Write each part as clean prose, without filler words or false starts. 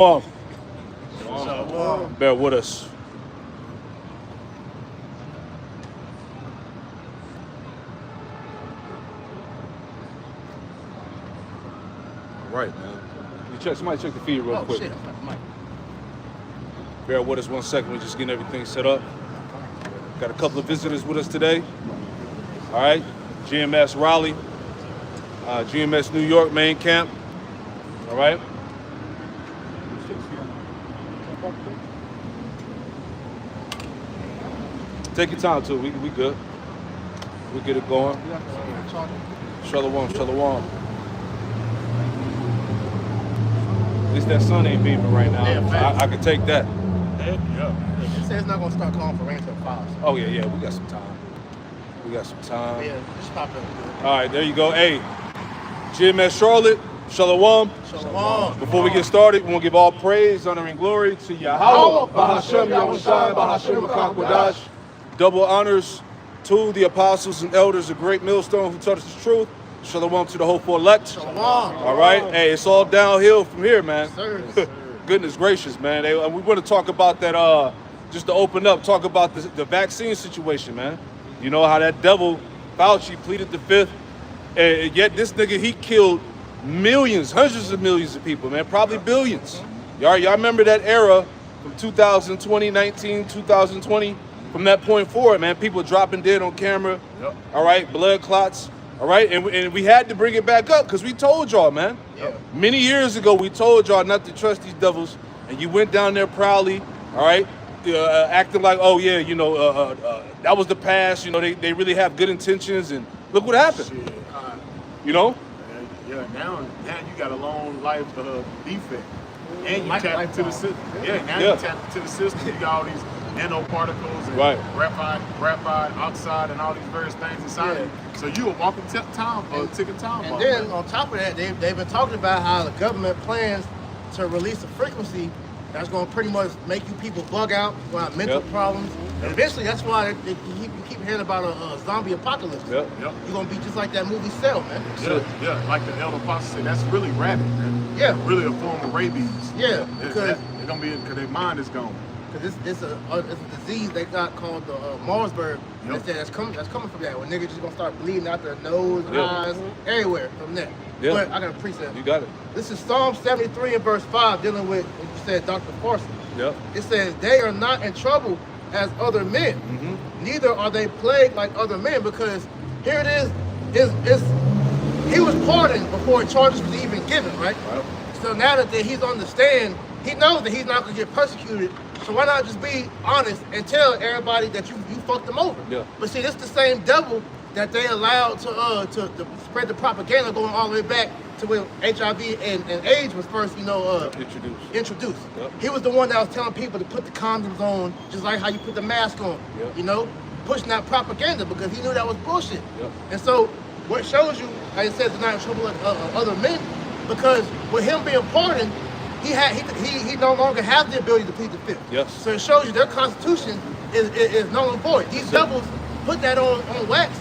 Bear with us. All right, man. Somebody check the feed real quick. Shit. Bear with us 1 second. We're just getting everything set up. Got a couple of visitors with us today. All right. GMS Raleigh, GMS New York main camp. All right. Take your time too. We good. We get it going. Shalom. At least that sun ain't beaming right now. Yeah, I can take that. It says it's not gonna start calling for rain until 5. Oh yeah. We got some time. Yeah, just pop in. All right, there you go. Hey, GMS Charlotte. Shalom. Shalom. Before we get started, we want to give all praise, honor, and glory to Yahweh, Bahashem Yahushai, Bahashem Makakwadash. Double honors to the apostles and elders of Great Millstone who taught us the truth. Shalom to the hopeful elect. Shalom. All right. Hey, it's all downhill from here, man. Sir. Goodness gracious, man. And we want to talk about that, just to open up, talk about the vaccine situation, man. You know how that devil, Fauci, pleaded the fifth. And yet this nigga, he killed millions, hundreds of millions of people, man. Probably billions. Y'all remember that era from 2020, 2020? From that point forward, man, people dropping dead on camera. Yep. All right, blood clots. All right, and we had to bring it back up because we told y'all, man. Yeah. Many years ago, we told y'all not to trust these devils, and you went down there proudly, all right, acting like, oh yeah, you know, that was the past. You know, they really have good intentions, and look what happened. Shit, You know? yeah. Now you got a long life defect, and you Life tap into the bomb. system. Yeah, now Yeah. you tap into the system. You got all these nanoparticles and Right. graphite oxide, and all these various things inside Yeah. it. So you a walking ticket time bomb. And then on top of that, they've been talking about how the government plans to release a frequency that's going to pretty much make you people bug out, going to have mental Yep. problems. And eventually, that's why you keep hearing about a zombie apocalypse. Yep. Yep. You're going to be just like that movie Cell, man. Yeah, like the elder apostle said, that's really rabid, man. Yeah. Really a form of rabies. Yeah, because they're gonna be because their mind is gone. it's a disease they got called the Marsburg. Yep. They said that's coming from that. When niggas just going to start bleeding out their nose, Yeah. eyes, everywhere from that. Yeah. But I got a precept. You got it. This is Psalm 73 and verse 5, dealing with what you said, Dr. Farsi. Yep. It says, they are not in trouble as other men. Mm-hmm. Neither are they plagued like other men, because here it is he was pardoned before charges was even given, right? Right. So now that he's on the stand, he knows that he's not going to get persecuted. So why not just be honest and tell everybody that you fucked them over? Yeah. But see, this the same devil that they allowed to spread the propaganda going all the way back to when HIV and AIDS was first, introduced. Yep. He was the one that was telling people to put the condoms on, just like how you put the mask on. Yep. You know, pushing that propaganda because he knew that was bullshit. Yep. And so what shows you, like it says, they're not in trouble like other men, because with him being pardoned, he no longer has the ability to plead the fifth. Yes. So it shows you their constitution is null and void. These devils put that on wax,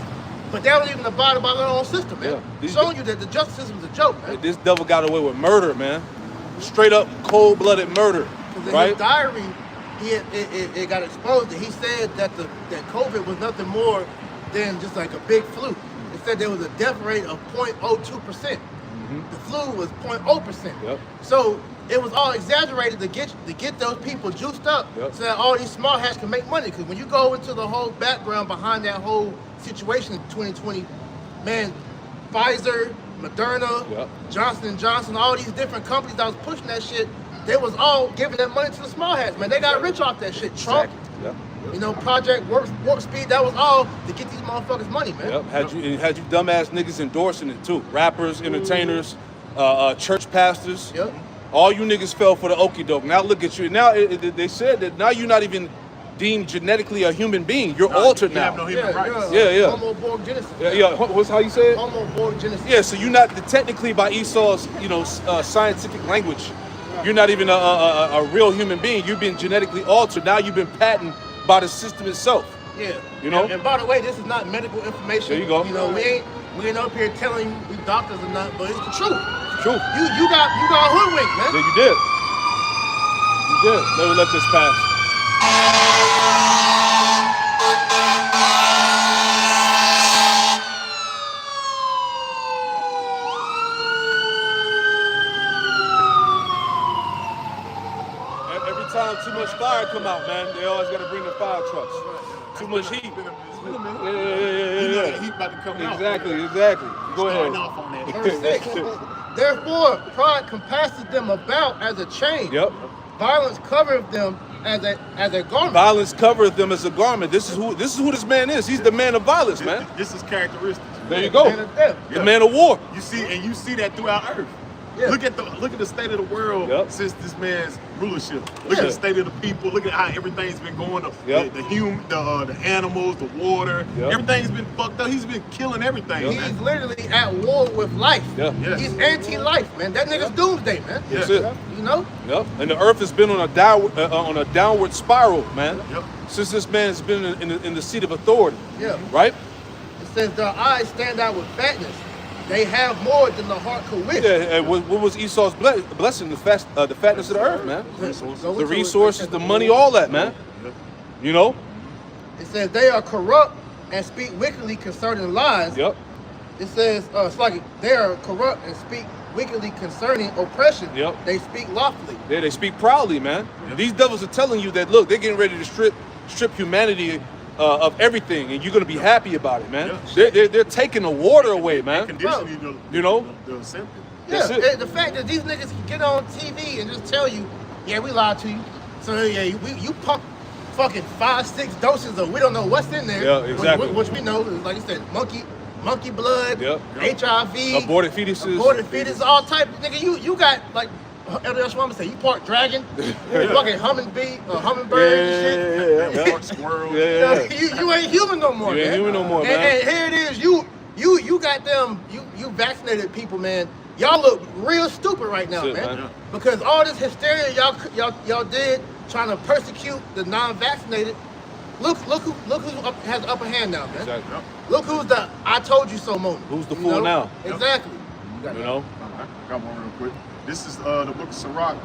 but they don't even abide by their own system, man. Yeah. Showing you that the justice system is a joke, man. This devil got away with murder, man. Straight up cold-blooded murder, Because in right? his diary, it got exposed that he said that COVID was nothing more than just like a big flu. It said there was a death rate of 0.02%. The flu was 0.0%. Yep. So it was all exaggerated to get those people juiced up, Yep. so that all these smart hats can make money. Because when you go into the whole background behind that whole situation in 2020, man, Pfizer, Moderna, Yep. Johnson & Johnson, all these different companies that was pushing that shit, they was all giving that money to the small hats, man. They got rich off that shit. Trump, Yep. Project Warp Speed, that was all to get these motherfuckers money, man. Yep. Had you dumbass niggas endorsing it too. Rappers, entertainers, church pastors. Yep. All you niggas fell for the okie doke. Now look at you. Now they said that now you're not even deemed genetically a human being. You're altered you now. have no human rights. Yeah. Homo borgenesis. Yeah. What's how you say it? Homo borgenesis. Yeah. So you're not technically by Esau's scientific language. You're not even a real human being. You've been genetically altered. Now you've been patented by the system itself. Yeah. You know? And by the way, this is not medical information. There you go. You know, we ain't up here telling you we doctors or not, but it's the truth. Truth. You got hoodwinked, man. Yeah, you did. did. Never let this pass. Every time too much fire come out, man, they always got to bring the fire trucks. Too much heat. It's been a minute. Yeah. You know that heat about to come out. Exactly. Go Starting ahead. off on that. Verse 6. Therefore, pride compasses them about as a chain. Yep. Violence covereth them as a garment. Violence covereth them as a garment. This is who this man is. He's the man of violence, man. This is characteristics. There you go. Man of death. The man of war. You see that throughout Earth. Yeah. Look at the state of the world Yep. since this man's rulership. Look at the state of the people. Look at how everything's been going. Yep. The animals, the water. Yep. Everything's been fucked up. He's been killing everything, Yep. man. He's literally at war with life. Yeah. Yes. He's anti-life, man. That nigga's doomsday, man. Yeah. That's it. You know? Yep. And the earth has been on a downward spiral, man. Yep. Since this man has been in the seat of authority. Yeah. Right? It says their eyes stand out with fatness. They have more than the heart could wish. Yeah. And what was Esau's blessing? The fatness of the earth, man. The resources, the money, all that, man. Yep. You know? It says they are corrupt and speak wickedly concerning lies. Yep. It says it's like they are corrupt and speak wickedly concerning oppression. Yep. They speak lawfully. Yeah, they speak proudly, man. Yep. These devils are telling you that, look, they're getting ready to strip humanity of everything, and you're gonna be happy about it, man. Yeah. They're taking the water away, man. Condition you to, You know? to accept it. That's Yeah, it. and the fact that these niggas can get on TV and just tell you, yeah, we lied to you. So yeah, you pump fucking 5-6 doses of we don't know what's in there. Yeah, exactly. Which we know, like you said, monkey blood, Yep. HIV, Aborted fetuses. aborted fetus, all type. Nigga, you got like Elder Shwama say, you part dragon, fucking hummingbird and shit. Yeah. Dark squirrel. Yeah. You ain't human no more, You ain't man. human no more, And man. here it is, you got them, you vaccinated people, man. Y'all look real stupid right now, That's it, man. man. Because all this hysteria y'all did trying to persecute the non-vaccinated. Look who has the upper hand now, man. Exactly. Yep. Look who's the I told you so moment. Who's the You fool know? now? Exactly. You know? I got one real quick. This is the book of Sirach,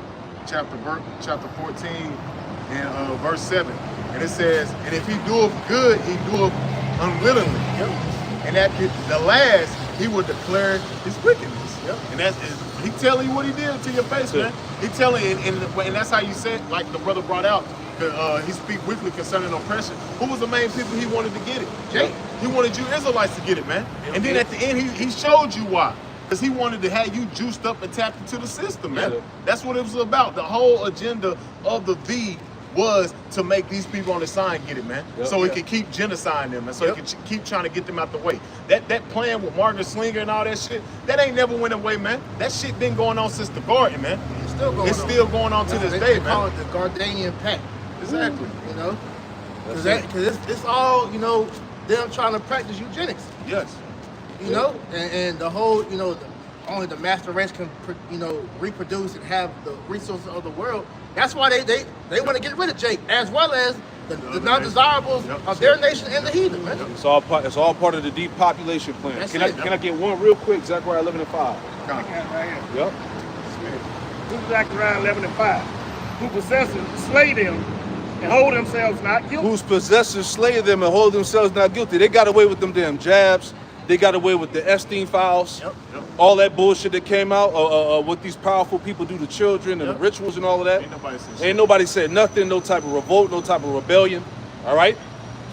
chapter 14, and verse 7. And it says, and if he doeth good, he doeth unwillingly. Yep. And at the last, he will declare his wickedness. Yep. And he telling you what he did to your face, Yeah. man. He telling you, and that's how you said, like the brother brought out, he speak wickedly concerning oppression. Who was the main people he wanted to get it? Jake. He wanted you Israelites to get it, man. And then at the end, he showed you why. Because he wanted to have you juiced up and tapped into the system, man. Yeah. That's what it was about. The whole agenda of the V was to make these people on the side get it, man. Yep. So he Yeah. could keep genociding them, and so Yep. he could keep trying to get them out the way. That plan with Margaret Slinger and all that shit, that ain't never went away, man. That shit been going on since the garden, man. It's still going It's on. still going on to this They day, call man. it the Gardanian Pact. Exactly. You know? That's Because it's all, you know, them trying to practice eugenics. Yes. You know? And the whole, you know, only the master race can, you know, reproduce and have the resources of the world. That's why they want to get rid of Jake, as well as the non-desirables Yep. of their nation and the heathen, man. It's all part of the depopulation plan. That's Can it. I get one real quick? Zechariah 11 and 5. Right here. Yep. Who's Zechariah 11 and 5? Who possesses, slay them, and hold themselves not guilty. Whose possessors slay them and hold themselves not guilty. They got away with them damn jabs. They got away with the Epstein files. Yep. All that bullshit that came out, what these powerful people do to children and Yep. rituals and all of that. Ain't nobody said shit. Ain't nobody said nothing, no type of revolt, no type of rebellion. All right?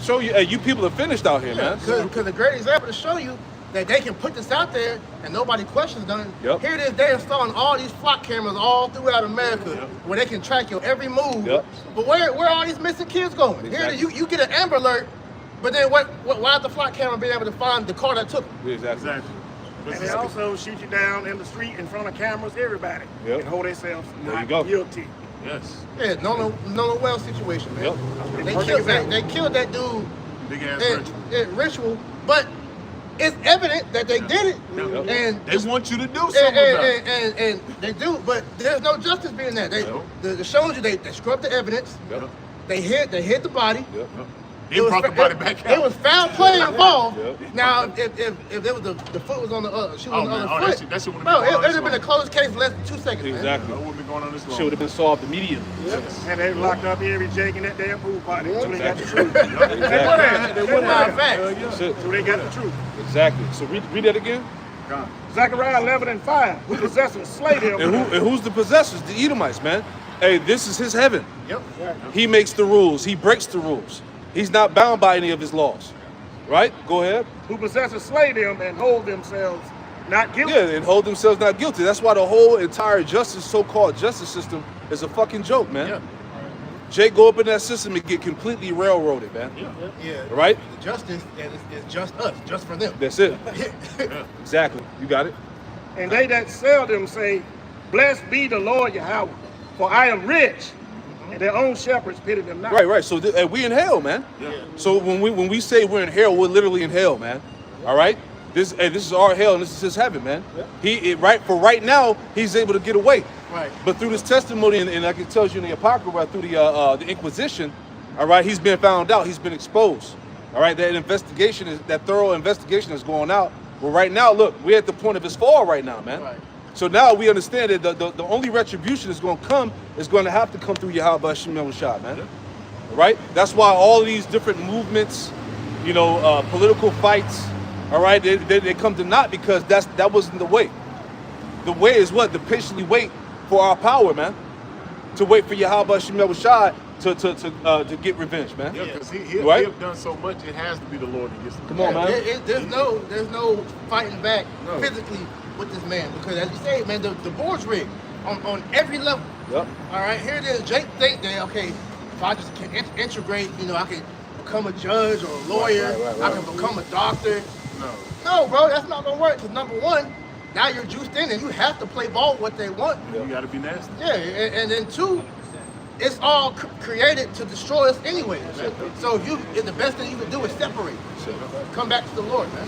Show you, hey, you people are finished out here, man. Because a great example to show you that they can put this out there and nobody questions them. Yep. Here it is, they're installing all these flock cameras all throughout America where they can track your every move. Yep. But where are all these missing kids going? Here it Exactly. is, you get an Amber Alert, but then why is the flock camera being able to find the car that took them? Exactly. Exactly. And they also shoot you down in the street in front of cameras, everybody. Yep. And hold themselves There you not go. guilty. Yes. Yeah, no well situation, man. Yep. They killed that dude Big ass at, ritual. at Ritual, but it's evident that they did it. Yep. And They want you to do something about it. and they do, but there's no justice being there. They No. the shows you they scrub the evidence. Yep. They hid the body, Yep. He brought the body back out. It was foul play involved. Yep. Now, if there was the foot was on the shoe was on the man. foot, That shit wouldn't bro, have been it would have been a closed case in less than 2 seconds, man. Exactly. I wouldn't be going on this long. Should have been solved immediately. Yes. And they locked up every Jake in that damn pool party until they got the Exactly. truth. Exactly. They wouldn't have facts. That's it. Until they got the truth. Exactly. So read that again. God. Zechariah 11:5, who possessed and slay them. And who's the possessors? The Edomites, man. Hey, this is his heaven. Yep. He makes the rules. He breaks the rules. He's not bound by any of his laws. Right? Go ahead. Who possess and slay them and hold themselves not guilty. Yeah, and hold themselves not guilty. That's why the whole entire so-called justice system is a fucking joke, man. Yeah. Jake go up in that system and get completely railroaded, man. Yeah. Right? The justice is just us, just for them. That's it. Exactly. You got it. And they that sell them say, blessed be the Lord Yahweh, for I am rich. And their own shepherds pity them not. Right. So we in hell, man. Yeah. So when we say we're in hell, we're literally in hell, man. All right. This is our hell, and this is his heaven, man. Right now, he's able to get away. Right. But through this testimony, and like it tells you in the Apocrypha, through the Inquisition, all right, he's been found out. He's been exposed. All right. That thorough investigation is going out. Well, right now, look, we're at the point of his fall right now, man. Right. So now we understand that the only retribution is going to have to come through Yahweh Hashem Shah, man. Right? That's why all of these different movements, political fights, all right, they come to naught because that wasn't the way. The way is what? To patiently wait for our power, man. To wait for Yahweh Hashem Shah to get revenge, man. Yeah, because he Right? have done so much, it has to be the Lord that gets the Come on, man. There's no fighting back No. physically with this man because, as you say, man, the board's rigged on every level. Yep. All right, here it is. Jake think that if I just can integrate, I can become a judge or a lawyer. Right. I can become a doctor. No. No, bro, that's not gonna work. Because number one, now you're juiced in and you have to play ball what they want. You got to be nasty. Yeah, and then two, it's all created to destroy us anyway. So the best thing you can do is separate. Come back to the Lord, man.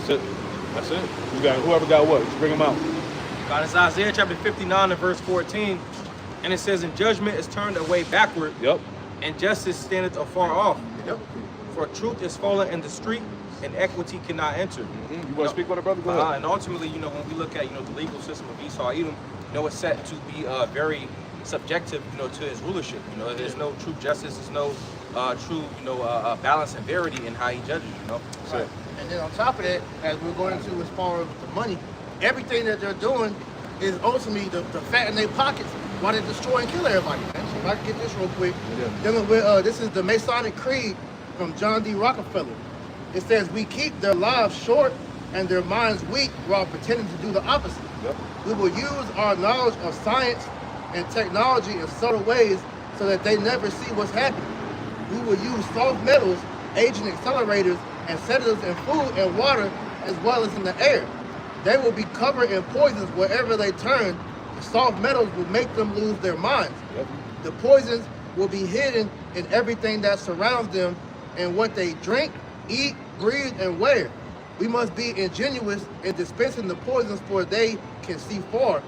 That's it. You got whoever got what? Just bring them out. God, it's Isaiah chapter 59 and verse 14. And it says, and judgment is turned away backward, Yep. and justice standeth afar off. Yep. For truth is fallen in the street, and equity cannot enter. You want to speak on it, brother? Go ahead. And ultimately, when we look at, the legal system of Esau Edom, it's set to be very subjective, to his rulership. There's no true justice, there's no true, balance and verity in how he judges, Right. And then on top of that, as we're going into as far as the money, everything that they're doing is ultimately to fatten their pockets while they destroy and kill everybody, man. So if I can get this real quick. Dealing with, this is the Masonic Creed from John D. Rockefeller. It says, we keep their lives short and their minds weak while pretending to do the opposite. Yep. We will use our knowledge of science and technology in subtle ways so that they never see what's happening. We will use soft metals, agent accelerators, and sedatives in food and water as well as in the air. They will be covered in poisons wherever they turn. The soft metals will make them lose their minds. Yep. The poisons will be hidden in everything that surrounds them and what they drink, eat, breathe, and wear. We must be ingenious in dispensing the poisons for they can see far.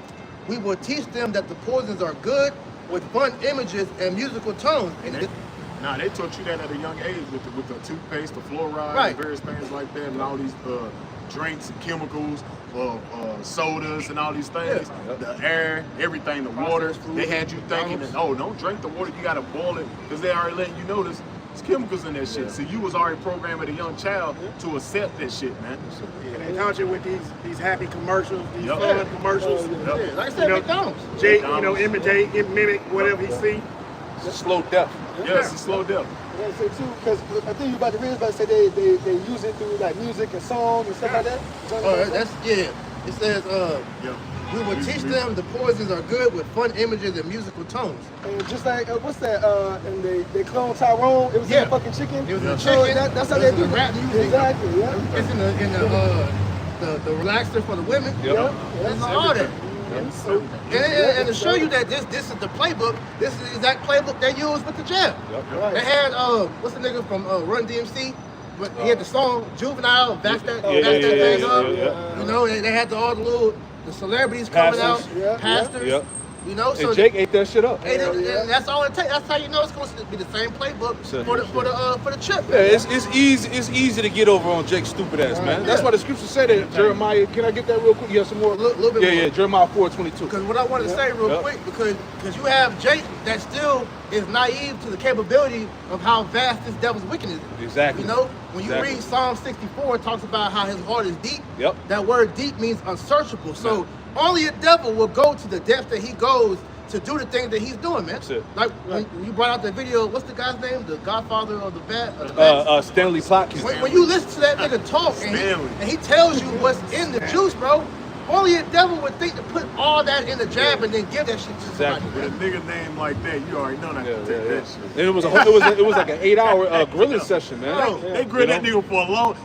We will teach them that the poisons are good with fun images and musical tones. They taught you that at a young age with the toothpaste, the fluoride, Right. and various things like that, and all these drinks and chemicals, sodas and all these things, the air, everything, the water. They had you thinking that, don't drink the water, you gotta boil it, because they already letting you know there's chemicals in that shit. So you was already programmed as a young child to accept that shit, man. And they taught you with these happy commercials, these Yep. fun commercials. Yep. Yeah, like I said, McDonald's. Jake, McDonald's. imitate, mimic whatever he see. Slow death. Yes, it's slow death. I gotta say too, because I think you about to read about to say they use it through like music and song and stuff like that. It says, Yeah. we will teach them the poisons are good with fun images and musical tones. And just like what's that? And they cloned Tyrone. It was in the fucking chicken. It was in the So chicken. that's how It they was do in the rap it. music. Exactly. Yeah. It's in the relaxer for the women. Yep. It's all that. And to show you that this is the playbook, this is the exact playbook they use with the jab. Right. They had what's the nigga from Run DMC? But he had the song Juvenile, back that thing up. yeah. You know, they had all the celebrities coming Pastors. out, pastors. Yep. You know, so And Jake ate that shit up. and that's all it takes. That's how you know it's going to be the same playbook for the chip. Yeah, it's easy to get over on Jake's stupid ass, man. That's why the scripture said that. Jeremiah, can I get that real quick? You have some more? A little bit more. Yeah, Jeremiah 4:22. Because what I wanted to say real quick, because you have Jake that still is naive to the capability of how vast this devil's wickedness is. Exactly. You know, when you read Psalm 64, it talks about how his heart is deep. Yep. That word deep means unsearchable. So only a devil will go to the depth that he goes to do the things that he's doing, man. That's it. Like when you brought out the video, what's the guy's name? The Godfather of the Bat? Stanley Plotkin. When you listen to that nigga talk and he tells you what's in the juice, bro, only a devil would think to put all that in the jab and then give that shit to somebody. With a nigga name like that, you already know not to take that shit. And it was like an 8-hour grilling session, man. Bro, they grilled that nigga for a long.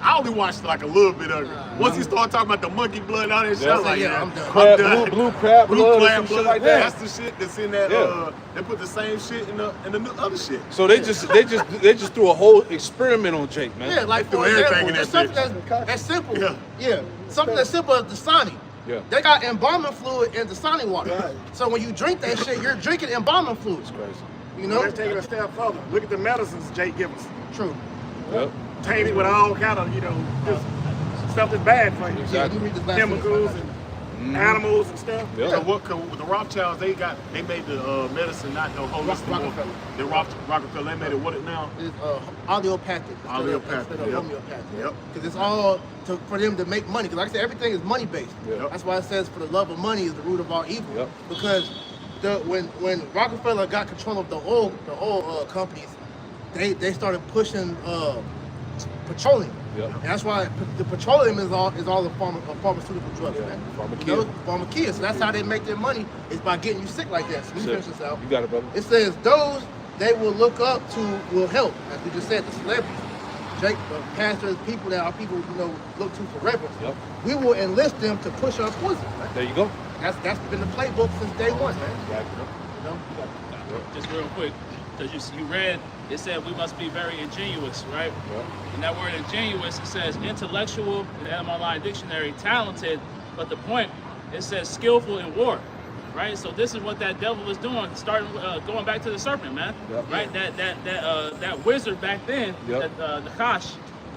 I only watched like a little bit of it. Once he started talking about the monkey blood and all that shit, I was like, I'm done. I'm done. Blue crab blood, or some shit like that. That's the shit that's in that. They put the same shit in the other shit. So they just threw a whole experiment on Jake, man. Yeah, like threw for everything example, in that just something that's simple. Yeah. Something that's simple as Dasani. Yeah. They got embalming fluid in Dasani water. Right. So when you drink that shit, you're drinking embalming fluid. It's crazy. You know? Let's take it a step further. Look at the medicines Jake gives us. True. Yep. Tainted with all kind of, just stuff that's bad for you. Yeah, you read this last Chemicals and animals and stuff. Yep. So with the Rothschilds, they made the medicine not no holistic. Rockefeller. The Rockefeller, they made it what it now? It's allopathic. Instead of homeopathic. Yep. Because it's all for them to make money. Because like I said, everything is money based. Yep. That's why it says for the love of money is the root of all evil. Yep. Because when Rockefeller got control of the oil companies, they started pushing petroleum. Yep. And that's why the petroleum is all the pharmaceutical drugs, man. Pharmakia. So that's how they make their money, is by getting you sick like that. So let me finish this out. You got it, brother. It says those they will look up to will help, as we just said, the celebrities, pastors, people that our people look to for reverence. Yep. We will enlist them to push our poison. Man. There you go. That's been the playbook since day one, man. Exactly. You know? Just real quick, because you read, it said we must be very ingenious, right? Yep. And that word ingenious, it says intellectual in the MLI dictionary, talented, but the point, it says skillful in war, right? So this is what that devil is doing, starting going back to the serpent, man, Yep. right? That wizard back then, Yep. the Kosh,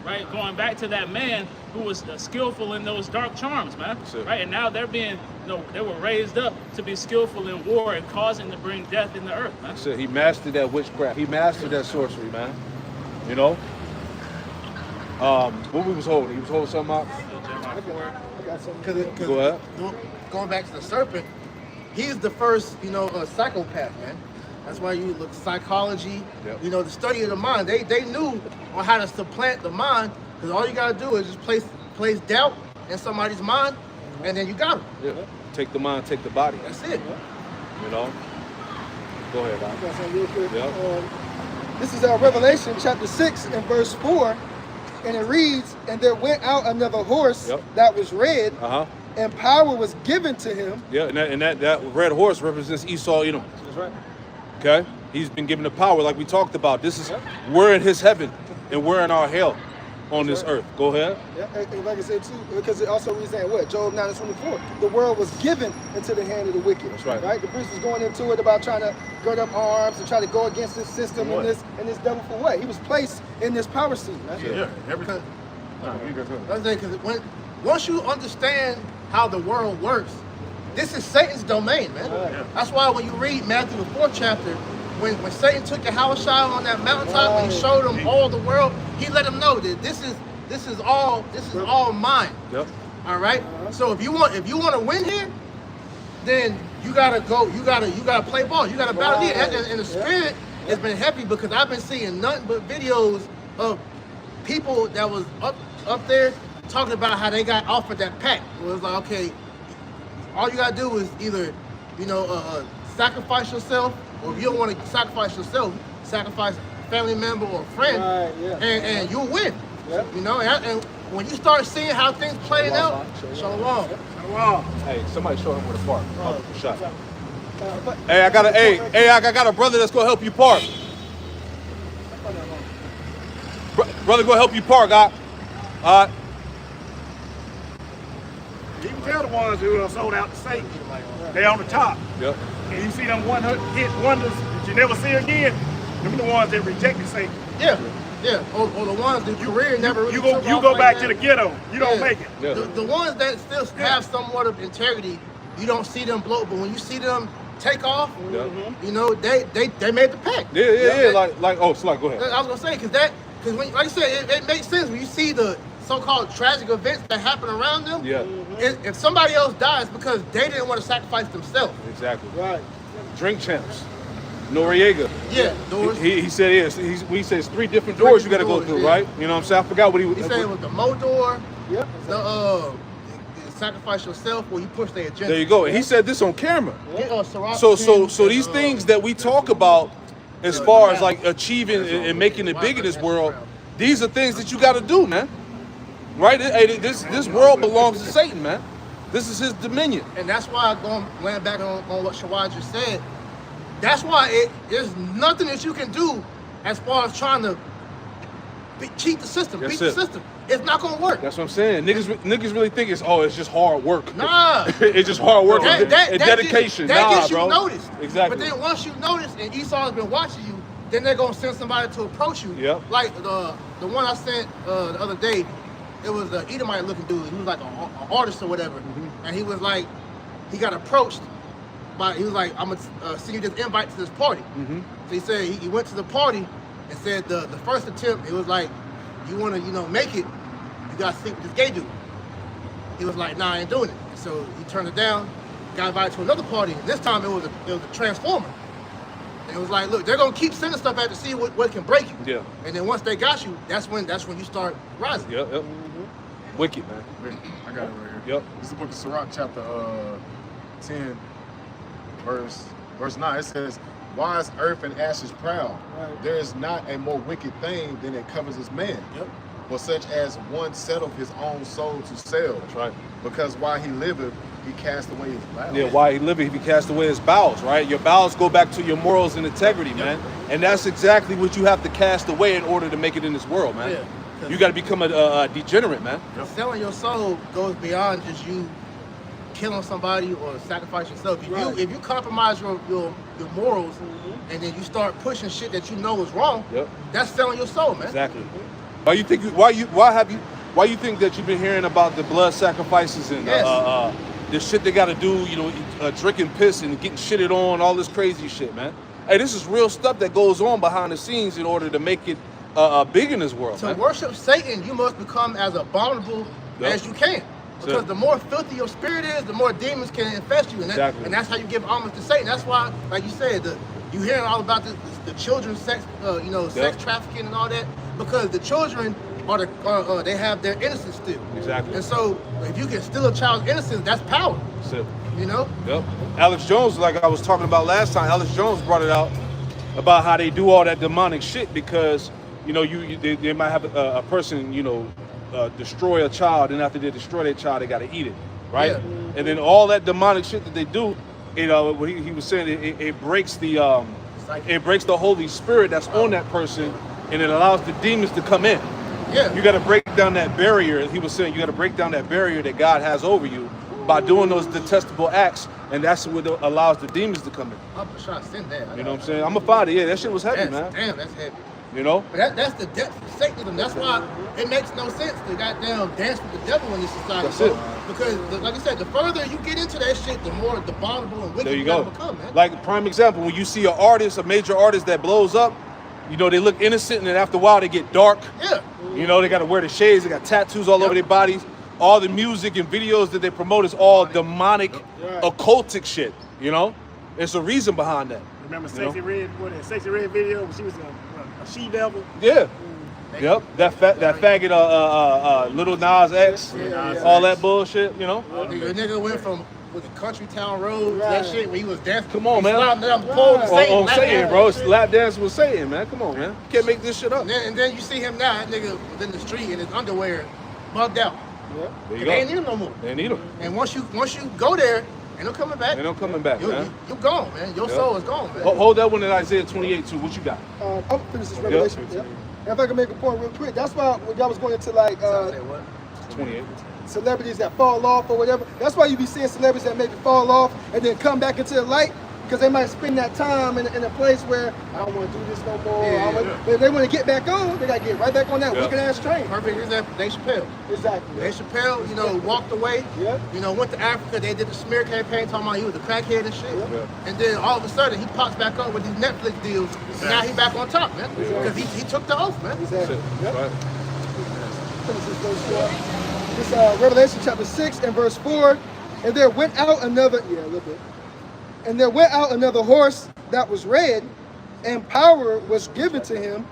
right? Going back to that man who was skillful in those dark charms, man, right? And now they're being, they were raised up to be skillful in war and causing to bring death in the earth, man. So he mastered that witchcraft. He mastered that sorcery, man. You know? What we was holding? He was holding something out? I got something. Because Go ahead. going back to the serpent, he's the first, psychopath, man. That's why you look psychology, Yep. the study of the mind. They knew on how to supplant the mind, because all you gotta do is just place doubt in somebody's mind, and then you got him. Yeah. Take the mind, take the body. That's it. You know? Go ahead, I Al. got something real quick. Yep. This is Revelation chapter 6 and verse 4. And it reads, and there went out another horse Yep. that was red, Uh-huh. and power was given to him. Yeah, and that red horse represents Esau, Edom. That's right. Okay? He's been given the power like we talked about. We're in his heaven and we're in our hell on this earth. Go ahead. Yeah, and like I said too, because it also reads that what? Job 9:24. The world was given into the hand of the wicked. That's right. Right? The priest was going into it about trying to gird up arms and try to go against this system and this devil for what? He was placed in this power seat, man. Yeah, everything. That's it, because once you understand how the world works, this is Satan's domain, man. That's why when you read Matthew the 4th chapter, when Satan took Yahushua on that mountaintop and he showed him all the world, he let him know that this is all mine. Yep. All right. So if you want to win here, then you gotta play ball. You gotta battle here. And the spirit has been heavy because I've been seeing nothing but videos of people that was up there talking about how they got offered that pack. It was like, okay, all you gotta do is either, sacrifice yourself, or if you don't want to sacrifice yourself, sacrifice a family member or a friend, Right, yeah. and you'll win. Yep. And when you start seeing how things playing out, shalom. Hey, somebody show him where to park. Shot. Hey, I got a brother that's gonna help you park. Brother, go help you park, all right? You can tell the ones who are sold out to Satan. They on the top. Yep. And you see them hit wonders that you never see again. Them the ones that rejected Satan. Yeah. Yeah, or the ones that career never really You took go off go like back that. to the ghetto. You don't Yeah. make it. Yeah. The ones that still have somewhat of integrity, you don't see them blow. But when you see them take off, Yeah. you know they made the pack. Yeah. Like, go ahead. I was gonna say because when, like I said, it makes sense when you see the so-called tragic events that happen around them. Yeah. If somebody else dies because they didn't want to sacrifice themselves. Exactly. Right. Drink champs. Noriega. Yeah, doors. He said yes. He says 3 different doors you got to go doors, through, yeah. right? You know what I'm saying? I forgot what he was. He said it was the Mo door, Yep. the sacrifice yourself, or you push their agenda. There you go. And he said this on camera. Ciroc So King, these and, things that we talk about as far as like achieving and making it big in this world, these are things that you got to do, man. Right? Hey, this world belongs to Satan, man. This is his dominion. And that's why laying back on what Shawad just said, that's why there's nothing that you can do as far as trying to cheat the system, That's beat the it. system. It's not gonna work. That's what I'm saying. Niggas really think it's just hard work. Nah. It's just hard work and that dedication. That Nah, gets you bro. noticed. Exactly. But then once you notice and Esau's been watching you, then they're gonna send somebody to approach you. Yep. Like the one I sent the other day, it was an Edomite looking dude. He was like an artist or whatever. Mm-hmm. And he was like, he got approached by, he was like, I'm gonna send you this invite to this party. Mm-hmm. So he said he went to the party and said the first attempt, it was like, you wanna, make it, you gotta sleep with this gay dude. He was like, nah, I ain't doing it. So he turned it down, got invited to another party. And this time it was a transformer. And it was like, look, they're gonna keep sending stuff out to see what can break you. Yeah. And then once they got you, that's when you start rising. Yep. Wicked, man. I got it right here. Yep. This is the book of Sirach, chapter 10, verse 9. It says, "Why is earth and ashes proud? Right. There is not a more wicked thing than it covers his man. Yep. For such as one settled his own soul to sell. That's right. Because while he liveth, he cast away his bowels." Yeah, while he living, he cast away his bowels, right? Your bowels go back to your morals and integrity, man. And that's exactly what you have to cast away in order to make it in this world, man. Yeah. You got to become a degenerate, man. Selling your soul goes beyond just you killing somebody or sacrificing yourself. If you compromise your morals and then you start pushing shit that you know is wrong, Yep. that's selling your soul, man. Exactly. Why you think that you've been hearing about the blood sacrifices and Yes. the shit they got to do, drinking piss and getting shitted on, all this crazy shit, man. Hey, this is real stuff that goes on behind the scenes in order to make it big in this world, To man. worship Satan, you must become as abominable Yep. as you can. Because it. the more filthy your spirit is, the more demons can infest you. And, Exactly. and that's how you give homage to Satan. That's why, like you said, you hearing all about the children's sex, sex trafficking and all that. Because the children they have their innocence still. Exactly. And so if you can steal a child's innocence, that's power. That's it. Yep. Alex Jones, like I was talking about last time, Alex Jones brought it out about how they do all that demonic shit because, they might have a person, destroy a child, and after they destroy that child, they got to eat it, right? Yeah. And then all that demonic shit that they do, what he was saying, it breaks the Holy Spirit that's on that person, and it allows the demons to come in. Yeah. You got to break down that barrier. He was saying you got to break down that barrier that God has over you by doing those detestable acts, and that's what allows the demons to come in. I'm trying to send that. You know what I'm saying? I'm a fighter. Yeah, that shit was heavy, man. Damn, that's heavy. But that's the depth of Satanism. That's why it makes no sense to goddamn dance with the devil in this society. That's it. Because, like I said, the further you get into that shit, the more abominable and wicked there you gotta go. become, man. Like prime example, when you see a major artist that blows up, they look innocent, and then after a while they get dark. Yeah. They got to wear the shades. They got tattoos all over their bodies. All the music and videos that they promote is all demonic, occultic shit. It's a reason behind that. Remember Sexy Red video when she was a she-devil? Yeah. Yep. That faggot, Little Nas X, all that bullshit. The nigga went from the country town road to that shit where he was dancing. Come on, man. Sliding down the pole to Satan, On lap Satan, dance. bro. It's lap dance with Satan, man. Come on, man. You can't make this shit up. And then you see him now, that nigga was in the street in his underwear, bugged out. There you They go. ain't need him no more. They need them. And once you go there, ain't no coming back. Ain't no coming back, man. You gone, man. Your soul is gone, man. Hold that one in Isaiah 28 too. What you got? I'm gonna finish this Revelation. Yeah. And if I can make a point real quick, that's why when y'all was going into like Say what? 28. celebrities that fall off or whatever. That's why you be seeing celebrities that maybe fall off and then come back into the light, because they might spend that time in a place where I don't want to do this no more. But if they want to get back on, they got to get right back on that wicked ass train. Perfect example, Dave Chappelle. Exactly. Dave Chappelle, you know, walked away. Yeah. You know, went to Africa. They did the smear campaign talking about he was a crackhead and shit. Yeah. And then all of a sudden he pops back up with these Netflix deals. And now he back on top, man. Because he took the oath, man. Exactly. Yep. Right. Finish this verse 4. This Revelation chapter 6 and verse 4. And there went out another, a little bit. And there went out another horse that was red, and power was given to him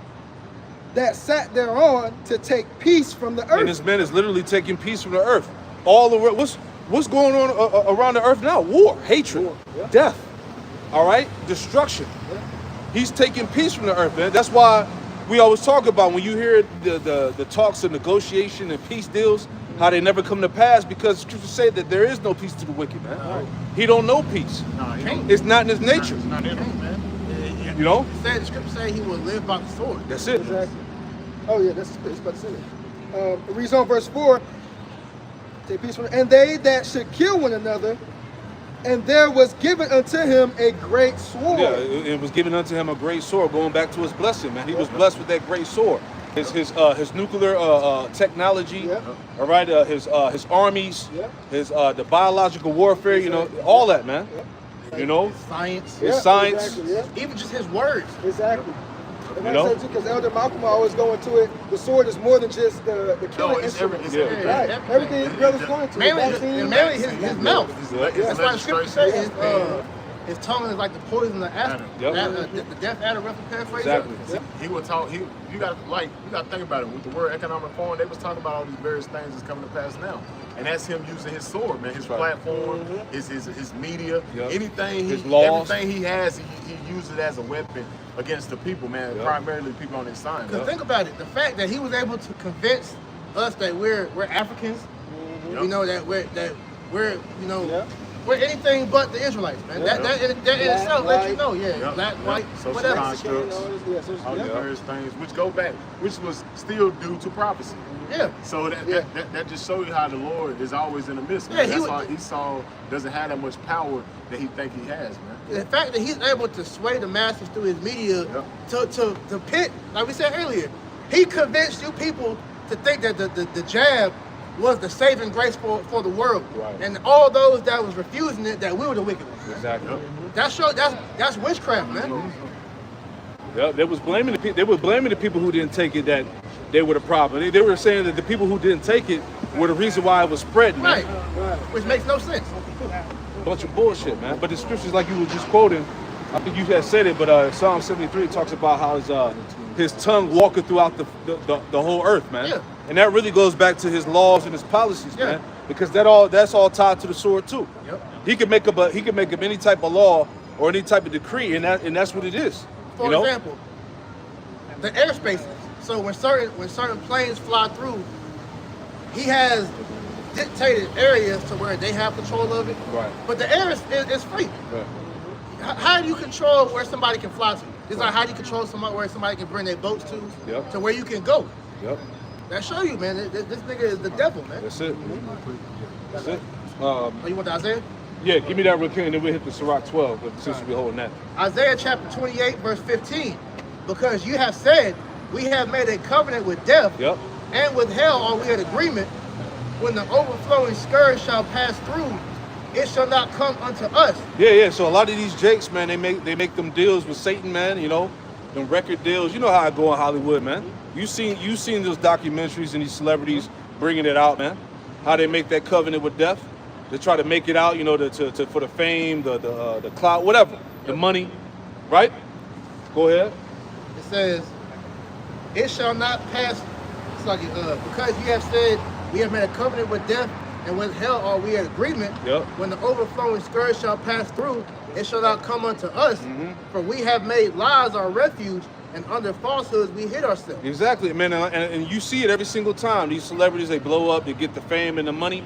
that sat thereon to take peace from the earth. And this man is literally taking peace from the earth. All the what's going on around the earth now? War, hatred, death. All right, destruction. He's taking peace from the earth, man. That's why we always talk about when you hear the talks of negotiation and peace deals, how they never come to pass, because scriptures say that there is no peace to the wicked, man. He don't know peace. No, he don't. It's not in his nature. It's not in him, man. You know? The scripture say he will live by the sword. That's it. Exactly. Oh yeah, that's it's about to say that. It reads on verse 4. Take peace from and they that should kill one another, and there was given unto him a great sword. Yeah, it was given unto him a great sword. Going back to his blessing, man. He was blessed with that great sword. His nuclear technology, all right. His armies, his the biological warfare. You know, all that, man. You know, Science. his science. Exactly, even just his words. Exactly. And You know? because Elder Malcolm always go into it, the sword is more than just the killing it's instrument. everything. Right. Everything brothers going to. Mainly his mouth. That's why the scripture says his tongue is like the poison of aspen. The death adder, roughly paraphrase. Exactly. He would talk. You got to think about it. With the word economic reform, they was talking about all these various things that's coming to pass now, and that's him using his sword, man. His platform, his media, anything, his laws, everything he has, he uses it as a weapon against the people, man. Primarily people on his side. Because think about it, the fact that he was able to convince us that we're Africans, you know, that we're you know. We're anything but the Israelites, man. That in itself lets you know, black, white, social whatever. constructs, all these various things, which go back, which was still due to prophecy. Yeah. So that just shows you how the Lord is always in the midst. Man. That's why Esau doesn't have that much power that he think he has, man. The fact that he's able to sway the masses through his media to pit, like we said earlier, he convinced you people to think that the jab was the saving grace for the world, and all those that was refusing it, that we were the wicked ones. Exactly. That's witchcraft, man. Yeah, they was blaming the people. They were blaming the people who didn't take it that they were the problem. They were saying that the people who didn't take it were the reason why it was spreading. Right. Which makes no sense. Bunch of bullshit, man. But the scriptures, like you were just quoting, I think you had said it, but Psalm 73 talks about how his tongue walketh throughout the whole earth, man. Yeah. And that really goes back to his laws and his policies, man. Because that's all tied to the sword too. Yep. He could make up any type of law or any type of decree, and that's what it is. For example, the airspaces. So when certain planes fly through, he has dictated areas to where they have control of it. Right. But the air is free. Right. How do you control where somebody can fly to? It's like how do you control where somebody can bring their boats to where you can go? Yep. That show you, man. This nigga is the devil, man. That's it. That's it. Oh, you want the Isaiah? Yeah, give me that real quick, and then we'll hit the Sirach 12, but since we're holding that. Isaiah chapter 28, verse 15. Because you have said, we have made a covenant with death, and with hell are we in agreement. When the overflowing scourge shall pass through, it shall not come unto us. Yeah. So a lot of these jakes, man, they make them deals with Satan, man. You know, them record deals. You know how I go in Hollywood, man. You seen those documentaries and these celebrities bringing it out, man. How they make that covenant with death. They try to make it out, you know, for the fame, the clout, whatever, the money, right? Go ahead. It says, it shall not pass. It's like because you have said we have made a covenant with death, and with hell are we in agreement. When the overflowing scourge shall pass through, it shall not come unto us. For we have made lies our refuge, and under falsehoods we hid ourselves. Exactly, man, and you see it every single time. These celebrities, they blow up, they get the fame and the money,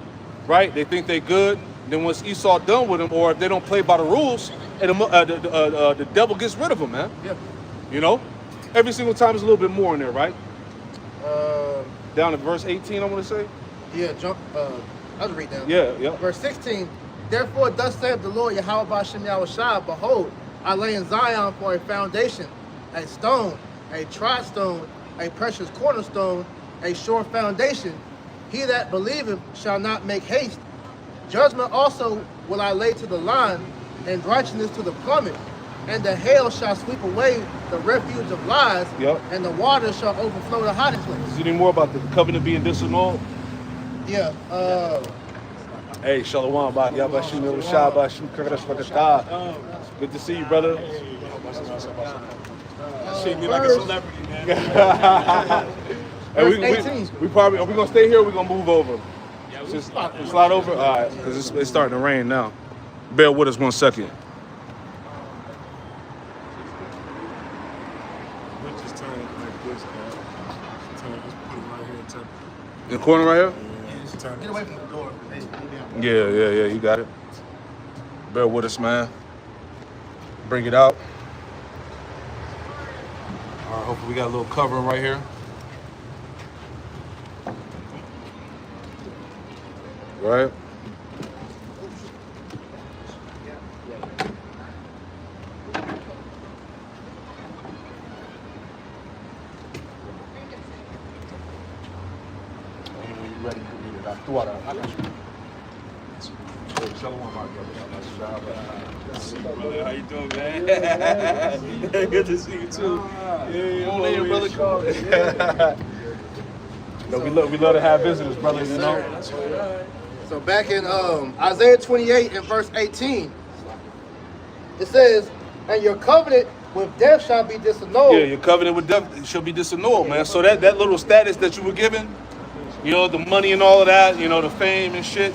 right? They think they good. Then once Esau done with them, or if they don't play by the rules, and the devil gets rid of them, man. Yeah. You know, every single time there's a little bit more in there, right? Down to verse 18, I want to say. Yeah, jump. I'll just read down. Yeah. Verse 16. Therefore, thus saith the Lord Yahweh Ba'Shem Yahushua, behold, I lay in Zion for a foundation, a stone, a tried stone, a precious cornerstone, a sure foundation. He that believeth shall not make haste. Judgment also will I lay to the line, and righteousness to the plummet. And the hail shall sweep away the refuge of lies, and the waters shall overflow the hiding place. Is there any more about the covenant being disannulled? Yeah. Hey, Shalom, Yabashim Yahushua, Bashim Karash Vakatah. Good to see you, brother. Shit me like a celebrity, man. Hey, we probably, are we gonna stay here or we gonna move over? Yeah, we slide over? All right, because it's starting to rain now. Bear with us 1 second. We just turn it like this, man. Just put it right here and turn it. In the corner right here? Get away from the door. Yeah, you got it. Bear with us, man. Bring it out. All right, hopefully we got a little covering right here. Right? Ready to read it. I threw out a Brother, how you doing, man? Good to see you too. Yeah, brother called. We love to have visitors, brother. You know. That's right. So back in Isaiah 28 and verse 18, it says, "And your covenant with death shall be disannulled." Yeah, your covenant with death shall be disannulled, man. So that little status that you were given, you know, the money and all of that, you know, the fame and shit,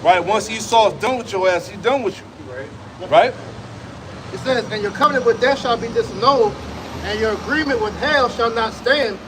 right? Once Esau's done with your ass, he's done with you, right? It says, "And your covenant with death shall be disannulled, and your agreement with hell shall not stand.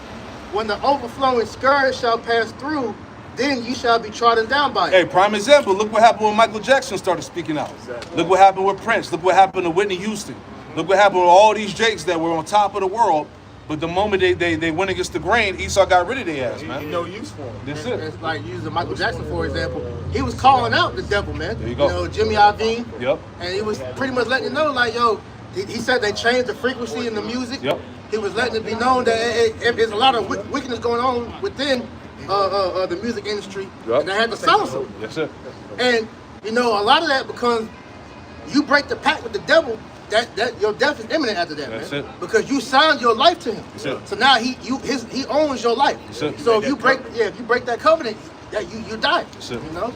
When the overflowing scourge shall pass through, then ye shall be trodden down by it." Hey, prime example, look what happened when Michael Jackson started speaking out. Exactly. Look what happened with Prince. Look what happened to Whitney Houston. Look what happened with all these Jakes that were on top of the world, but the moment they went against the grain, Esau got rid of their ass, man. No use for him. That's it. It's like using Michael Jackson, for example. He was calling out the devil, man. There you go. You know, Jimmy Iovine. Yep. And he was pretty much letting you know, like, yo, he said they changed the frequency in the music. Yep. He was letting it be known that there's a lot of wickedness going on within the music industry. Yep. And they had to silence him. That's it. And, you know, a lot of that becomes you break the pact with the devil, that your death is imminent after that, That's man. it. Because you signed your life to him. That's it. So now he owns your life. That's it. So if you break that covenant, you die. That's it. You know?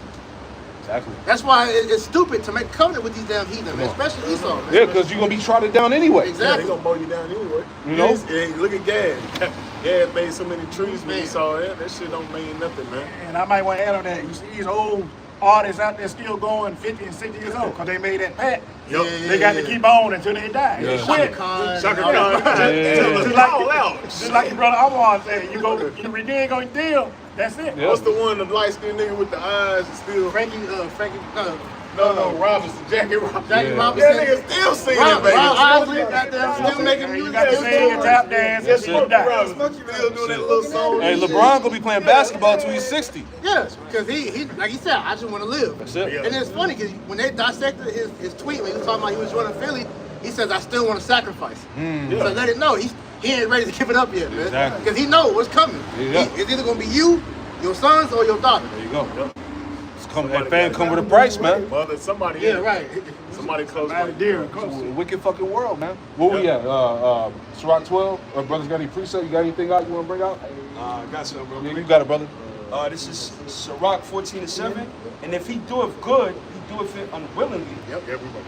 Exactly. That's why it's stupid to make a covenant with these damn heathen, man, especially Esau, man. Yeah, because you're going to be trodden down anyway. Yeah, Exactly. they gonna mow you down anyway. You know? Hey, look at Gad. Gad made so many trees when he saw it. That shit don't mean nothing, man. And I might want to add on that. You see these old artists out there still going 50 and 60 years old because they made that pact. Yup. They got to keep on until they die. Yeah. They quit. Shaka Khan. Just like the brother Amar said, you renege on your deal, that's it. Yeah. What's the one, the light-skinned nigga with the eyes still? Frankie, No, Robinson, Jackie Robinson. Jackie Yeah. Robinson. That nigga still singing, Rob baby. Isley, still making You music. got to still sing doing and tap dance That's until you it. die. Robinson still doing that little song. Hey, LeBron going to be playing basketball until he's 60. Yeah, because he like he said, I just want to live. That's it. And it's funny because when they dissected his tweet when he was talking about he was running Philly, he says, "I still want to sacrifice." So let it know he ain't ready to give it up yet, man. Exactly. Because he knows what's coming. Yeah. It's either gonna be you, your sons, or your daughter. There you go. That fan come with a price, man. Mother, somebody. Yeah, right. Somebody close. Right by. there, It's close. a wicked fucking world, man. Where we at? Ciroc 12? Or brothers got any preset? You got anything out you want to bring out? Got some real Yeah, quick. you got it, brother. This is Ciroc 14-7, and if he do it good, he do it unwillingly. Yep, everybody.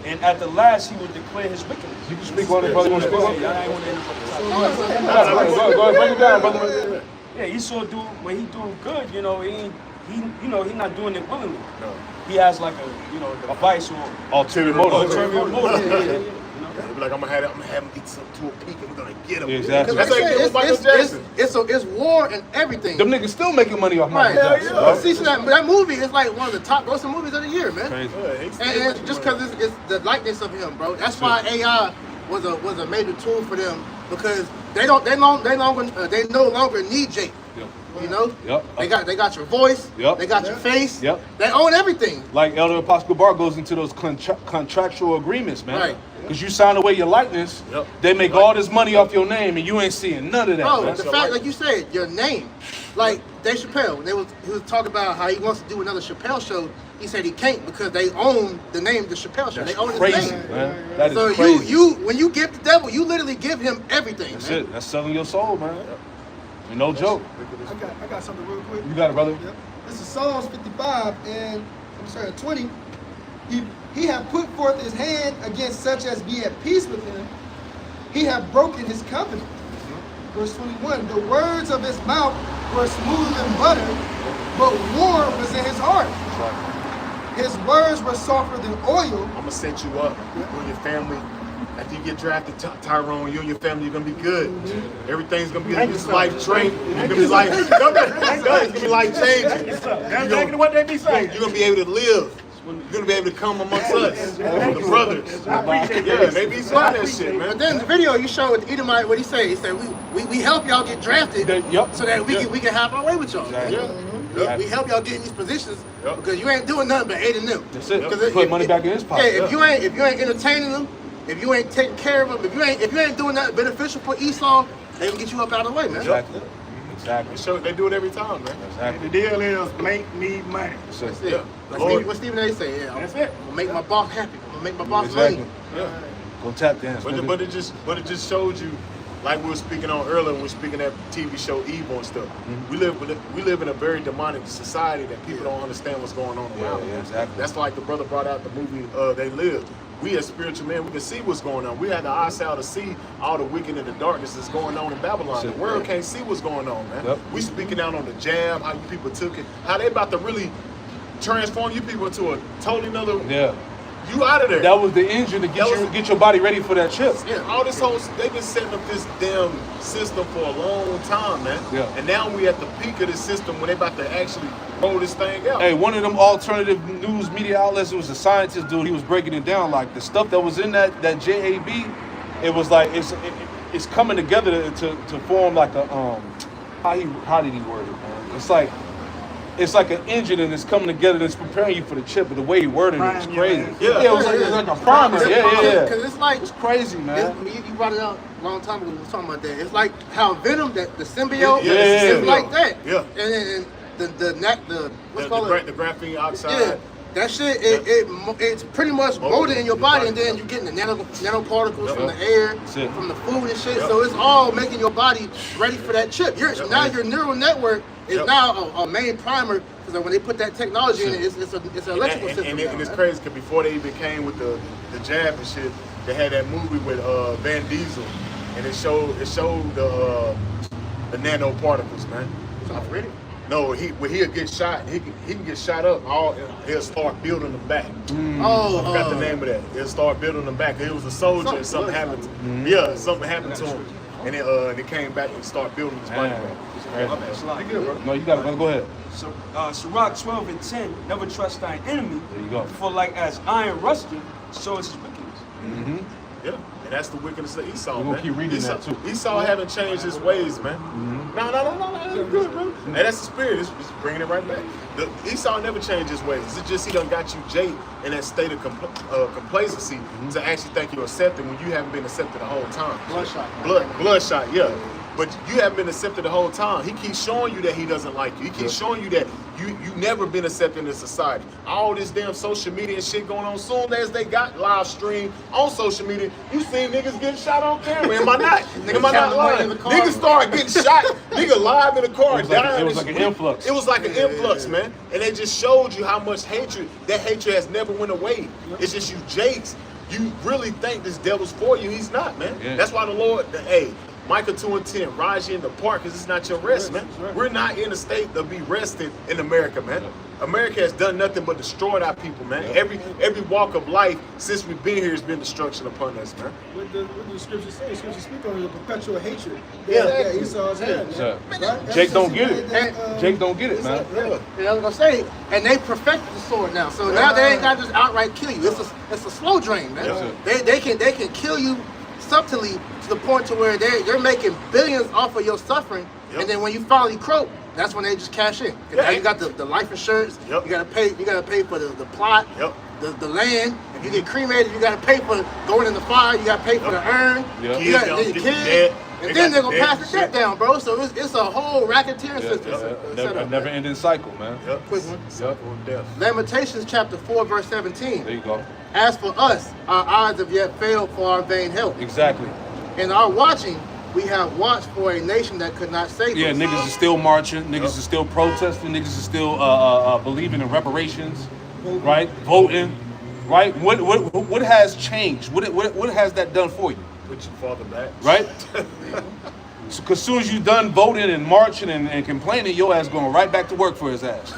And at the last, he will declare his wickedness. You can speak on it, brother. You want to speak on it? Yeah, I ain't want to interrupt the topic. Go ahead, break it down, brother. Yeah, Esau do when he doing good, you know, he not doing it willingly. No. He has like a vice or Ulterior motive. ulterior motive. They be like, I'm gonna have him get some to a peak and we're gonna get him. Yeah, exactly. That's like it was Michael Jackson. It's war and everything. Them niggas still making money off Right. Michael Jackson. yeah. See, so that movie is like one of the top grossing movies of the year, man. Crazy. Yeah, he's still And making just money. because it's the likeness of him, bro. That's why AI was a major tool for them because they no longer need Jake. Yep. You know? Yep. They got your voice. Yep. They got your face. Yep. They own everything. Like Elder Apostle Bar goes into those contractual agreements, man. Right. Because you sign away your likeness, Yep. they make all this money off your name, and you ain't seeing none of that. Bro, man. the fact, like you said, your name. Like Dave Chappelle, he was talking about how he wants to do another Chappelle show. He said he can't because they own the name, the Chappelle show. They own his Crazy, name. man. That is So crazy. when you give the devil, you literally give him everything. That's man. it. That's selling your soul, man. And no joke. I got something real quick. You got it, brother. Yep. This is Psalms 55 and 20. He hath put forth his hand against such as be at peace with him. He hath broken his covenant. Verse 21. The words of his mouth were smooth than butter, but war was in his heart. His words were softer than oil. I'm gonna set you up. You and your family. After you get drafted, Tyrone, you and your family, you're gonna be good. Everything's gonna be this life drink. You're gonna be like, it's gonna be life changing. That's exactly what they be saying. You're gonna be able to live. You're gonna be able to come amongst us, the brothers. I appreciate Yeah, they be saying that shit, But man. then the video you showed with Edomite, what he said? He said we help y'all get drafted, Yep. so that we can have our way with y'all. Exactly. Yeah. We help y'all get in these positions Yep. because you ain't doing nothing but aiding them. That's it. Because Put money back in his pocket. Yeah, if you ain't entertaining them, if you ain't taking care of them, if you ain't doing nothing beneficial for Esau, they will get you up out of the way, man. Exactly. Exactly. They do it every time, man. Exactly. The deal is make me money. That's it. That's it. Yeah. Like Lord. what Stephen A. say, yeah, That's it. I'm gonna make my boss happy. I'm gonna make my boss Exactly. money. Yeah. Go tap dance. But nigga. it just showed you, like we were speaking on earlier when we were speaking that TV show Evil and stuff. We live in a very demonic society that people don't understand what's going on around. Yeah, exactly. That's like the brother brought out the movie They Live. We as spiritual men, we can see what's going on. We had the eyesight to see all the wicked and the darkness that's going on in Babylon. The world can't see what's going on, man. Yep. We speaking out on the jab, how you people took it, how they about to really transform you people into a totally another. Yeah. You out of there. That was the engine to get your body ready for that trip. Yeah, all this whole, they've been setting up this damn system for a long time, man. Yeah. And now we at the peak of this system when they about to actually roll this thing out. Hey, one of them alternative news media outlets, it was a scientist dude, he was breaking it down, like the stuff that was in that JAB, it was like, it's coming together to form like a, how did he word it, man? It's like an engine and it's coming together and it's preparing you for the chip, but the way he worded it was crazy. Yeah. It was like a primer. Yeah. Because it's like It's crazy, man. you brought it out a long time ago. We were talking about that. It's like how Venom, that the symbiote, Yeah, it's yeah. like that. Yeah. And the what's called the graphene oxide. Yeah, that shit, it's pretty much molded in your body, and then you're getting the nanoparticles from the air, it. from the food and shit. Yep. So it's all making your body ready for that chip. Now your neural network is Yep. now a main primer, because when they put that technology in it, it's an electrical system. And now, it's man. crazy because before they even came with the jab and shit, they had that movie with Van Diesel, and it showed the nanoparticles, man. Already? No, when he'll get shot, he can get shot up. He'll start building them back. Oh, I forgot the name of that. He'll start building them back. He was a soldier and something happened. Yeah, something happened to him, and it came back and started building his body back. You good, bro? No, you got it, brother. Go ahead. So, Sirach 12 and 10, never trust thine enemy. There you go. For like as iron rusteth, so is his wickedness. Mm-hmm. Yeah, and that's the wickedness of Esau, We're gonna man. keep reading Esau, that, too. Esau haven't changed his ways, man. No, that's good, bro. And that's the spirit. It's bringing it right back. Esau never changed his ways. It's just he done got you jaded in that state of complacency to actually think you're accepted when you haven't been accepted the whole time. Bloodshot, yeah. But you haven't been accepted the whole time. He keeps showing you that he doesn't like you. He keeps showing you that you never been accepted in society. All this damn social media and shit going on. Soon as they got live stream on social media, you seen niggas getting shot on camera. Am I not? Am I not lying? Niggas start getting shot. Nigga live in the car dying. It was like an influx. It was like an influx, man. And they just showed you how much hatred, that hatred has never went away. It's just you jakes. You really think this devil's for you. He's not, man. Yeah. That's why the Lord, Micah 2 and 10, rise you in the park because it's not your rest, man. We're not in a state to be rested in America, man. America has done nothing but destroyed our people, man. Every walk of life since we've been here has been destruction upon us, man. What the scripture says? Scripture speak on the perpetual hatred. Yeah. Esau's had. So, Right? Jake don't get Ever since he it. made that, Jake don't get it, man. Yeah, I was gonna say, and they perfected the sword now. So now they ain't got to just outright kill you. It's a slow drain, man. Yes, They can kill you subtly to the point to where you're making billions off of your suffering, And then when you finally croak, that's when they just cash in. Now you got the life insurance. You gotta pay for the plot. The land. If you get cremated, you gotta pay for going in the fire. You gotta pay for the urn. You got the kids. And then they're gonna pass the debt down, bro. So it's a whole racketeering system. Never-ending cycle, man. Quick one. Cycle of death. Lamentations chapter 4, verse 17. There you go. As for us, our eyes have yet failed for our vain help. Exactly. In our watching, we have watched for a nation that could not save us. Niggas is still marching. Niggas is still protesting. Niggas is still believing in reparations, right? Voting, right? What has changed? What has that done for you? Put your father back. Right? Because soon as you done voting and marching and complaining, your ass going right back to work for his ass.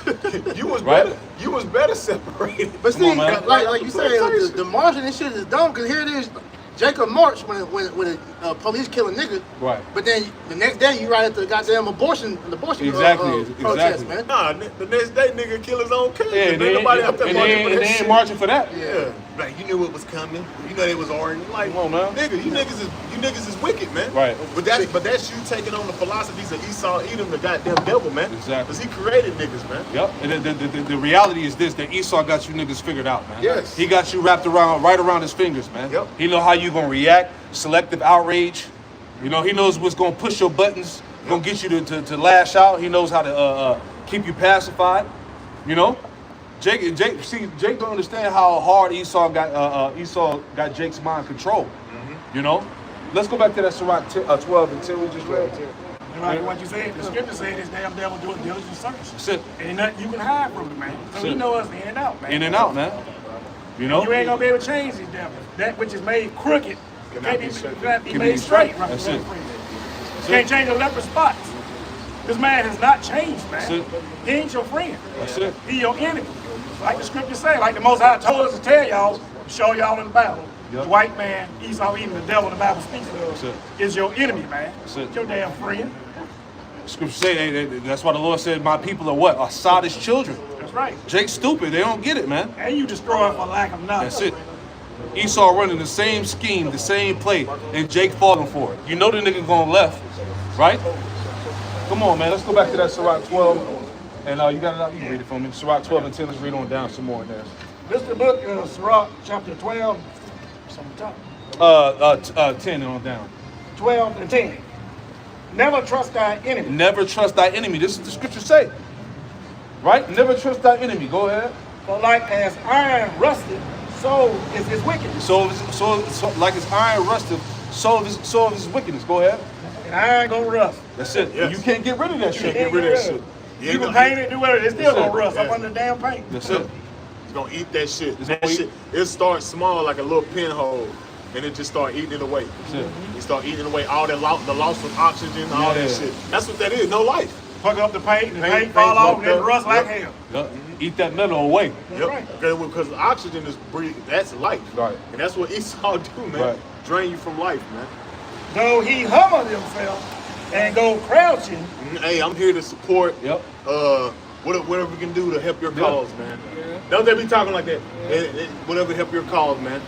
You was right? better. You was better separated. But see, on, man. like you said, the marching and shit is dumb. Because here it is, Jacob marched when police kill a nigga. Right. But then the next day you ride at the goddamn abortion protest, man. Nah, the next day nigga kill his own kid. Yeah, they ain't marching for that. Yeah. Like you knew what was coming. You know they was arguing. Like, come on, man. Nigga, you niggas is wicked, man. Right. But that's you taking on the philosophies of Esau, Edom, the goddamn devil, man. Exactly. Because he created niggas, man. Yep. And the reality is this: that Esau got you niggas figured out, man. Yes. He got you wrapped right around his fingers, man. Yep. He know how you gonna react. Selective outrage. You know, he knows what's gonna push your buttons, gonna get you to lash out. He knows how to keep you pacified. You know, Jake don't understand how hard Esau got Jake's mind controlled. You know, let's go back to that Sirach 12 and 10 we just read. Like what you said, the scripture said this damn devil doing diligent search. That's it. Ain't nothing you can hide from the man. So he know us in and out, man. In and out, man. You know, you ain't gonna be able to change these devils. That which is made crooked cannot be made straight. That's it. You can't change the leopard spots. This man has not changed, man. He ain't your friend. That's it. He your enemy. Like the scripture say, like the Most High told us to tell y'all, show y'all in the Bible. Yep. The white man, Esau, even the devil the Bible speaks of, is your enemy, man. That's it. It's your damn friend. Scripture say that's why the Lord said, "My people are what? Are Sodom's children." That's right. Jake's stupid. They don't get it, man. And you destroy it for lack of knowledge. That's it. Esau running the same scheme, the same play, and Jake falling for it. You know the nigga going left, right? Come on, man. Let's go back to that Sirach 12. And you got it out. You can read it for me. Sirach 12 and 10. Let's read on down some more in there. This is the book of Sirach, chapter 12. It's on the top. 10 and on down. 12 and 10. Never trust thy enemy. Never trust thy enemy. This is the scripture say. Right? Never trust thy enemy. Go ahead. For like as iron rusted, so is his wickedness. So like as iron rusted, so is his wickedness. Go ahead. And iron gonna rust. That's it. Yes. You can't get rid of that shit. Get rid of that shit. You can paint it, do whatever. It's still That's gonna it. rust up under the damn paint. That's it. It's gonna eat that shit. It's That gonna shit. It starts small like a little pinhole, and it just start eating it away. That's it. You start eating away all that the loss of oxygen, all that shit. That's what that is. No life. Plug up the paint, and the Paint paint fall off, and fucked it up. rust like Yep. hell. Yep. Eat that metal away. Yep. right. Because oxygen is breathing. That's life. Right. And that's what Esau do, man. Right. Drain you from life, man. Though he humbled himself and go crouching, Hey, I'm here to support. Yep. Whatever we can do to help your cause, man. Don't they be talking like that? Whatever help your cause, man.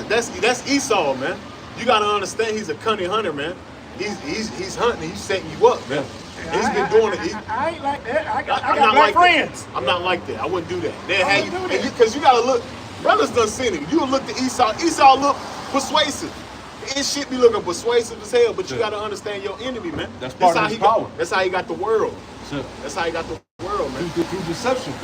That's Esau, man. You gotta understand, he's a cunning hunter, man. He's hunting. He's setting you up, man. And he's been doing it. I ain't like that. I I'm got not black like friends. that. I'm not like that. I wouldn't do that. They I have wouldn't do that. because you gotta look. Brothers done seen it. You look to Esau. Esau look persuasive. It should be looking persuasive as hell, but you gotta understand your enemy, man. That's part of his power. That's how he got the world. That's it. That's how he got the world, man. Through deception.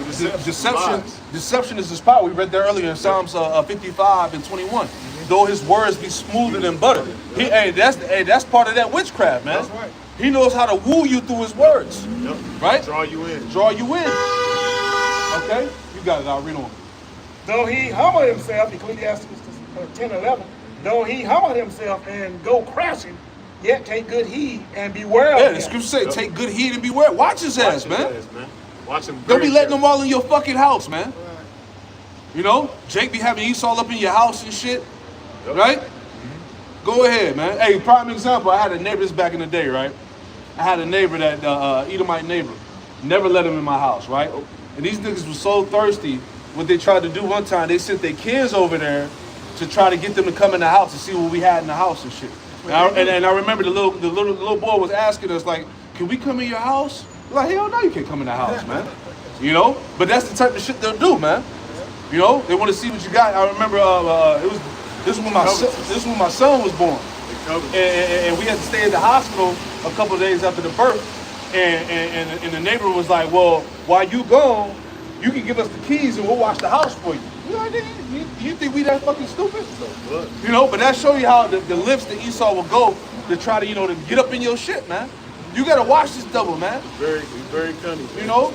Lies. Deception is his power. We read that earlier in Psalms 55 and 21. Though his words be smoother than butter. That's part of that witchcraft, man. That's right. He knows how to woo you through his words. Yep. Right? Draw you in. Draw you in. Okay? You got it. I'll read on. Though he humbled himself, Ecclesiastes 10:11. Though he humbled himself and go crashing, yet take good heed and beware of Yeah, him. the scripture say, take good heed and beware. Watch his ass, man. Watch him. Don't be letting them all in your fucking house, man. You know, Jake be having Esau up in your house and shit, right? Go ahead, man. Hey, prime example, I had a neighbor, this back in the day, right? I had a neighbor that, Edomite neighbor, never let him in my house, right? And these niggas were so thirsty, what they tried to do one time, they sent their kids over there to try to get them to come in the house and see what we had in the house and shit. And I remember the little boy was asking us, like, can we come in your house? We're like, hell no, you can't come in the house, man. You know, but that's the type of shit they'll do, man. You know, they want to see what you got. I remember this is when my son was born, and we had to stay at the hospital a couple of days after the birth, and the neighbor was like, well, while you gone, you can give us the keys and we'll watch the house for you. You know, you think we that fucking stupid? You know, but that show you how the lengths that Esau will go to try to, you know, to get up in your shit, man. You gotta watch this double, man. He's very cunning. You know?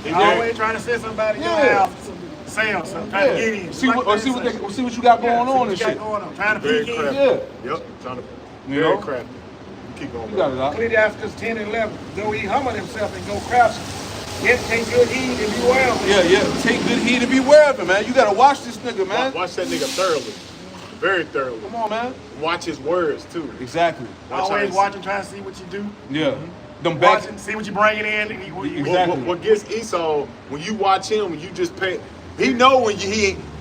He's always trying to set somebody in your house, sell something, trying to get in. See what you got going on and shit. Trying to Very peek crafty. in. Yep, trying to You very know? crafty. Keep going, You got bro. it out. Ecclesiastes 10 and 11. Though he humbled himself and go crouching, yet take good heed and beware of him. Yeah. Take good heed and beware of him, man. You gotta watch this nigga, man. Watch that nigga thoroughly. Very thoroughly. Come on, man. Watch his words, too. Exactly. Always watching, trying to see what you do. Yeah. Them back. Watching, see what you bringing in. Exactly. What gets Esau, when you watch him, when you just pay, he know when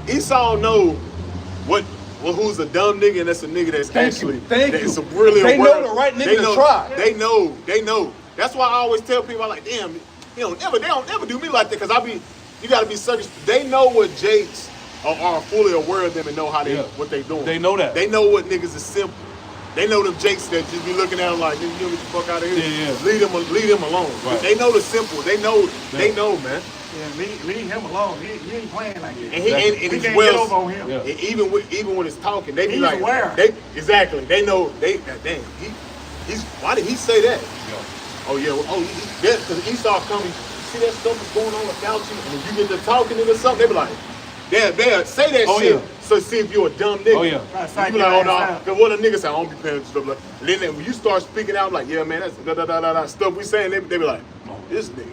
Esau know who's a dumb nigga and that's a nigga that's Thank actually, you. Thank that's you. really They aware. know the right nigga to try. They know. That's why I always tell people, I'm like, damn, they don't never do me like that, because you gotta be certain. They know what Jakes are fully aware of them and know how what they doing. They know that. They know what niggas is simple. They know them Jakes that just be looking at them like, nigga, you get the fuck out of here. Yeah. Leave them alone. Right. They know the simple. They know, man. Yeah, leave him alone. He ain't playing like that. And We he's can't well, get over on him. Yeah. and even when it's talking, they be He's like, aware. Exactly. They know. Damn. Why did he say that? Oh yeah. Because Esau coming. See that stuff that's going on about you, and if you get to talking or something, they be like, they say that shit. Yeah. So see if you're a dumb nigga. Oh, yeah. You be like, oh no. Because what a nigga say, I don't be paying stuff like. And then when you start speaking out, like, yeah, man, that's stuff we saying. They be like, oh, this nigga.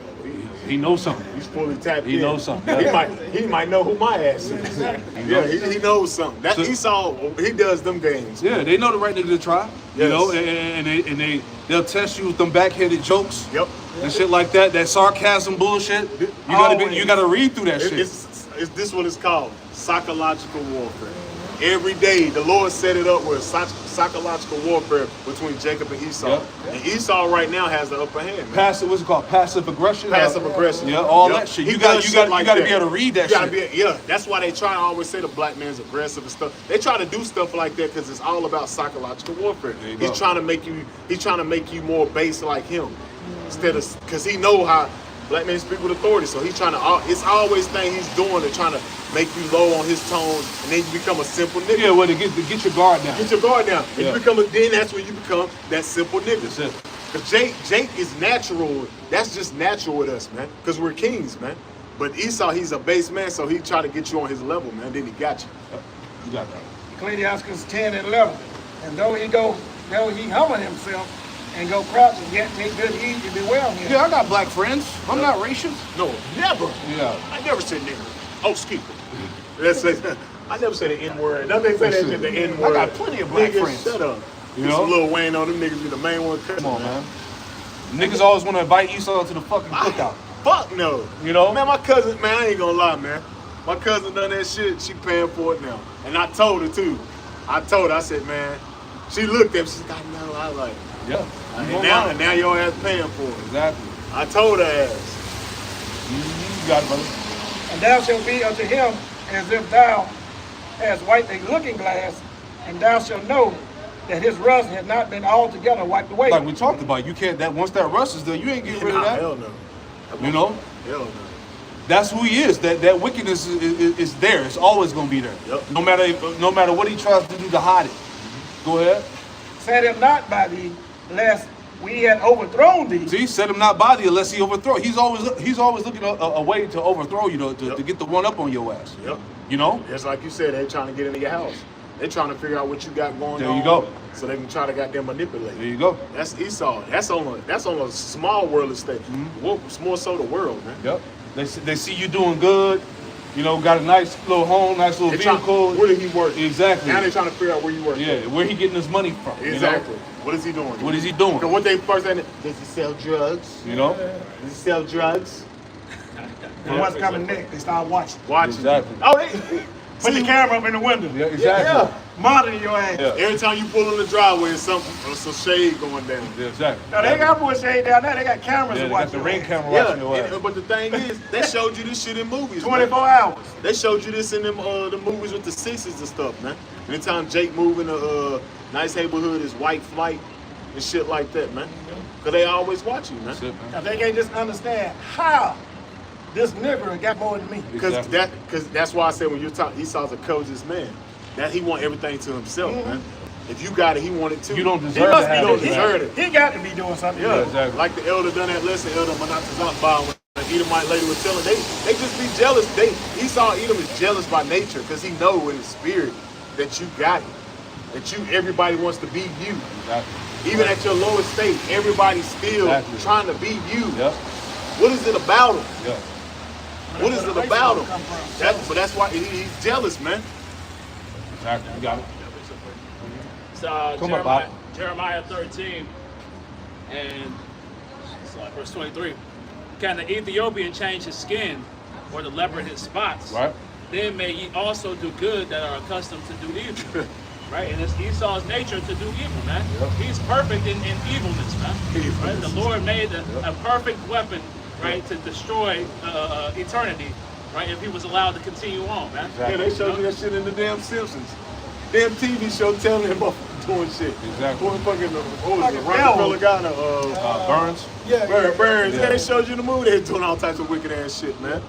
He knows something. He's fully tapped in. He knows something. He might know who my ass is. He knows something. That Esau, he does them games. Yeah, they know the right nigga to try. You Yes. know, and they'll test you with them backhanded jokes. Yep. And shit like that. That sarcasm bullshit. You gotta read through that shit. It's this what it's called, psychological warfare. Every day, the Lord set it up with psychological warfare between Jacob and Esau. Yep. And Esau right now has the upper hand, man. Passive, what's it called? Passive aggression. Passive aggression. Yeah, all Yep. that shit. He You gotta does shit like be that. able to read that You gotta shit. that's why they try to always say the black man's aggressive and stuff. They try to do stuff like that because it's all about psychological warfare. There you He's go. trying to make you more base like him, instead of, because he know how black men speak with authority. So he's trying to. It's always thing he's doing to trying to make you low on his tone, and then you become a simple nigga. Yeah, well, to get your guard down. Get your guard down. And Yeah. then that's when you become that simple nigga. That's it. Because Jake is natural. That's just natural with us, man. Because we're kings, man. But Esau, he's a base man, so he try to get you on his level, man. Then he got you. You got that. Ecclesiastes 10 and 11. And though he humble himself and go crouching, yet take good heed to beware of him. Yeah, I got black friends. I'm not racist. No, never. Yeah. I never said nigger. Oh, excuse me. Let's say, I never said the N-word. Nothing say that shit, the N-word. I got plenty of black Niggas, friends. Shut up. You Get know? some Lil Wayne on them niggas be the main one. Come on, man. Niggas always want to invite Esau to the fucking cookout. Fuck no. You know? Man, my cousin, man, I ain't gonna lie, man. My cousin done that shit. She paying for it now. And I told her, too. I said, man, she looked at me. She's like, no. I was like, Yeah. and now your ass paying for it. Exactly. I told her ass. You got it, brother. And thou shalt be unto him as if thou hast wiped a looking glass, and thou shalt know that his rust had not been altogether wiped away. Like we talked about, you can't. That once that rust is there, you ain't getting rid of that. Hell no. You know, Hell no. that's who he is. That wickedness is there. It's always gonna be there. Yep. No matter what he tries to do to hide it. Go ahead. Set him not by thee, lest we had overthrown thee. See, set him not by thee unless he overthrow. He's always looking a way to overthrow you to get the one up on your ass. Yep. You know. Just like you said, they trying to get into your house. They trying to figure out what you got going on. There you go. So they can try to goddamn manipulate. There you go. That's Esau. That's on a small world estate. It's more so the world, man. Yep. They see you doing good. You know, got a nice little home, nice little vehicle. Where did he work? Exactly. Now they're trying to figure out where you work. Yeah, where he getting his money from? Exactly. What is he doing? What is he doing? Because what they first said, does he sell drugs? You know. Does he sell drugs? And what's coming next? They start watching. Watching. Exactly. Oh, Put the camera up in the window. Yeah, exactly. Monitor your ass. Yeah. Every time you pull in the driveway, it's some shade going down. Yeah, exactly. Now, they got more shade down there. They got cameras Yeah, to they watch got the your ring ass. camera watching your Yeah, ass. but the thing is, they showed you this shit in movies. 24 man. hours. They showed you this in them the movies with the sixes and stuff, man. Anytime Jake move in a nice neighborhood, is white flight and shit like that, man. Cause they always watch you, man. That's it, man. Now, they can't just understand how this nigger got more than me. Exactly. Cause that's why I said when you're talking, Esau's a covetous man. That he want everything to himself, man. If you got it, he want it too. You don't He deserve to must have be don't it. deserve man. it. He got to be doing something. Yeah, exactly. like the elder done that lesson, Elder Manatazakba, when the Edomite lady was telling, they just be jealous. Esau Edom is jealous by nature because he know in his spirit that you got it. That everybody wants to be you. Exactly. Even at your lowest state, everybody's still Exactly. trying to be you. Yep. What is it about him? Yeah. What is it about him? But that's why he's jealous, man. Exactly. You got it. It's Come on, Bob. Jeremiah 13 and verse 23. Can the Ethiopian change his skin or the leopard his spots? Right. Then may ye also do good that are accustomed to do evil. Right? And it's Esau's nature to do evil, man. Yep. He's perfect in evilness, man. Right? The Lord made a perfect weapon, right, to destroy eternity, right, if he was allowed to continue on, man. Yeah, they showed you that shit in the damn Simpsons. Damn TV show telling him about doing shit. Exactly. What fucking, what was it, Like a Rockefeller guy? Burns. Yeah, Burns. Yeah. Yeah, they showed you in the movie they doing all types of wicked ass shit, man.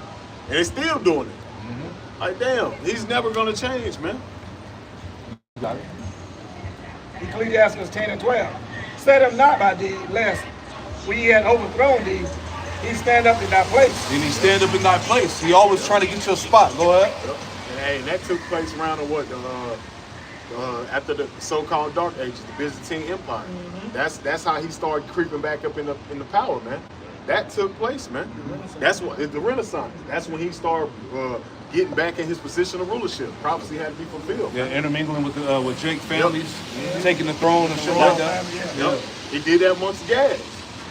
And they still doing it. Like, damn, he's never gonna change, man. You got it. Ecclesiastes 10 and 12. Set him not by thee, lest we had overthrown thee, he stand up in thy place. Then he stand up in that place. He always trying to get your spot. Go ahead. And hey, that took place around after the so-called Dark Ages, the Byzantine Empire. That's how he started creeping back up in the power, man. That took place, man. That's what the Renaissance. That's when he started getting back in his position of rulership. Prophecy had to be fulfilled. Yeah, intermingling with Jake families, taking the throne and shit like that. Yep. He did that amongst Gad.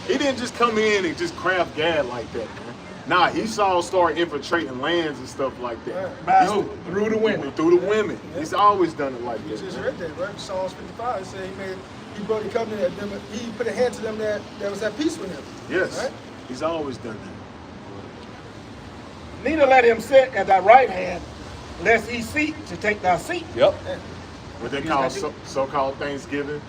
He didn't just come in and just craft Gad like that, man. Nah, Esau started infiltrating lands and stuff like that. By who? Through the women. Through the women. He's always done it like You that. just man. read that, right? Psalms 55. It said he broke the covenant that them, he put a hand to them that was at peace with him. Yes. Right? He's always done that. Neither let him sit at thy right hand, lest he seek to take thy seat. Yep. What they call so-called Thanksgiving,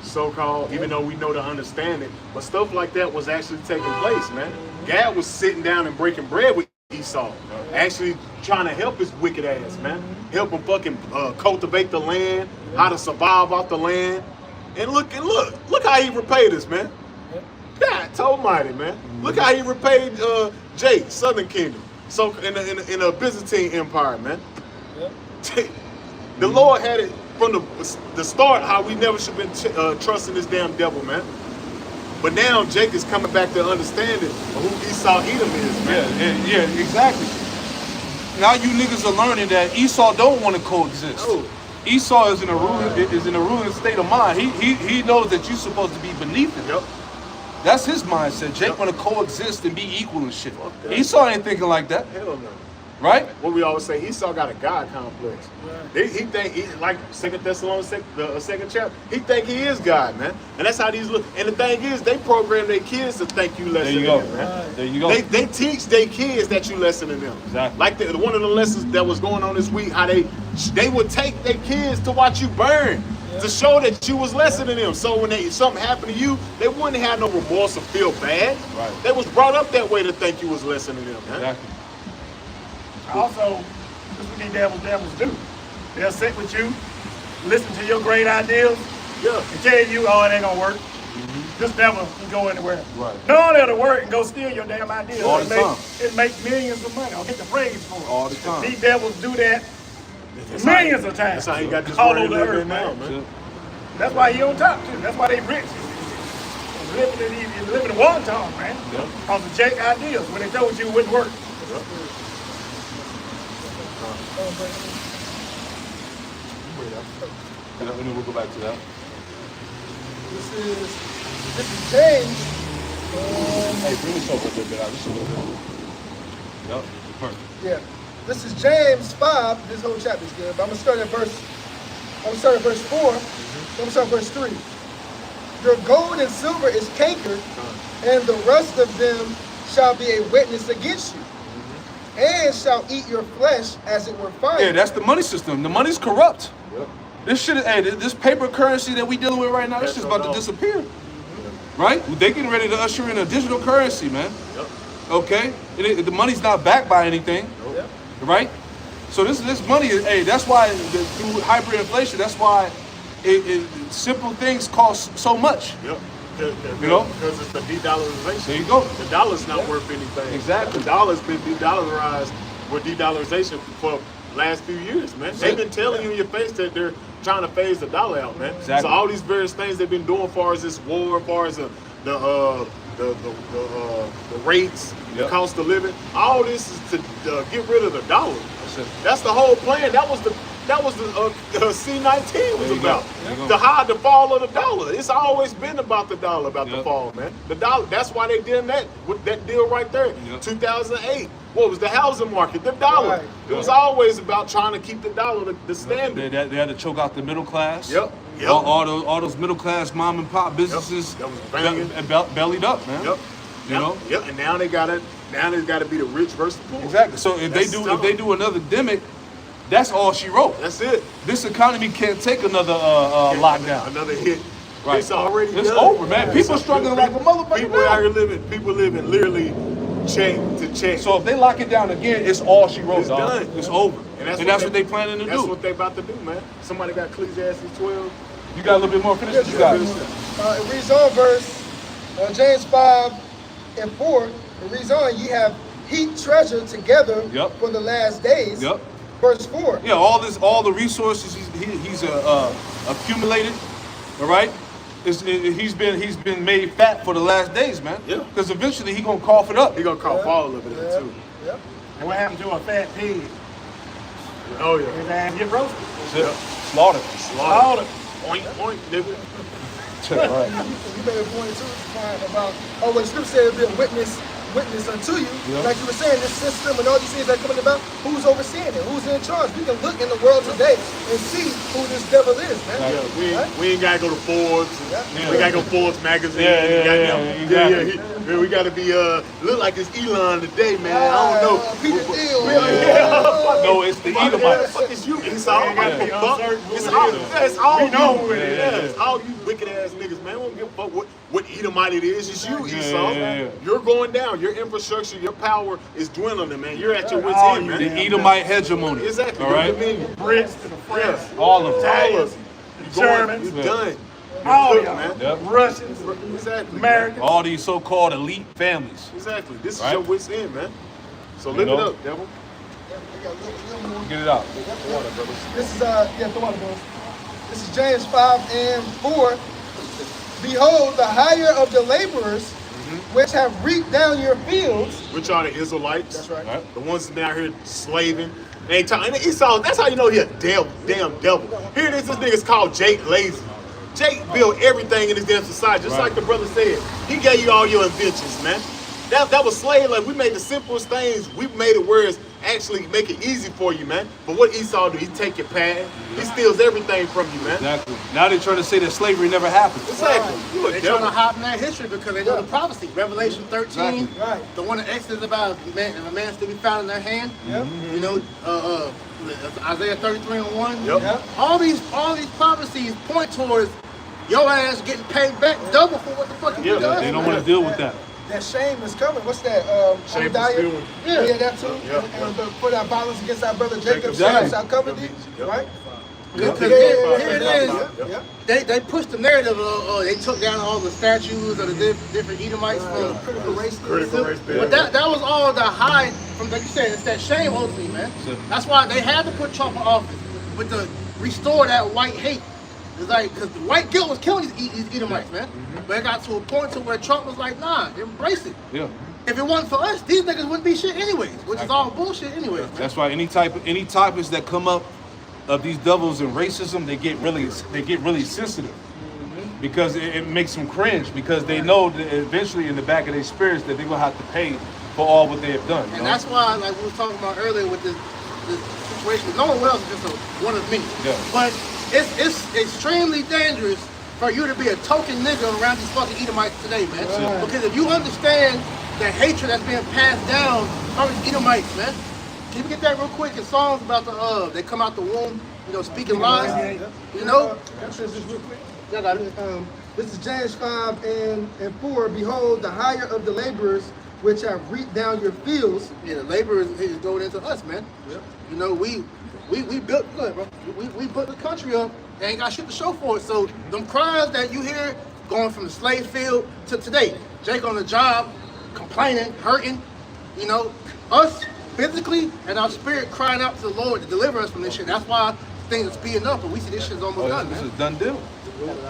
so-called, even though we know to understand it, but stuff like that was actually taking place, man. Gad was sitting down and breaking bread with Esau, actually trying to help his wicked ass, man. Help him fucking cultivate the land, how to survive off the land. And look how he repaid us, man. God almighty, man. Look how he repaid Jake, Southern Kingdom. So in the Byzantine Empire, man. The Lord had it from the start how we never should have been trusting this damn devil, man. But now Jake is coming back to understanding who Esau Edom is, man. Yeah, exactly. Now you niggas are learning that Esau don't want to coexist. No. Esau is in a ruling state of mind. He knows that you're supposed to be beneath him. Yep. That's his mindset. Jake want to coexist and be equal and shit. that. Esau ain't thinking like that, Hell no. right? What we always say, Esau got a God complex. He think like 2 Thessalonians, the second chapter. He think he is God, man. And that's how these look. And the thing is, they program their kids to think you less There than you go. them, man. There you go. They teach their kids that you less than them. Exactly. Like one of the lessons that was going on this week, how they would take their kids to watch you burn. To show that you was lesser than them. So when something happened to you, they wouldn't have no remorse or feel bad. Right. They was brought up that way to think you was lesser than them, man. Exactly. Also, this is what these devils do. They'll sit with you, listen to your great ideas, Yeah. and tell you, oh, it ain't gonna work. This devil can go anywhere. Right. No, that'll work and go steal your damn ideas. All the time. It makes millions of money. I'll get the praise for it. All the time. These devils do that millions of times. That's how he got this all word over the living earth, now, man. man. That's why he on top too. That's why they rich. He's living in wonton, man. Yep. Because of Jake ideas when they told you it wouldn't work. And then we'll go back to that. This is James. Hey, bring this over a little bit out. Just a little bit. Yep. Perfect. Yeah. This is James 5. This whole chapter is good, but I'm gonna start at verse 4. I'm gonna start at verse 3. Your gold and silver is cankered, and the rust of them shall be a witness against you, and shall eat your flesh as it were fire. Yeah, that's the money system. The money's corrupt. Yep. This shit, this paper currency that we dealing with right now, this shit's about to disappear. Right? They getting ready to usher in a digital currency, man. Yep. Okay? The money's not backed by anything. Yep. Right? So this money is, that's why through hyperinflation, that's why simple things cost so much. Yep. You know? Because it's the de-dollarization. There you go. The dollar's not worth anything. Exactly. The dollar's been de-dollarized with de-dollarization for the last few years, man. They've been telling you in your face that they're trying to phase the dollar out, man. Exactly. So all these various things they've been doing as far as this war, as far as the rates, the cost of living, all this is to get rid of the dollar. That's the whole plan. That was the C-19 was about. To hide the fall of the dollar. It's always been about the dollar, about the fall, man. The dollar. That's why they did that with that deal right there. 2008. What was the housing market? The dollar. Right. It was always about trying to keep the dollar the standard. They had to choke out the middle class. Yep. All those middle class mom and pop businesses that was banging and bellied up, man. Yep. You know. Yep. And now they gotta be the rich versus the poor. Exactly. So if they do another demic, that's all she wrote. That's it. This economy can't take another lockdown. Another hit. Right. It's already It's done. over, man. People struggling like a motherfucker. People living literally check to check. So if they lock it down again, it's all she wrote, It's dog. done. It's over. And that's what they planning to That's do. what they about to do, man. Somebody got Ecclesiastes 12. You got a little bit more finish? You got it. It reads on verse James 5:4. It reads on, ye have heaped treasure together for the last days. Yep. Verse 4. Yeah, all the resources he's accumulated, all right? He's been made fat for the last days, man. Yeah. Because eventually he gonna cough it up. He gonna cough all of it up too. Yep. And what happened to a fat pig? Oh yeah. His ass get roasted. Slaughter. Slaughter. Point, nigga. Right. You made a point too about when the scripture said it'll be a witness unto you. Like you were saying, this system and all these things that are coming about, who's overseeing it? Who's in charge? We can look in the world today and see who this devil is, man. Yeah, we ain't gotta go to Forbes. We gotta go Forbes magazine. Exactly. We gotta be look like it's Elon today, man. I don't know. Peter Thiel. No, it's the What the Edomites. fuck is you? It's all We know you. who it is. Yeah, it's all you wicked ass niggas, man. We don't give a fuck what Edomite it is. It's you, Esau. You're going down. Your infrastructure, your power is dwindling, man. You're at your wit's end, man. The Edomite hegemony. Exactly. All right. Brits to the French. All of them. All of you. Germans. You're done. All You're y'all. cooked, man. Russians. Exactly. Americans. All these so-called elite families. Exactly. This Right. is your wit's end, man. So live know? it up, devil. Get it out. This is the one, bro. This is James 5:4. Behold, the hire of the laborers, which have reaped down your fields. Which are the Israelites? That's right. Right. The ones that been out here slaving. They ain't talking. And Esau, that's how you know he a damn devil. Here it is, this nigga's called Jake Lazy. Jake built everything in this damn society, just like the brother said. He gave you all your inventions, man. That was slave labor. We made the simplest things. We made it where it's actually make it easy for you, man. But what Esau do? He take your pad. He steals everything from you, man. Exactly. Now they're trying to say that slavery never happened. Exactly. You a They're trying devil. to hide from that history because they know the prophecy. Revelation 13, Exactly. Right. the one in Exodus about if a man still be found in their hand. Yep. You know, Isaiah 33:1. Yep. All these prophecies point towards your ass getting paid back double for what the fuck you Yeah, did to us. They don't want to deal with that. That shame is coming. What's that? Shame Obadiah? is spewing. Yeah, that too. Yeah. And put our violence against our brother Jacob. Exactly. Shall cover thee. Yep. Right? Because Yeah, here it is. Yep. They pushed the narrative of they took down all the statues of the different Edomites from Critical race. Critical race But that was all the hide from, like you said, it's that shame ultimately, man. That's why they had to put Trump in office, but to restore that white hate. It's like, because the white guilt was killing these Edomites, man. But it got to a point to where Trump was like, nah, embrace it. Yeah. If it wasn't for us, these niggas wouldn't be shit anyways, which is all bullshit anyways, man. That's why any topics that come up of these devils and racism, they get really sensitive because it makes them cringe because they know that eventually in the back of their spirits that they're gonna have to pay for all what they have done. You And know? that's why, like we were talking about earlier with this situation, no one else is just one of many. Yeah. But it's extremely dangerous for you to be a token nigga around these fucking Edomites today, man. Right. Because if you understand the hatred that's being passed down from these Edomites, man. Can you get that real quick in Psalms about they come out the womb, speaking lies? You know? Can I say this real quick? Yeah, I got it. This is James 5 and 4. Behold, the hire of the laborers which have reaped down your fields. Yeah, the labor is going into us, man. Yep. You know, we built, go ahead, bro. We built the country up and ain't got shit to show for it. So them cries that you hear going from the slave field to today, Jake on the job, complaining, hurting, us physically and our spirit crying out to the Lord to deliver us from this shit. That's why things are speeding up, and we see this shit's almost done, This man. is a done deal.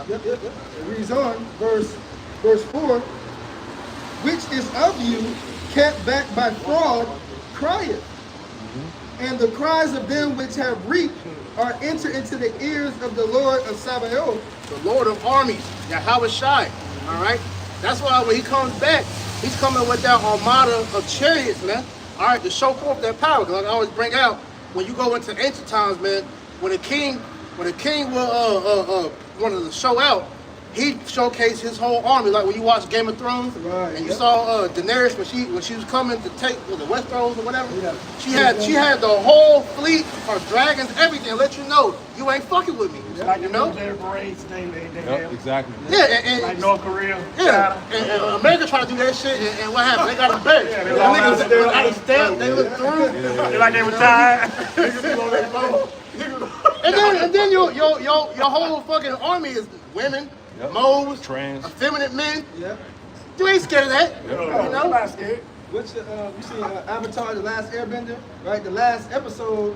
Yep. It reads on, verse 4. Which is of you, kept back by fraud, crieth. And the cries of them which have reaped are entered into the ears of the Lord of Sabaoth. The Lord of armies, Yahweh Shai, all right? That's why when he comes back, he's coming with that armada of chariots, man. All right, to show forth that power. Because like I always bring out, when you go into ancient times, man, when a king wanted to show out, he showcased his whole army. Like when you watch Game of Thrones, Right, and you yep. saw Daenerys when she was coming to take the Westeros or whatever. Yeah. She had the whole fleet of dragons, everything. Let you know you ain't fucking with me. Like You the know? military parades they Yep, have. exactly. Yeah, Like and North Korea, yeah, China. and America tried to do that shit, and what happened? They got them back. Yeah, they The all niggas out they got stamped, they look through. They like they retired. And then your whole fucking army is women, Yep. moles, Trans. effeminate men. Yep. You ain't scared of that. Yep. You I'm know? not scared. Which you see Avatar, the Last Airbender, right? The last episode,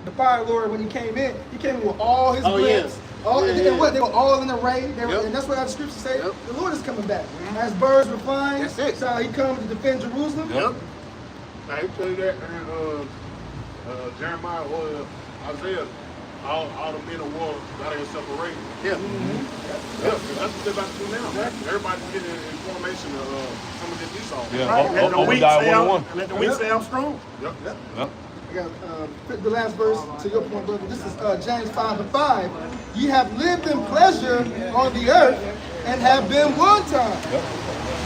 the Fire Lord, when he came in with all his Oh, blips. yeah. All, Yeah, and yeah. what? They were all in array. They were, Yep. and that's what our scriptures say. Yep. The Lord is coming back. As birds were flying, That's it. so he comes to defend Jerusalem. Yep. Now he tell you that in Jeremiah or Isaiah, all the men of war got to separate. Yeah. Yeah, that's what they're about to do now. Everybody's getting in formation of some of this Esau. Yeah. Right? Let the weak Obadiah say 101. let the weak say I'm strong. Yep. Yep. I got the last verse to your point, brother. This is James 5 and 5. Ye have lived in pleasure on the earth and have been one time. Yep.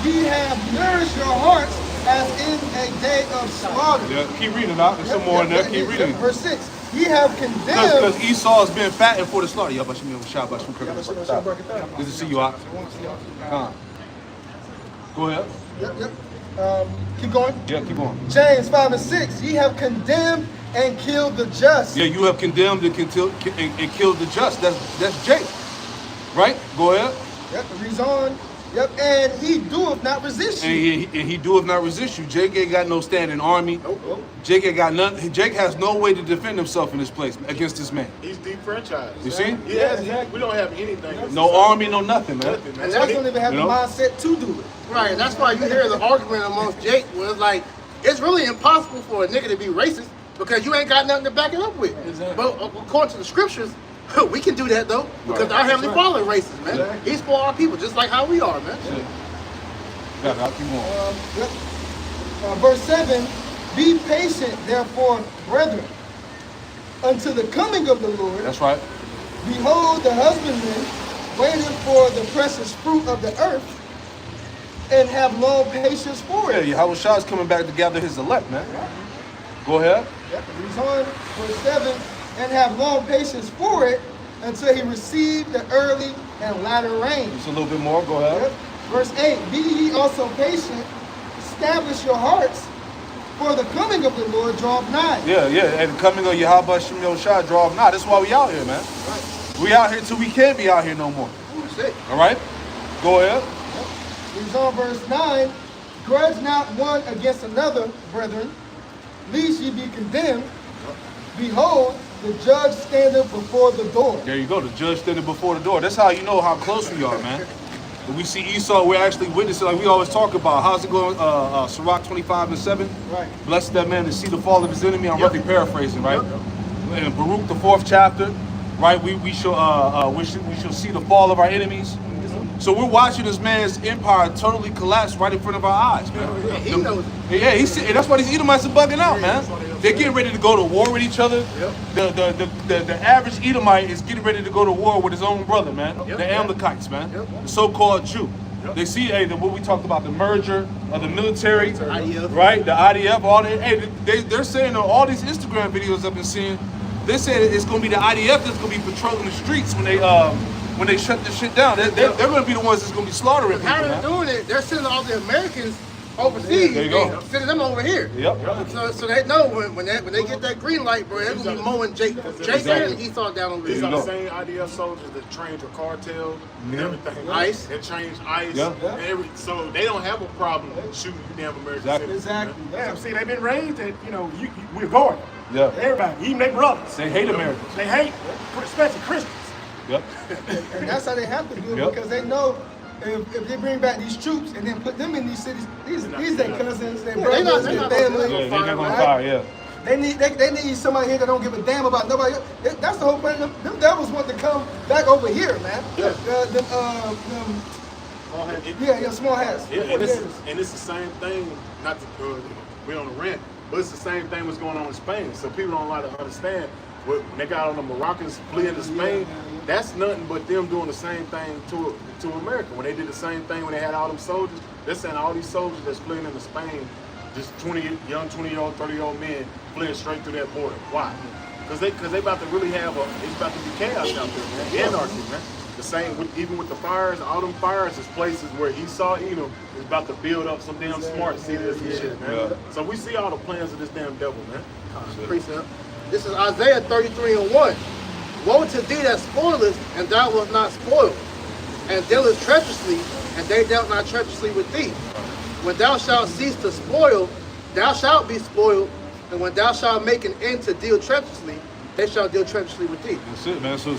Ye have nourished your hearts as in a day of slaughter. Yeah. Keep reading out. There's some more in there. Keep reading. Verse 6. Ye have condemned. Because Esau has been fattened for the slaughter. Good to see you out. Go ahead. Yep. Keep going. Yeah, keep going. James 5 and 6. Ye have condemned and killed the just. Yeah, you have condemned and killed the just. That's Jake. Right? Go ahead. Yep. It reads on. Yep. And he doeth not resist you. And he doeth not resist you. Jake ain't got no standing army. Jake ain't got nothing. Jake has no way to defend himself in this place against this man. He's defranchised. You see? He has, we don't have anything. No army, no nothing, man. Nothing, man. And that's don't even have You the know? mindset to do it. Right, and that's why you hear the argument amongst Jake where it's like, it's really impossible for a nigga to be racist because you ain't got nothing to back it up with. Exactly. But according to the scriptures, we can do that though, because Right. our Heavenly Father is racist, man. Exactly. He's for our people, just like how we are, man. Yeah, I'll keep going. Yep. Verse 7, be patient, therefore, brethren, unto the coming of the Lord. That's right. Behold, the husbandman waiting for the precious fruit of the earth, and have long patience for Yeah, it. Yahweh Shah is coming back to gather his elect, man. Go ahead. Yep. He's on verse 7, and have long patience for it, until he receive the early and latter rain. Just a little bit more. Go ahead. Yep. Verse 8, be ye also patient, establish your hearts, for the coming of the Lord draweth nigh. Yeah, and the coming of Yahweh Shem Yoshai draw nigh. That's why we out here, man. We out here till we can't be out here no more. All right? Go ahead. He's on verse 9, grudge not one against another, brethren, lest ye be condemned. Behold, the judge standeth before the door. There you go. The judge standing before the door. That's how you know how close we are, man. When we see Esau, we're actually witnessing, like we always talk about. How's it going? Sirach 25 and 7. Right. Blessed that man to see the fall of his enemy. I'm roughly paraphrasing, right? In Baruch, the 4th chapter, right? We shall see the fall of our enemies. So we're watching this man's empire totally collapse right in front of our eyes, man. Yeah, he knows. Yeah, and that's why these Edomites are bugging out, man. They're getting ready to go to war with each other. The average Edomite is getting ready to go to war with his own brother, man. The Amalekites, man. The so-called Jew. They see, hey, what we talked about, the merger of the military, IDF. right? The IDF, all that. Hey, they're saying on all these Instagram videos I've been seeing, they said it's going to be the IDF that's going to be patrolling the streets when they shut this shit down. They're going to be the ones that's going to be slaughtering people, How they're man. doing it, they're sending all the Americans overseas. There you go. And sending them over here. Yep. So they know when they get that green light, bro, they're gonna be mowing Jacob and Esau down over These here. are the same IDF soldiers that trained your cartel and everything. ICE. They changed ICE. Yeah. So they don't have a problem shooting you damn American Exactly. citizens. Exactly. Yeah, see, they've been raised that, we're going. Yeah. Everybody, even their brothers. They hate Americans. They hate, especially Christians. Yep. And that's how they have to do it Yep. because they know if they bring back these troops and then put them in these cities, these their cousins, their brothers, they're their not family. Yeah, they're not going to right? fire, yeah. They need somebody here that don't give a damn about nobody else. That's the whole point. Them devils want to come back over here, man. Small hats. Yeah, and it's the same thing, not to we on the rent, but it's the same thing what's going on in Spain. So people don't like to understand when they got on the Moroccans fleeing to Spain, that's nothing but them doing the same thing to America. When they did the same thing when they had all them soldiers, they're saying all these soldiers that's fleeing into Spain, just young 20-year-old, 30-year-old men fleeing straight through that border. Why? Because they about to really it's about to be chaos out there, man. Anarchy, man. The same, even with the fires, all them fires is places where Esau Edom is about to build up some damn smart cities and shit, man. Yeah. So we see all the plans of this damn devil, man. Precept. This is Isaiah 33:1. Woe to thee that spoilest, and thou wilt not spoil, and dealest treacherously, and they dealt not treacherously with thee. When thou shalt cease to spoil, thou shalt be spoiled, and when thou shalt make an end to deal treacherously, they shall deal treacherously with thee. That's it, man. So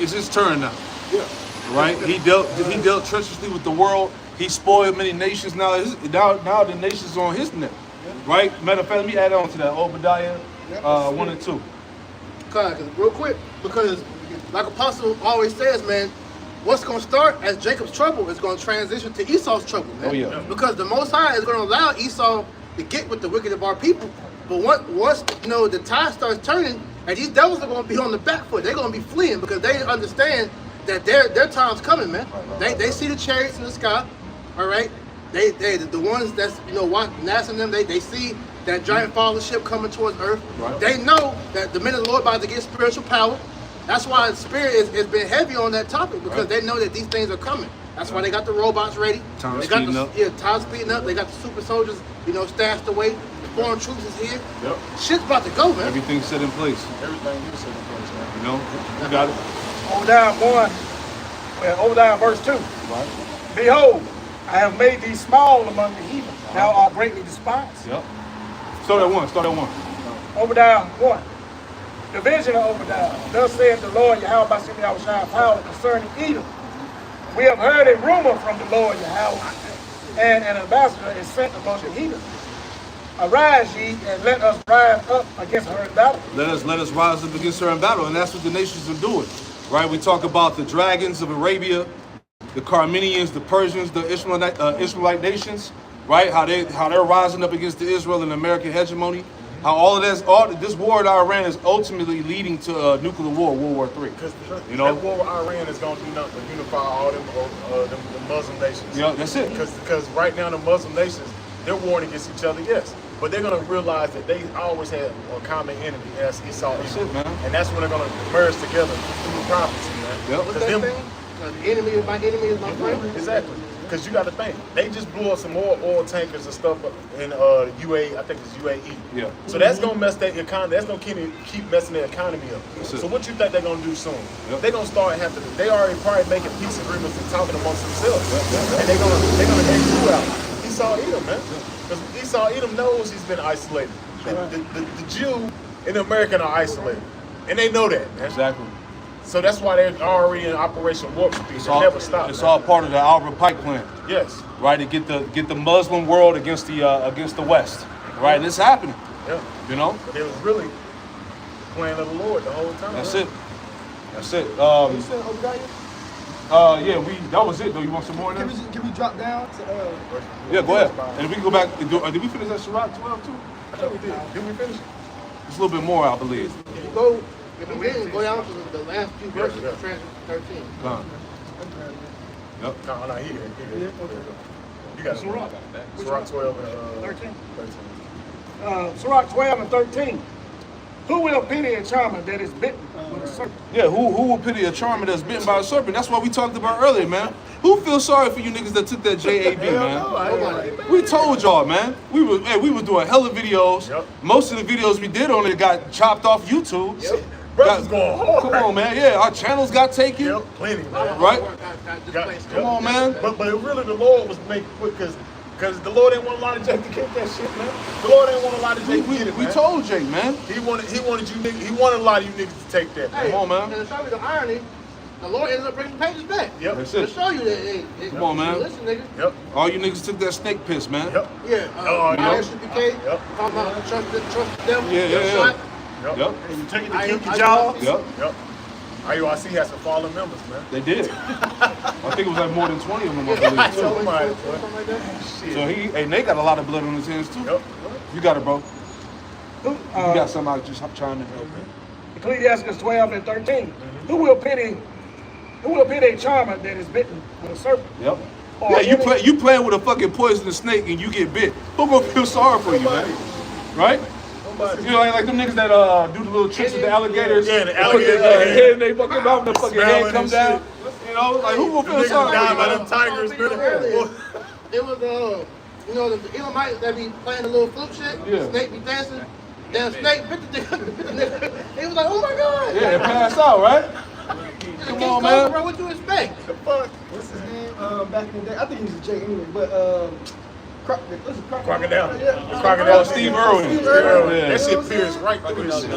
it's his turn now. Yeah. Right? He dealt treacherously with the world. He spoiled many nations. Now the nations are on his neck. Right? Matter of fact, let me add on to that. Obadiah 1 and 2. Real quick, because like Apostle always says, man, what's going to start as Jacob's trouble is going to transition to Esau's trouble, man. Oh, yeah. Because the Most High is going to allow Esau to get with the wicked of our people. But once the tide starts turning, and these devils are going to be on the back foot. They're going to be fleeing because they understand that their time's coming, man. They see the chariots in the sky, all right? They the ones that's gnashing them. They see that giant fallen ship coming towards earth. Right. They know that the men of the Lord about to get spiritual power. That's why the spirit has been heavy on that topic because they know that these things are coming. That's why they got the robots ready. Time's they got speeding up. Yeah, time's speeding up. They got the super soldiers, stashed away. The foreign troops is here. Yep. Shit's about to go, man. Everything's set in place. Everything you said in place, man. You got it. Obadiah verse 2. Right. Behold, I have made thee small among the heathen. Thou art greatly despised. Yep. Start at one. Obadiah 1. The vision of Obadiah. Thus saith the Lord Yahweh by Shem Yahushua power concerning Edom. We have heard a rumor from the Lord Yahweh, and an ambassador is sent among the heathen. Arise ye, and let us rise up against her in battle. Let us rise up against her in battle, and that's what the nations are doing. Right? We talk about the dragons of Arabia, the Carmenians, the Persians, the Ishmaelite nations, right? How they're rising up against the Israel and American hegemony. How all this war in Iran is ultimately leading to nuclear war, World War III. Because that war with Iran is going to do nothing but unify all them Muslim nations. Yeah, that's it. Because right now the Muslim nations, they're warring against each other, yes. But they're going to realize that they always had a common enemy, and that's Esau. That's it, man. And that's when they're going to merge together through prophecy, man. Yep. What's that thing? The enemy is my enemy is my friend. Exactly. Because you got to think, they just blew up some more oil tankers and stuff in UAE, I think it's UAE. Yeah. So that's going to mess their economy, that's going to keep messing their economy up. So what you think they're going to do soon? Yep. They're going to start they already probably making peace agreements and talking amongst themselves. And they're going to take you out. Esau Edom, man. Because Esau Edom knows he's been isolated. The Jew and the American are isolated. And they know that, man. Exactly. So that's why they're already in Operation Warp Speed. They never stop. It's man. all part of the Albert Pike plan. Yes. Right, to get the Muslim world against the West. Right, and it's happening. Yeah. But it was really the plan of the Lord the whole time. That's it. That's it. You said Obadiah? Yeah, that was it though. You want some more? Can we drop down to Yeah, go ahead. And we can go back. Did we finish that Sirach 12 too? I thought we did. Did we finish? It's a little bit more, I believe. Go, if you didn't, go down to the last few verses of Transfer 13. Done. Yep. No, he did. You got Sirach. Sirach 12 and 13. 13. Sirach 12 and 13. Who will pity a charmer that is bitten with a serpent? Yeah, who will pity a charmer that's bitten by a serpent? That's what we talked about earlier, man. Who feels sorry for you niggas that took that JAB, man? We told y'all, man. We was doing hella videos. Yep. Most of the videos we did on it got chopped off YouTube. Yep. Brothers going hard. Come on, man. Yeah, our channels got taken. Yep, plenty, man. Right? Got- Come on, man. But really, the Lord was making quick because the Lord didn't want a lot of Jake to get that shit, man. The Lord didn't want a lot of Jake to get it, We man. told Jake, man. He wanted you niggas. He wanted a lot of you niggas to take that. Hey, Come on, man. And to show you the irony, the Lord ended up bringing the pages back. Yep. That's To it. show you that, hey, Come on, man. Listen, nigga. Yep. All you niggas took that snake piss, man. Yep. Yeah, Oh, my yep. SUPK, Yep. talking about trust the devil, Yeah, yeah, yeah. shot. Yep. And you take it to I- kill I- your jobs. Yep. Yep. IUIC has some fallen members, man. They did. I think it was like more than 20 of them, I Yeah, believe. So something much, like that. Shit. So Nate got a lot of blood on his hands too. Yep. You got it, bro. Who, You got something I just trying to help. Ecclesiastes 12 and 13. Who will pity a charmer that is bitten with a serpent? Yep. Or Yeah, any- you playing with a fucking poisonous snake and you get bit. Who gonna feel sorry for you, man? Right? Nobody. You know, like them niggas that do the little tricks with the alligators. Yeah, the They put alligator their head. head in their fucking mouth and the fucking Smelling head come and down. shit. You know, like who gonna The feel niggas sorry died for by you, them man? tigers. It was you know, the Edomites that be playing the little flute shit. Yeah. The snake be dancing. Damn snake bit the nigga. He was like, oh my god. Yeah, and pass out, right? Just Come keep on, going, man. bro. What you expect? The fuck? what's his name? Back in the day, I think he was a J anyway, but Crocodile. Yeah. Crocodile. Steve Irwin. Steve Irwin. Yeah. That shit pierced right through the shit. The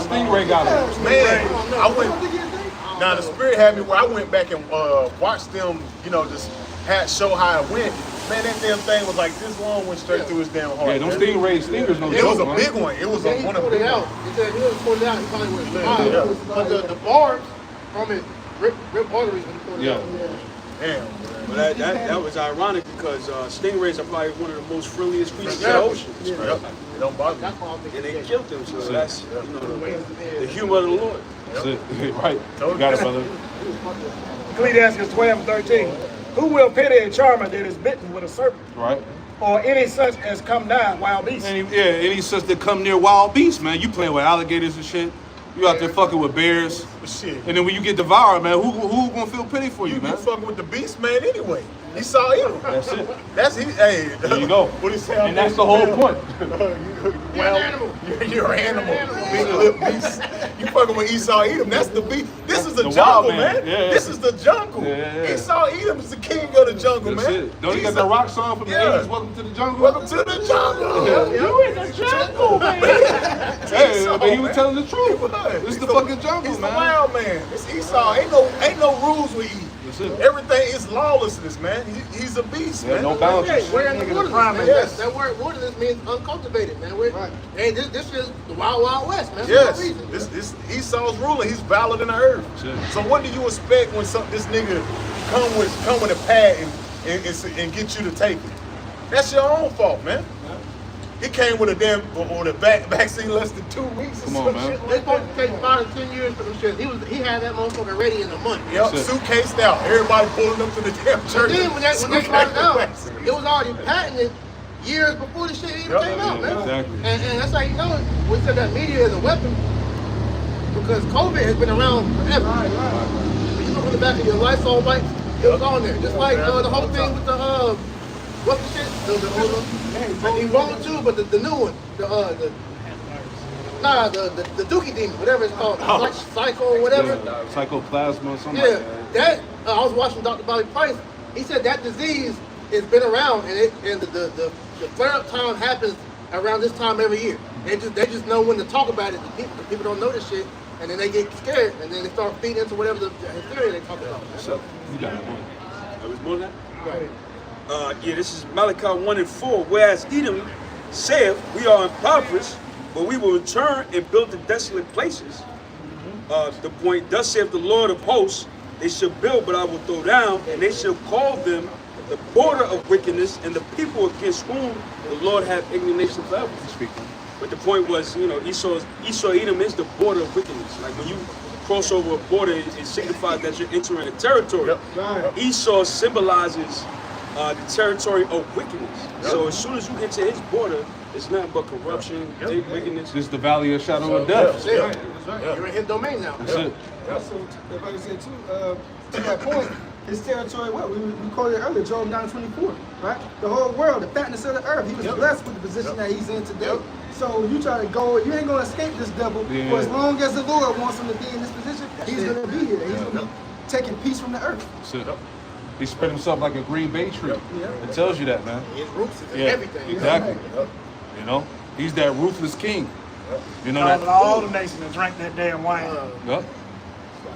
Stingray got it. Man, I went. I think he a thing. Now the spirit had me where I went back and watched them, just show how it went. Man, that damn thing was like this long, went straight through his damn heart. Yeah, them man. stingers no It was joke, a man. big one. It was Then he one of pulled the it big out. ones. He said he was pulled it out. He probably would have survived. Yeah. But the barbs from it rip arteries when he pulled it Yeah. out. Damn. But that was ironic because stingrays are probably one of the most friendliest creatures in the ocean. Yep. It don't bother me. That's why I'm thinking. And they killed them, so that's the The humor of the Lord. That's it. Right. You got it, brother. Ecclesiastes 12 and 13. Who will pity a charmer that is bitten with a serpent? Right. Or any such as come nigh wild beasts? Any such that come near wild beasts, man. You playing with alligators and shit. You out there fucking with bears. But shit. And then when you get devoured, man, who gonna feel pity for you, You man? fucking with the beast, man, anyway. He saw him. That's it. That's he. Hey. There you go. What he say? And that's the whole point. You're an animal. You're an animal. Big lip beast. You fucking with Esau Edom. That's the beast. This is the the jungle, wild man. man. Yeah. This is the jungle. Yeah. Esau Edom is the king of the jungle, That's man. it. Don't you got Esau- the rock song from the Yeah. 80s, Welcome to the Jungle? Welcome to the jungle. You in the jungle, man. Hey, Esau, but he was man. telling the truth. He was. This is He's the fucking jungle, He's man. the wild man. It's Esau. Ain't no rules with Eve. That's it. Everything is lawlessness, man. He's a beast, Yeah, man. no boundaries. We're in the wilderness, man. Yes. That word wilderness means uncultivated, man. Hey, this is the wild, wild west, man. Yes, For no reason. this Esau's ruler. He's valor than the earth. Shit. So what do you expect when this nigga come with a pad and get you to take it? That's your own fault, man. He came with a damn or the vaccine less than 2 weeks. Come or on, some man. shit They like that. supposed to take 5 to 10 years for them shit. He had that motherfucker ready in a month. Yep, That's it. suitcased out. Everybody pulling up to the damn But church. then when they Suitcase brought it out, vaccine. it was already patented years before the shit even Yep. came out, Yeah, man. exactly. And that's how you know we said that media is a weapon because COVID has been around forever. When you look in the back of your Lysol wipes, it was on there. Just like the whole thing with the what's the shit? The Ebola too, but the new one, the Dookie Demon, whatever it's called, Psycho or whatever. Psychoplasma or something Yeah, like that. I was watching Dr. Bobby Price. He said that disease has been around, and the flare-up time happens around this time every year. They just know when to talk about it. The people don't know this shit, and then they get scared, and then they start feeding into whatever the hysteria they talk about. So, you got it, man. That was more than Right. that? This is Malachi 1 and 4. Whereas Edom saith, we are impoverished, but we will return and build the desolate places. The point, thus saith the Lord of hosts, They shall build, but I will throw down, and they shall call them the border of wickedness, and the people against whom the Lord hath indignation forever. But the point was, you know, Esau Edom is the border of wickedness. Like when you cross over a border, it signifies that you're entering a territory. Yep. Esau symbolizes the territory of wickedness. Yep. So as soon as you enter his border, it's nothing but corruption, wickedness. This is the valley of shadow of death. That's it. You're in his domain now. That's it. So, like I said too, to that point, his territory, what we quoted earlier, Job 9:24, right? The whole world, the fatness of the earth. He was blessed with the position that he's in today. So you try to go, you ain't gonna escape this devil. For as long as the Lord wants him to be in this position, he's gonna be here. He's gonna be taking peace from the earth. That's it. He spread himself like a green bay tree. It tells you that, man. His roots is in everything. Exactly. You know, he's that ruthless king. You know Calling that. all the nations to drink that damn wine. Yep.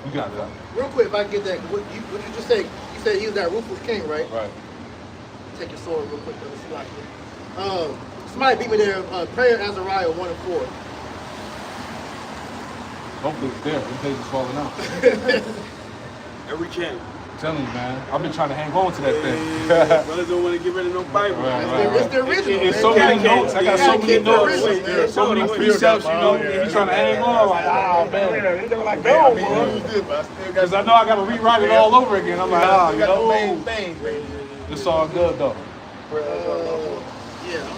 You got that. Real quick, if I can get that, what you just said, you said he was that ruthless king, right? Right. Take your sword real quick, brother. Somebody beat me there. Prayer Azariah 1 and 4. Hopefully it's there. The page is falling out. Every camp. I'm telling you, man. I've been trying to hang on to that thing. Brothers don't want to get rid of no Bible. It's the original. It's man. so You many gotta notes. I keep- got you so gotta many keep the notes. original. So many precepts, you know. He's trying to hang on. Like, ah, man. They like, go, I bro. used it, but I still got Because I know I got to rewrite it all over again. I'm like, ah, you got the know. main thing, man. It's all good, though. Yeah.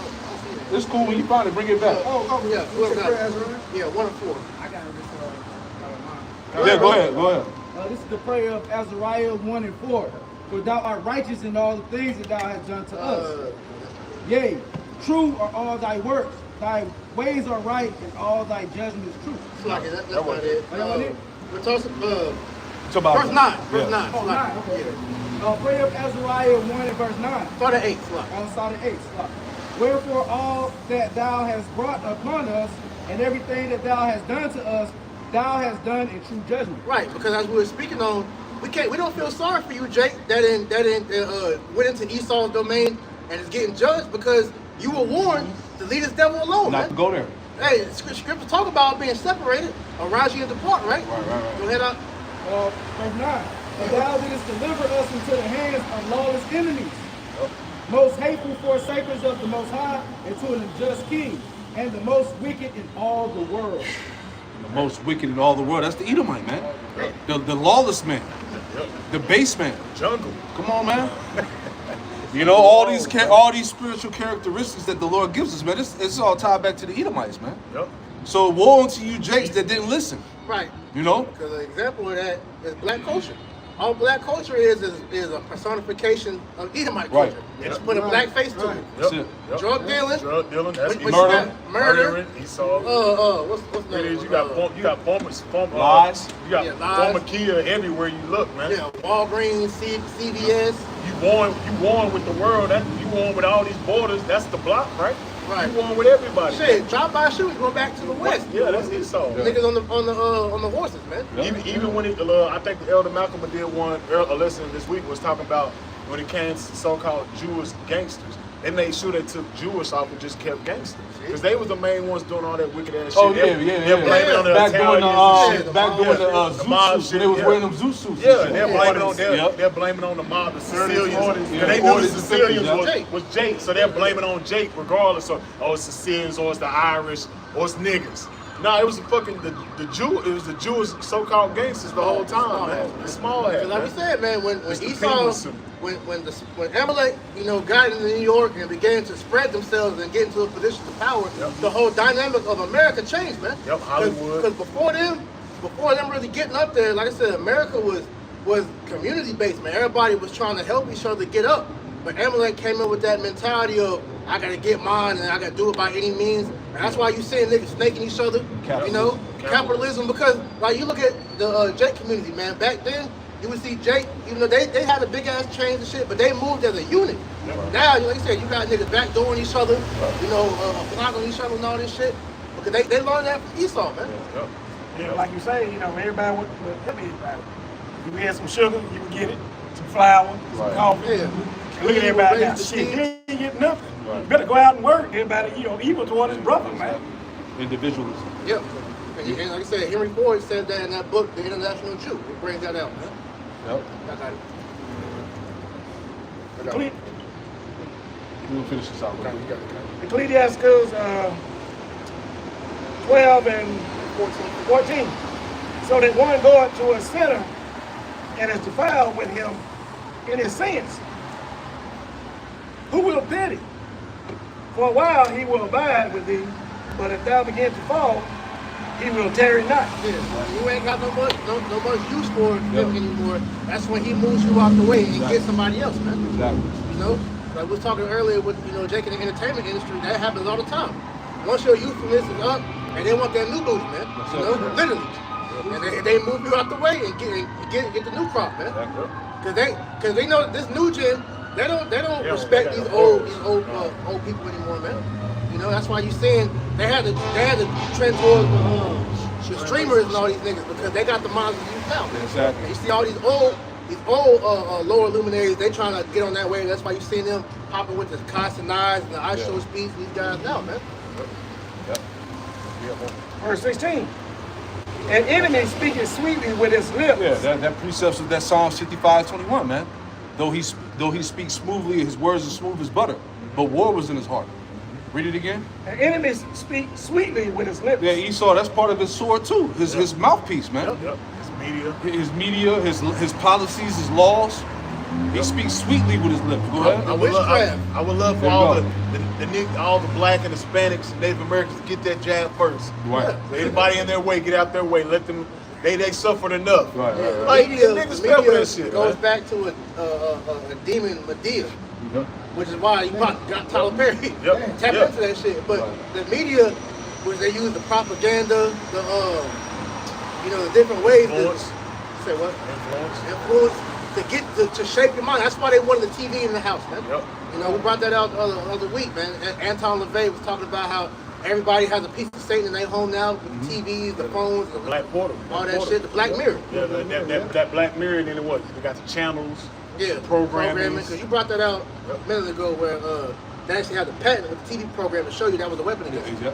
It's cool when you find it. Bring it back. Yeah. What's your prayer, Azariah? Yeah, 1 and 4. I got it. Yeah, go ahead. Go ahead. This is the prayer of Azariah 1 and 4. For thou art righteous in all the things that thou hast done to us. Yea, true are all thy works. Thy ways are right, and all thy judgments true. That's not it. We're talking, It's about verse 9. Verse Yeah. 9. Oh, 9, okay. Prayer of Azariah 1 and verse 9. Start at 8. On side 8. Wherefore all that thou hast brought upon us, and everything that thou hast done to us, thou hast done in true judgment. Right, because as we were speaking on, we don't feel sorry for you, Jake, that went into Esau's domain and is getting judged because you were warned to leave this devil alone, not man. to go there. Hey, scripture talk about being separated, arise ye and depart, right? Right. Go ahead up. Verse 9. And thou didst deliver us into the hands of lawless enemies, most hateful forsakers of the Most High, and to an unjust king, and the most wicked in all the world. The most wicked in all the world. That's the Edomite, man. The lawless man. The base man. Jungle. Come on, man. You know, all these spiritual characteristics that the Lord gives us, man, it's all tied back to the Edomites, man. Yep. So woe unto you Jakes that didn't listen. Right. You know? Because an example of that is black culture. All black culture is a personification of Edomite culture. Right. Just put a black face to it. That's it. Drug dealing. Drug dealing. That's What you Esau. got? Murder. Esau. What's It name? is. You got former Lies. You got lies. former Kia everywhere you look, man. Yeah, Walgreens, CVS. You won with the world. You won with all these borders. That's the block, right? Right. You won with everybody. Shit, drive-by shootings go back to the west. Yeah, that's Esau. Niggas on the horses, man. Even when I think the Elder Malcolm did a lesson this week was talking about when it came to so-called Jewish gangsters. They made sure they took Jewish off and just kept gangsters. Because they was the main ones doing all that wicked ass shit. Oh, They're blaming it on the Back during Italians and back during the Zeus mob suits, shit, when they was yeah. wearing them Zeus suits. Yeah, and they're shit. blaming on the mob, the Sicilians. 40s, They yeah. knew the 40s, Sicilians yeah. was Jake, so they're blaming on Jake regardless of it's Sicilians or it's the Irish or it's niggas. No, it was the Jew. It was the Jewish so-called gangsters the whole time, man. The small head. Like we said, man, when It's the Esau, penguins. when Amalek, got into New York and began to spread themselves and get into a position of power, the whole dynamic of America changed, man. Yep, Hollywood. Because before them really getting up there, like I said, America was community based, man. Everybody was trying to help each other get up. But Amalek came in with that mentality of I gotta get mine and I gotta do it by any means. And that's why you see niggas snaking each other. Capitalism. Because like you look at the Jake community, man. Back then, you would see Jake, even though they had a big ass chains and shit, but they moved as a unit. Now, like you said, you got niggas backdooring each other, blocking each other and all this shit. Because they learned that from Esau, man. Yeah, like you say, everybody would everybody. If you had some sugar, you would get it. Some flour, some coffee. Yeah. Look at everybody now. Raise the Shit, kids. you ain't getting nothing. You better go out and work. Everybody, evil toward his brother, man. Individualism. Yep. And like I said, Henry Ford said that in that book, The International Jew. It brings that out, man. Yep. I got it. Ecclesi- We'll finish this out. Real quick. Ecclesiastes 12 and 14. So that one goeth to a sinner and is defiled with him in his sins. Who will pity? For a while he will abide with thee, but if thou begin to fall, he will tarry not. Yeah, when you ain't got no much use for him anymore, that's when he moves you out the way and gets somebody else, man. Exactly. You know? Like we was talking earlier with, Jake in the entertainment industry, that happens all the time. Once your youthfulness is up, and they want that new booty, man. Literally. And they move you out the way and get the new crop, man. Cause they know this new gen, they don't respect these old people anymore, man. You know, that's why you seeing they had to trend towards the streamers and all these niggas because they got the minds of youth now. Exactly. And you see all these old lower luminaries, they trying to get on that way. That's why you seeing them popping with the constant knives and the ice show speeds. These guys now, man. Verse 16. An enemy speaking sweetly with his lips. Yeah, that precepts of that Psalm 55:21, man. Though he speaks smoothly, his words are smooth as butter, but war was in his heart. Read it again. An enemy speak sweetly with his lips. Yeah, Esau, that's part of his sword too. His mouthpiece, man. His media, his policies, his laws. He speaks sweetly with his lips. Go ahead. I would love for all the black and Hispanics and Native Americans to get that jab first. Right. So anybody in their way, get out their way. Let them. They suffered enough. Right. Like the niggas fell for that shit. Goes back to a demon Medea. Which is why you got Tyler Perry tap into that shit. But the media, which they use the propaganda, the different ways say what? Influence to get to shape your mind. That's why they wanted the TV in the house, man. You know, we brought that out the other week, man. Anton LaVey was talking about how everybody has a piece of Satan in their home now with the TVs, the phones, the Black Portal, all that shit. The Black Mirror. Yeah, that Black Mirror. And then what? They got the channels. Yeah, programming. Because you brought that out a minute ago where they actually had the patent with the TV program to show you that was a weapon against you.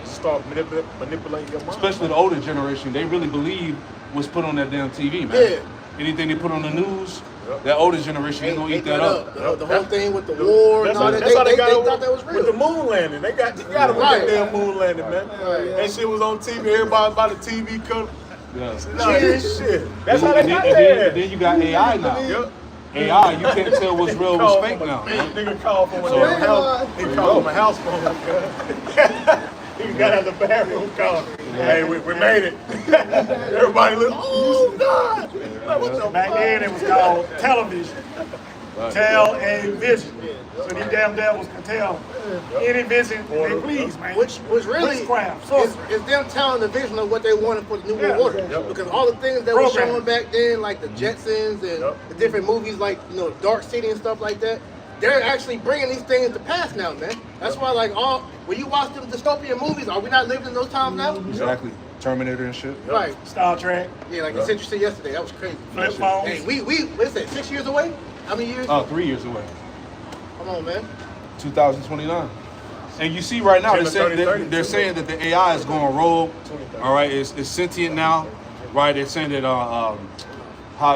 Start manipulating your mind. Especially the older generation, they really believe what's put on that damn TV, man. Yeah. Anything they put on the news, that older generation ain't gonna eat that up. The whole thing with the war and all that, they thought that was real. With the moon landing, they got with that damn moon landing, man. That shit was on TV. Everybody by the TV cut. Shit. That's how they got there. Then you got AI now. AI, you can't tell what's real, what's fake now. Nigga called from a house. He called from a house phone. He got out the bathroom called. Hey, we made it. Everybody look. Oh God! Back then it was called television. Tell a vision. So these damn devils can tell any vision they please, man. Which really witchcraft, is them telling the vision of what they wanted for the New World Order. Because all the things that were showing back then, like the Jetsons and the different movies like, Dark City and stuff like that, they're actually bringing these things to pass now, man. That's why, when you watch them dystopian movies, are we not living in those times now? Exactly. Terminator and shit. Right. Star Trek. Yeah, like the Century yesterday. That was crazy. Flip phones. Hey, what's that, 6 years away? How many years? 3 years away. Come on, man. 2029. And you see right now, they're saying that the AI is going rogue. All right, it's sentient now. Right, they're saying that how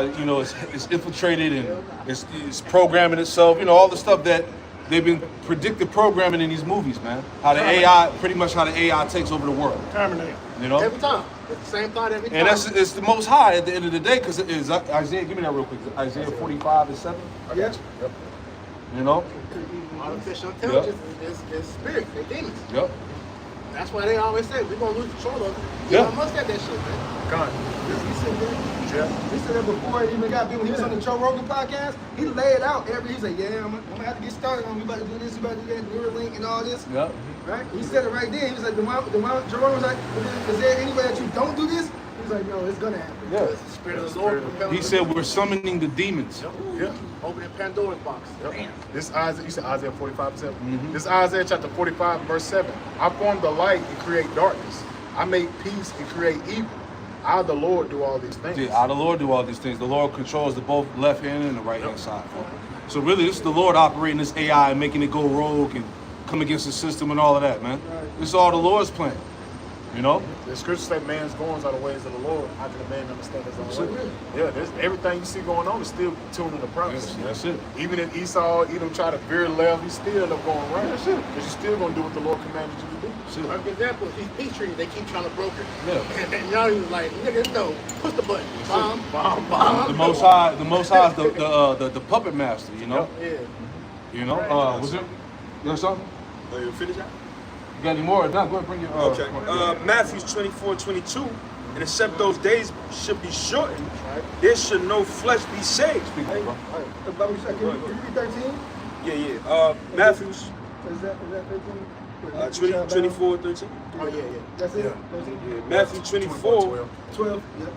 it's infiltrated and it's programming itself. All the stuff that they've been predictive programming in these movies, man. How the AI takes over the world. Terminator. Every time. It's the same thought every time. And it's the most high at the end of the day, because it is Isaiah. Give me that real quick. Isaiah 45:7. Yeah. Artificial intelligence is spirit, they're demons. Yep. That's why they always say we're gonna lose control of it. Elon Musk said that shit, man. God. He said that before he even got big. When he was on the Joe Rogan podcast, he laid out he's like, I'm gonna have to get started on. We about to do this, we about to do that, Neuralink and all this. Yep. Right? He said it right then. He was like, the Joe Rogan was like, is there any way that you don't do this? He's like, no, it's gonna happen. Yeah. It's the spirit of the Lord. He said we're summoning the demons. Yeah. Opening Pandora's box. Yep. This Isaiah, you said Isaiah 45:7. This Isaiah chapter 45, verse 7. I form the light and create darkness. I make peace and create evil. I, the Lord, do all these things. Yeah, the Lord do all these things. The Lord controls the both left hand and the right hand side. So really, this is the Lord operating this AI and making it go rogue and come against the system and all of that, man. This is all the Lord's plan. You know? The scriptures say man's goings are the ways of the Lord. How can a man understand his own way? Yeah, there's everything you see going on is still tuning the prophecy. That's it. Even if Esau, try to veer left, he still end up going right. That's it. Because you're still going to do what the Lord commanded you to do. For example, these peace treaties, they keep trying to broker. Yeah. And y'all even like, nigga, no, push the button. Bomb. The Most High is the puppet master, you know? Yeah. You know? Was it? You got something? You finish that? You got any more? No, go ahead, bring your... Okay. Matthew 24:22. And except those days should be shortened, there should no flesh be saved. Speak up, bro. Can you read 13? Yeah. Matthew's Is that 13? 24:13. Oh, yeah. That's it? Yeah. 13? Yeah. Matthew 24. 12, yep.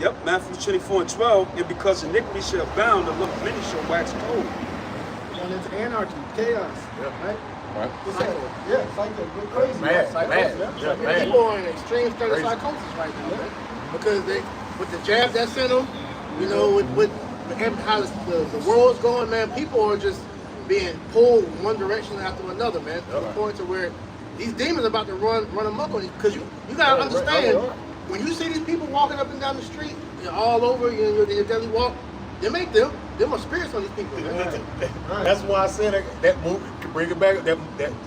Yep, Matthew 24:12. And because iniquity shall abound, the love of many shall wax cold. Going into anarchy, chaos, right? Right. It's like, yeah, it's like that. Go crazy. Mad. People are in extreme state of psychosis right now, man. Because they, with the jab that's in them, with how the world's going, man, people are just being pulled one direction after another, man. To the point to where these demons are about to run amok on you. Because you gotta understand, when you see these people walking up and down the street, all over in your daily walk, them are spirits on these people, man. That's why I said that movie, bring it back, that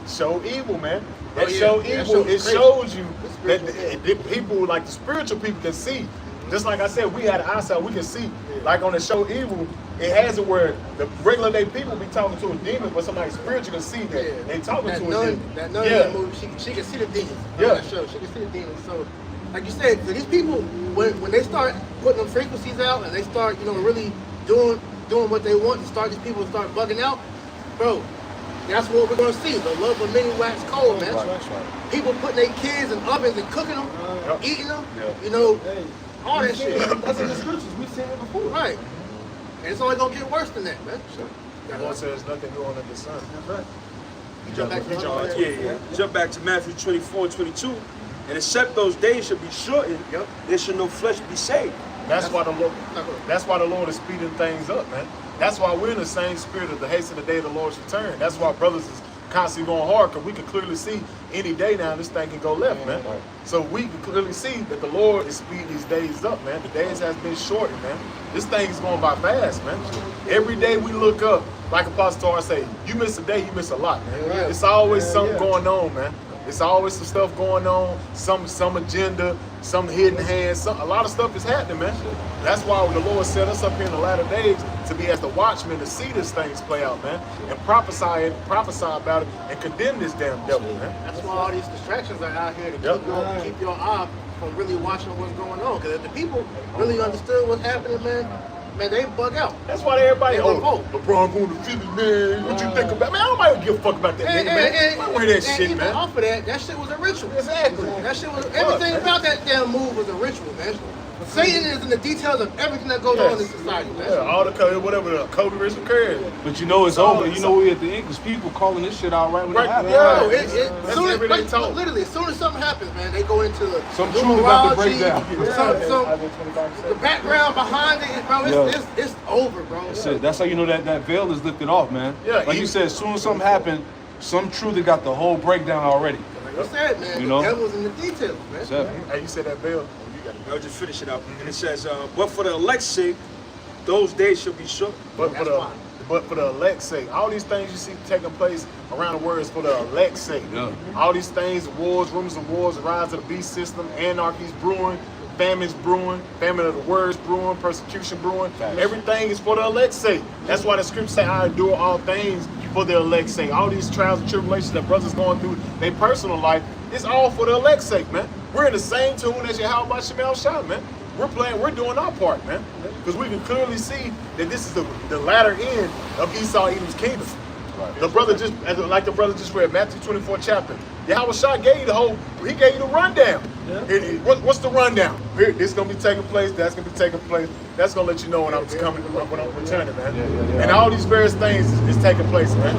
show evil, man. That show evil, it shows you that the people, like the spiritual people, can see. Just like I said, we had eyesight, we can see. Like on the show evil, it has it where the regular day people be talking to a demon, but somebody spiritual can see that they talking to a demon. That nun in that movie, she can see the demons. Yeah. That show, she can see the demons. So, like you said, so these people, when they start putting them frequencies out and they start, really doing what they want, and these people to start bugging out, bro. That's what we're gonna see. The love of many wax cold, man. Right. People putting their kids in ovens and cooking them, eating them, Hey, all that shit. that's in the scriptures. We've seen it before. Right. And it's only gonna get worse than that, man. The Lord says nothing new under the sun. That's right. Jump back to Jump back to Matthew 24:22. And except those days should be shortened, there should no flesh be saved. That's why the Lord is speeding things up, man. That's why we're in the same spirit of the haste of the day of the Lord's return. That's why brothers is constantly going hard, because we can clearly see any day now this thing can go left, man. So we can clearly see that the Lord is speeding these days up, man. The days has been shortened, man. This thing is going by fast, man. Every day we look up, like Apostle Torah say, you miss a day, you miss a lot, man. It's always something going on, man. It's always some stuff going on, some agenda, some hidden hands, a lot of stuff is happening, man. That's why the Lord set us up here in the latter days to be as the watchmen to see these things play out, man, and prophesy about it and condemn this damn devil, man. That's why all these distractions are out here to keep your eye from really watching what's going on. Because if the people really understood what's happening, man, they bug out. That's why everybody, LeBron going to Philly, man. What you think about? Man, I don't give a fuck about that nigga, man. I don't wear that shit, even man. off of that shit was a ritual. Exactly. That shit was, everything about that damn move was a ritual, man. Satan is in the details of everything that goes on in society, man. Yeah, all the code, whatever the code is occurred. But it's over. We at the end, because people calling this shit out right when it happens. Yo, That's everyday talk. literally, as soon as something happens, man, they go into some truth about to break down. The background behind it, bro, it's over, bro. That's how you know that veil is lifted off, man. Yeah, like you said, as soon as something happened, some truth that got the whole breakdown already. Like you said, man, the devil's in the details, man. Hey, you said that veil. I'll just finish it up. And it says, but for the elect's sake, those days shall be short. But for the elect's sake, all these things you see taking place around the world is for the elect's sake. Yeah. All these things, wars, rumors of wars, the rise of the beast system, anarchy's brewing, famines brewing, famine of the words brewing, persecution brewing. Everything is for the elect's sake. That's why the scripture say, I endure all things for the elect's sake. All these trials and tribulations that brothers going through their personal life, it's all for the elect's sake, man. We're in the same tune as Yahweh Shemel Shah, man. We're doing our part, man. Because we can clearly see that this is the latter end of Esau Edom's kingdom. Right. The brother just read Matthew 24 chapter. Yahweh Shah gave you he gave you the rundown. Yeah. What's the rundown? Here, this is gonna be taking place, that's gonna be taking place. That's gonna let you know when I'm coming, when I'm returning, man. And all these various things is taking place, man.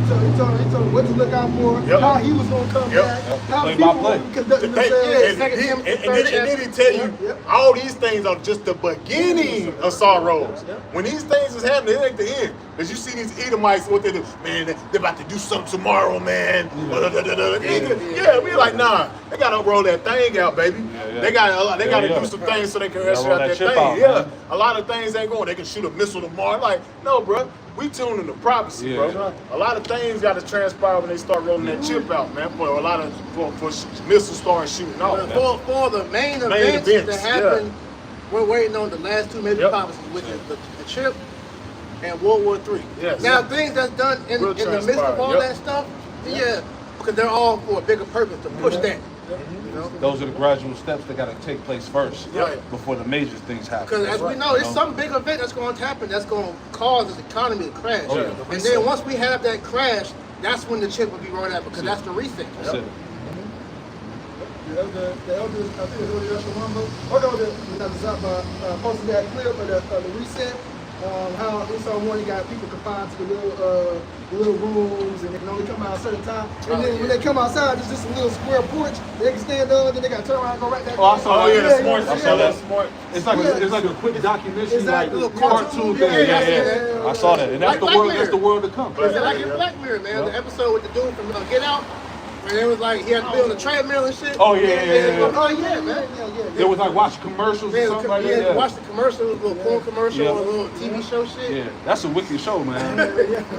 He told him what to look out for, how he was going to come back, how Play by people play. were conducting And themselves. then he tell you all these things are just the beginning of sorrows. When these things is happening, it ain't the end. Because you see these Edomites, what they do, man, they're about to do something tomorrow, man. Yeah, we like, nah, they gotta roll that thing out, baby. They gotta do some things so they can rush out that thing. A lot of things ain't going. They can shoot a missile tomorrow. Like, no, bro. We tune in the prophecy, bro. A lot of things got to transpire when they start rolling that chip out, man. For a lot of for missiles start shooting off. For the main events that happen, we're waiting on the last two major prophecies, which is the chip and World War III. Yes. Now things that's done in the midst of all that stuff, because they're all for a bigger purpose to push that. You know? Those are the gradual steps that got to take place first before the major things happen. Because as we know, it's some big event that's going to happen that's going to cause this economy to crash. And then once we have that crash, that's when the chip will be rolled out because that's the reset. That's it. The elders, I think it was Elder Rumble, or the posted that clip of the reset. How Esau Warning got people confined to the little rooms and they can only come out a certain time. And then when they come outside, there's just a little square porch they can stand on, then they got to turn around and go right back. I saw that. I saw that. Smart. It's like a quick documentary, Exactly. like a cartoon thing. Yeah. I saw that, and that's the world. That's the world to come. It's like in Black Mirror, man. The episode with the dude from Get Out. And it was like he had to be on the treadmill and shit. Oh yeah. Oh yeah, man. It was like watching commercials or something like that. Watch the commercial, a little porn commercial, or a little TV show shit. Yeah, that's a wicked show, man.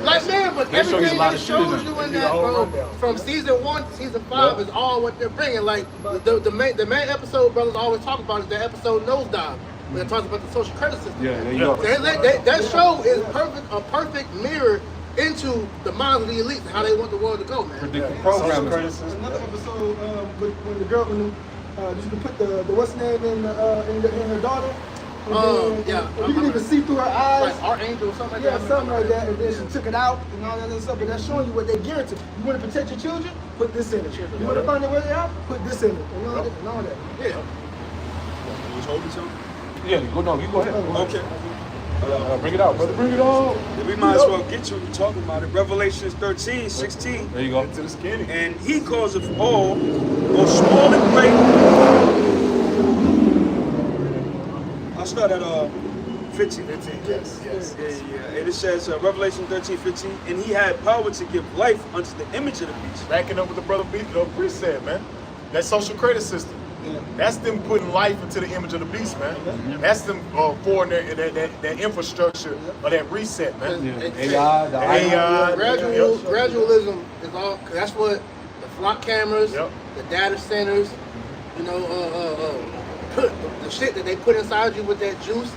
Like man, but They show you a everything lot that of shit in shows there. you in that, bro, from season 1 to season 5 is all what they're bringing. Like the main episode brothers always talk about is that episode Nosedive. When it talks about the social credit system. Yeah, there you go. That show is a perfect mirror into the minds of the elites and how they want the world to go, man. Predictive programming. Another episode when the girl, you can put the what's name in her daughter. And you can even see through her eyes. Like Archangel or something like that. Yeah, something like that. And then she took it out and all that other stuff. But that's showing you what they guarantee. You want to protect your children? Put this in it. You want to find out where they are? Put this in it. And all that. Yeah. You was holding something? Yeah, you go ahead. Okay. Bring it out, brother. Bring it on. We might as well get to what we're talking about it. Revelation 13:16. There you go. To the skinny. And he calls of all, both small and great. I'll start at 15. 15, yes. Yeah. And it says, Revelation 13:15, and he had power to give life unto the image of the beast. Backing up with the brother Priest said, man. That social credit system. That's them putting life into the image of the beast, man. That's them forwarding that infrastructure of that reset, man. AI, the AI, Gradualism is all. Cause that's what the flock cameras, the data centers, the shit that they put inside you with that juice.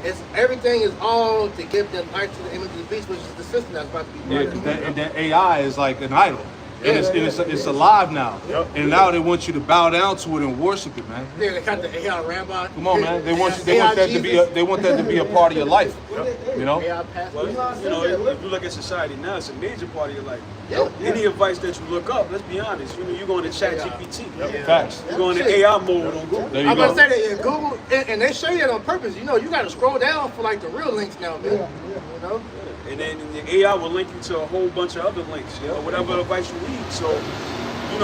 It's everything is all to give that life to the image of the beast, which is the system that's about to be Yeah, because that AI is like an idol. And it's alive now. And now they want you to bow down to it and worship it, man. Yeah, they got the AI Rabbi. Come on, man. They want that to be a part of your life. You know? AI pastor. Well, if you look at society now, it's a major part of your life. Yeah. Any advice that you look up, let's be honest, you're going to chat GPT. Facts. You're going to AI mode on Google. There you I'm go. about to say that Google, and they show you that on purpose. You got to scroll down for like the real links now, man. You know? And then the AI will link you to a whole bunch of other links, whatever advice you need. So,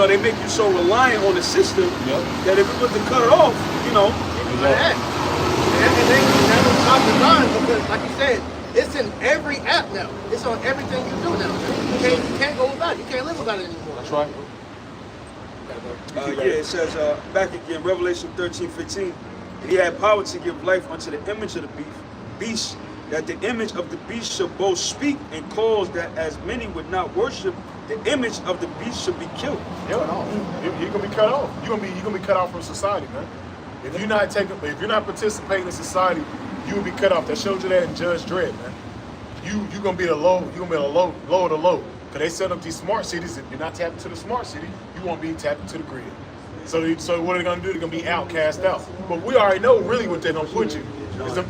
they make you so reliant on the system that if you look to cut it off, And that was not designed because, like you said, it's in every app now. It's on everything you do now. You can't go without it. You can't live without it anymore. That's right. It says back again, Revelation 13:15. He had power to give life unto the image of the beast, that the image of the beast should both speak and cause that as many would not worship the image of the beast should be killed. You're gonna be cut off. You're gonna be cut off from society, man. If you're not participating in society, you will be cut off. That showed you that in Judge Dredd, man. You're gonna be the low. You're gonna be the low of the low. Cause they set up these smart cities. If you're not tapped into the smart city, you won't be tapped into the grid. So what are they gonna do? They're gonna be outcast out. But we already know really what they're gonna put you. It's the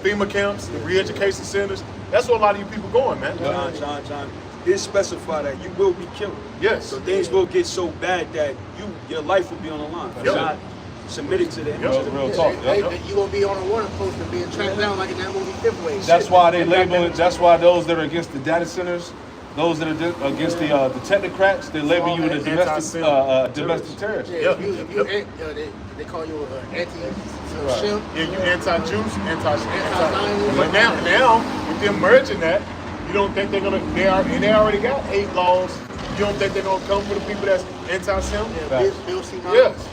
FEMA camps, the re-education centers. That's where a lot of you people going, man. John. It specify that you will be killed. Yes. So things will get so bad that your life will be on the line. If you're not submitted to the image. Real talk. You will be on a warning post and being tracked down like in that movie Fifth Wave. That's why they label it. That's why those that are against the data centers those that are against the technocrats, they label you a domestic terrorist. Yeah, if you they call you an anti-Shem. Yeah, you anti-Jews, anti-Zionist. But now with them merging that, you don't think they're gonna? They already got 8 laws. You don't think they're gonna come for the people that's anti-Sem? Yeah, Bill C. Yes.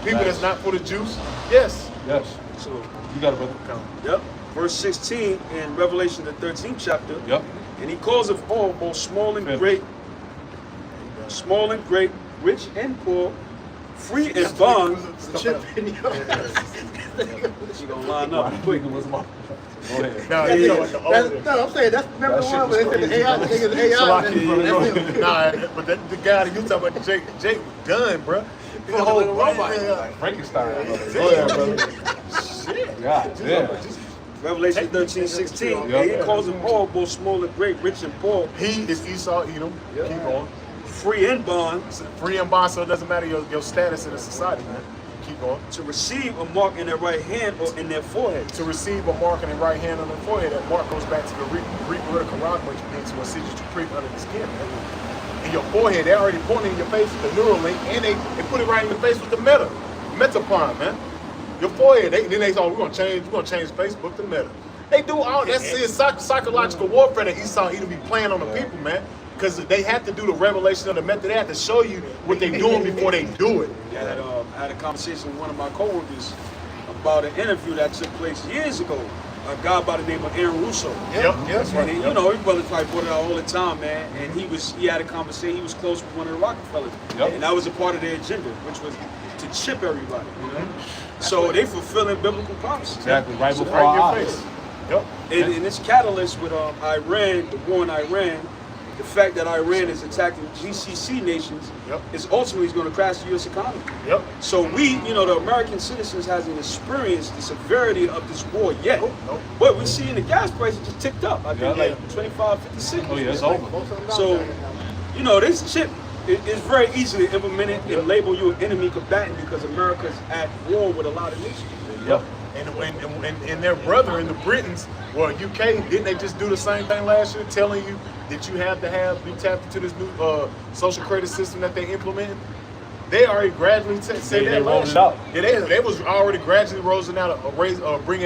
People that's not for the Jews? Yes. Yes. So, You got it, brother. yep. Verse 16 in Revelation, the 13th chapter. Yep. And he calls of all, both small and great, rich and poor, free and bond. Chip in She gonna line up quick. Go ahead. No, no, I'm saying that's remember the one where they said the AI, the nigga's AI. That's him. Nah, but the guy that you talking about, Jake was done, bro. He's a little robot. Frankenstein. Go ahead, brother. Shit. God damn. Revelation 13:16. And he calls them all, both small and great, rich and poor, He is Esau, Edom. Yeah. Keep going. free and bond, Free and bond, so it doesn't matter your status in the society, man. Keep going. to receive a mark in their right hand or in their forehead. To receive a mark on the right hand on the forehead, that mark goes back to the Greek word karan, which means what sigils to prick under the skin, man. In your forehead, they already pointing in your face with the neural link, and they put it right in your face with the metapon, man. Your forehead, then they thought we're gonna change Facebook to Meta. They do all that's psychological warfare that Esau Edom be playing on the people, man. Because they have to do the revelation of the method. They have to show you what they're doing before they do it. I had a conversation with one of my coworkers about an interview that took place years ago. A guy by the name of Aaron Russo. Yep. And he, you know, his brothers probably brought it out all the time, man. And he had a conversation. He was close with one of the Rockefellers, and that was a part of their agenda, which was to chip everybody. You know, so they fulfilling biblical promises. Exactly. Right before Right in our your eyes. face. Yep. And this catalyst with Iran, the war in Iran, the fact that Iran is attacking GCC nations is ultimately going to crash the U.S. economy. Yep. So we, you know, the American citizens hasn't experienced the severity of this war yet. But we see the gas prices just ticked up. I think like 25, 56. Oh yeah, it's over. So, you know, this chip is very easily implemented and label you an enemy combatant because America's at war with a lot of nations. Yep. And their brother in the Britons, well, UK, didn't they just do the same thing last year, telling you that you have to be tapped into this new social credit system that they implemented? They already gradually said that last year. Yeah, they was already gradually bringing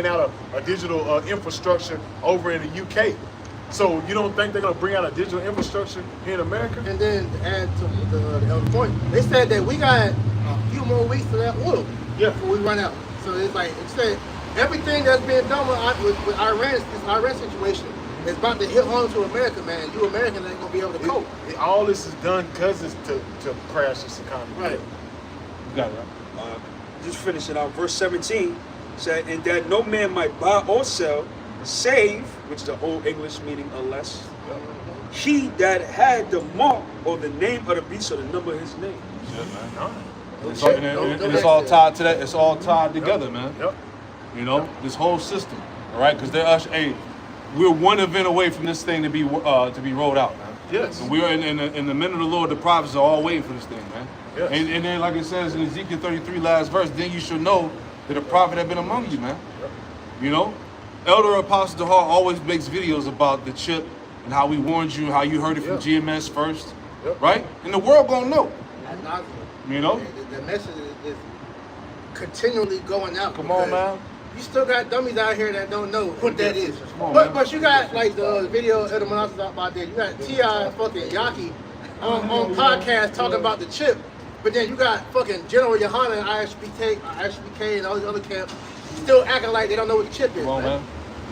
out a digital infrastructure over in the UK. So you don't think they're gonna bring out a digital infrastructure here in America? And then to add to the other point, they said that we got a few more weeks to that oil before we run out. So it's like it said everything that's being done with Iran, this Iran situation, is about to hit home to America, man. You Americans ain't gonna be able to cope. All this is done because it's to crash this economy. Right. You got it, right? Just finish it out. Verse 17 said, and that no man might buy or sell, save, which is the Old English meaning unless, he that had the mark or the name of the beast or the number of his name. Yeah, man. It's all tied to that. It's all tied together, man. Yep. You know, this whole system, all right? Because we're one event away from this thing to be rolled out, man. Yes. And we're in the minute of the Lord, the prophets are all waiting for this thing, man. Yes. And then, like it says in Ezekiel 33, last verse, then you should know that a prophet have been among you, man. Yep. You know, Elder Apostle DeHart always makes videos about the chip and how we warned you, how you heard it from GMS first, right? And the world gonna know. You know? The message is continually going out. Come on, man. You still got dummies out here that don't know what that is. on, But you got like the video of the monsters out there. You got T.I. fucking Yaki on podcast talking about the chip. But then you got fucking General Yohana and ISBK and all these other camps still acting like they don't know what the chip is. Come on, man.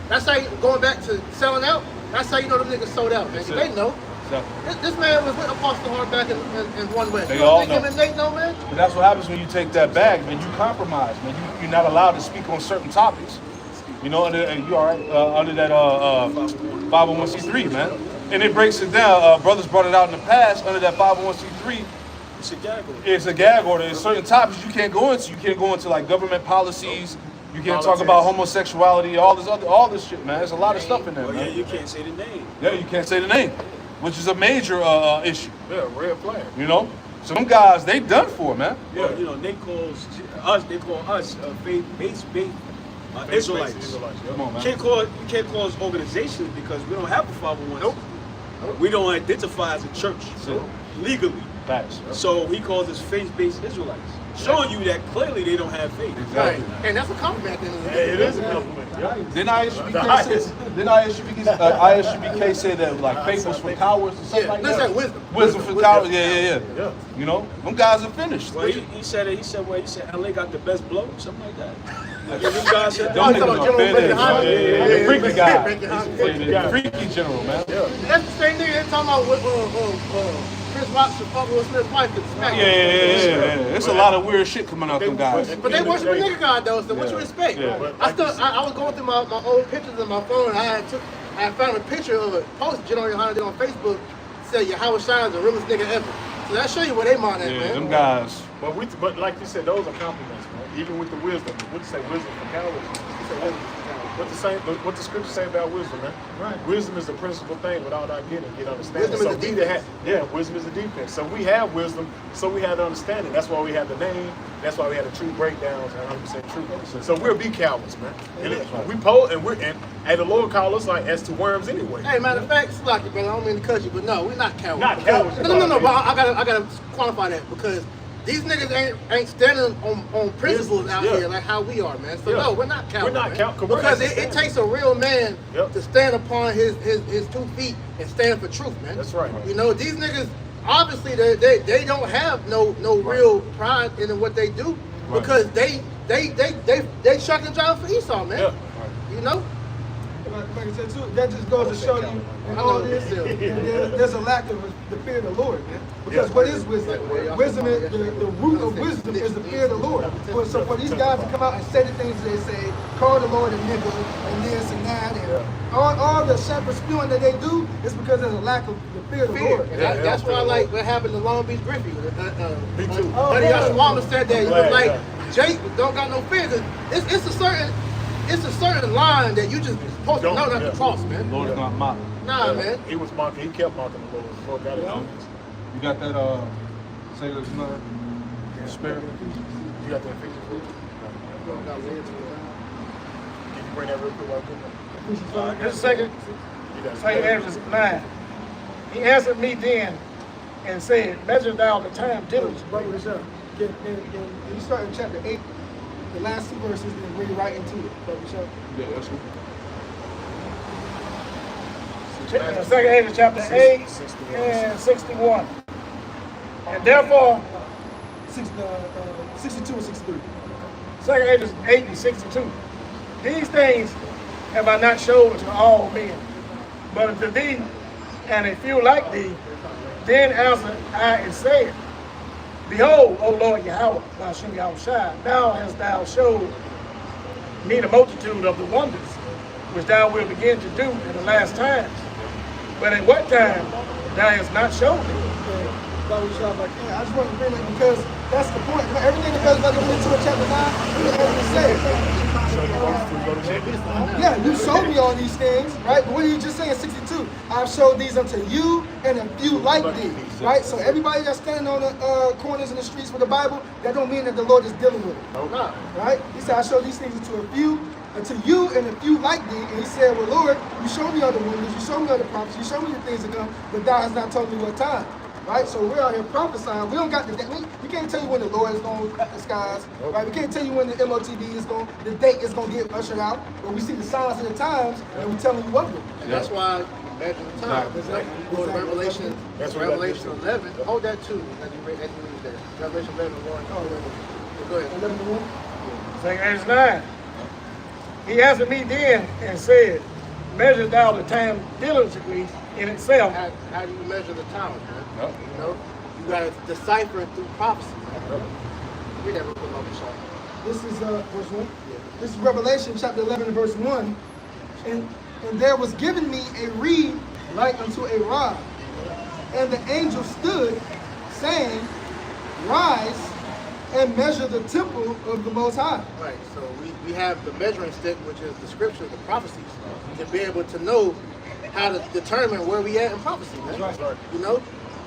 That's how you, going back to selling out, that's how you know them niggas sold out, man. They know. This man was with Apostle Hart back in One West. They you don't all think know. him and Nate know, man? But that's what happens when you take that bag, man. You compromise, man. You're not allowed to speak on certain topics. You know, and you all right under that 501c3, man. And it breaks it down. Brothers brought it out in the past under that 501c3. It's a gag order. It's a gag order. There's certain topics you can't go into. You can't go into like government policies. You can't talk about homosexuality, all this shit, man. There's a lot of stuff in there, Well, man. yeah, you can't say the name. Yeah, you can't say the name, which is a major issue. Yeah, red flag. You know, some guys they done for, man. Yeah, you know, they call us faith-based Israelites. Come on, man. You can't call us organizations because we don't have a 501. Nope. We don't identify as a church legally. Facts. So he calls us faith-based Israelites, showing you that clearly they don't have faith. Right. And that's a compliment at the end of the day. It is a compliment. Yeah. Then ISUBK said that like faith was for cowards or something like Let's that. say wisdom. Wisdom for cowards. Yeah. You know, them guys are finished. Well, he said LA got the best blow, something like that. Like, you guys said Them talking niggas about are General finished. Franklin Yeah. The freaky guy. Franklin. The freaky general, man. That's the same thing they talking about with Chris Rock should fuck Will Smith's wife. Yeah. It's a lot of weird shit coming out them guys. But they worship a nigga God though, so what you expect? Yeah. I was going through my old pictures on my phone. I found a picture of a post General Yohana did on Facebook. Said Yahweh Shai is the realest nigga ever. So that show you where they mind at, Yeah, man. them guys. But like you said, those are compliments, man. Even with the wisdom. What you say, wisdom for cowards? You say wisdom for cowards. What the scripture say about wisdom, man? Right. Wisdom is the principal thing. Without our get understanding. Wisdom is the defense. Wisdom is the defense. So we have wisdom. So we have the understanding. That's why we have the name. That's why we have the true breakdowns and 100% true. So we'll be cowards, man. And the Lord call us like as to worms anyway. Hey, matter of fact, Slocky, brother, I don't mean to cut you, but no, we're not cowards. Not cowards. No, but I gotta qualify that because these niggas ain't standing on principles out here like how we are, man. So no, we're not cowards. We're not cowards. Because it takes a real man Yep. to stand upon his 2 feet and stand for truth, man. That's right. You know, these niggas obviously they don't have no real pride in what they do because they shuck and jive for Esau, man. Yeah. You know? Like I said too, that just goes to show you in all this, there's a lack of the fear of the Lord, man. Because what is wisdom? Wisdom is the root of wisdom is the fear of the Lord. So for these guys to come out and say the things they say, call the Lord a nigga and this and that, and all the shepherd spewing that they do is because there's a lack of the fear of the Lord. And that's why I like what happened to Long Beach Griffey. Me too. Buddy Yashwama said that he was like, Jake don't got no fear. It's a certain line that you just supposed to know not to cross, man. Lord is not mocked. Nah, man. He was mocking. He kept mocking the Lord. The Lord got it on. You got that Sailor's None spirit? You got that picture for you? Can you bring that real quick while I'm Just a second. St. Andrew's 9. He answered me then and said, measure thou the time diligently. Brother, this up. Can you start in chapter 8, the last 2 verses, and read right into it, Brother Show? Yeah, that's cool. 2 Andrew chapter 8 and 61. And therefore, 62 and 63. 2 Andrew 8 and 62. These things have I not showed to all men, but unto thee and a few like thee. Then answered I and said, Behold, O Lord Yahweh, Hashem Yahweh Shai, thou hast thou showed me the multitude of the wonders which thou wilt begin to do in the last times. But at what time thou hast not shown me? Brother Show, like, yeah, I just want to bring it because that's the point. Everything that goes back into chapter 9, as we say. Yeah, you showed me all these things, right? But what are you just saying, 62? I've showed these unto you and a few like thee, right? So everybody that's standing on the corners in the streets with the Bible, that don't mean that the Lord is dealing with it, right? He said, I showed these things unto a few, unto you and a few like thee. And he said, well, Lord, you showed me all the wonders, you showed me all the prophets, you showed me the things to come, but thou hast not told me what time. Right, so we're out here prophesying. We don't got the date. We can't tell you when the Lord is going to cut the skies. Right, we can't tell you when the MOTB is going, the date is going to get ushered out. But we see the signs of the times, and we're telling you of them. And that's why measure the time. You go to Revelation. That's Revelation 11. Hold that too. As you read there. Revelation 11 1. Go ahead. 11 to 1. 2 Andrew 9. He answered me then and said, measure thou the time diligently in itself. How do you measure the time, man? You know, you gotta decipher it through prophecy, man. Read that real quick, Uncle Sean. This is verse 1. This is Revelation chapter 11 and verse 1. And there was given me a reed like unto a rod. And the angel stood, saying, Rise and measure the temple of the Most High. Right, so we have the measuring stick, which is the scripture, the prophecies, to be able to know how to determine where we at in prophecy, man. That's right. You know?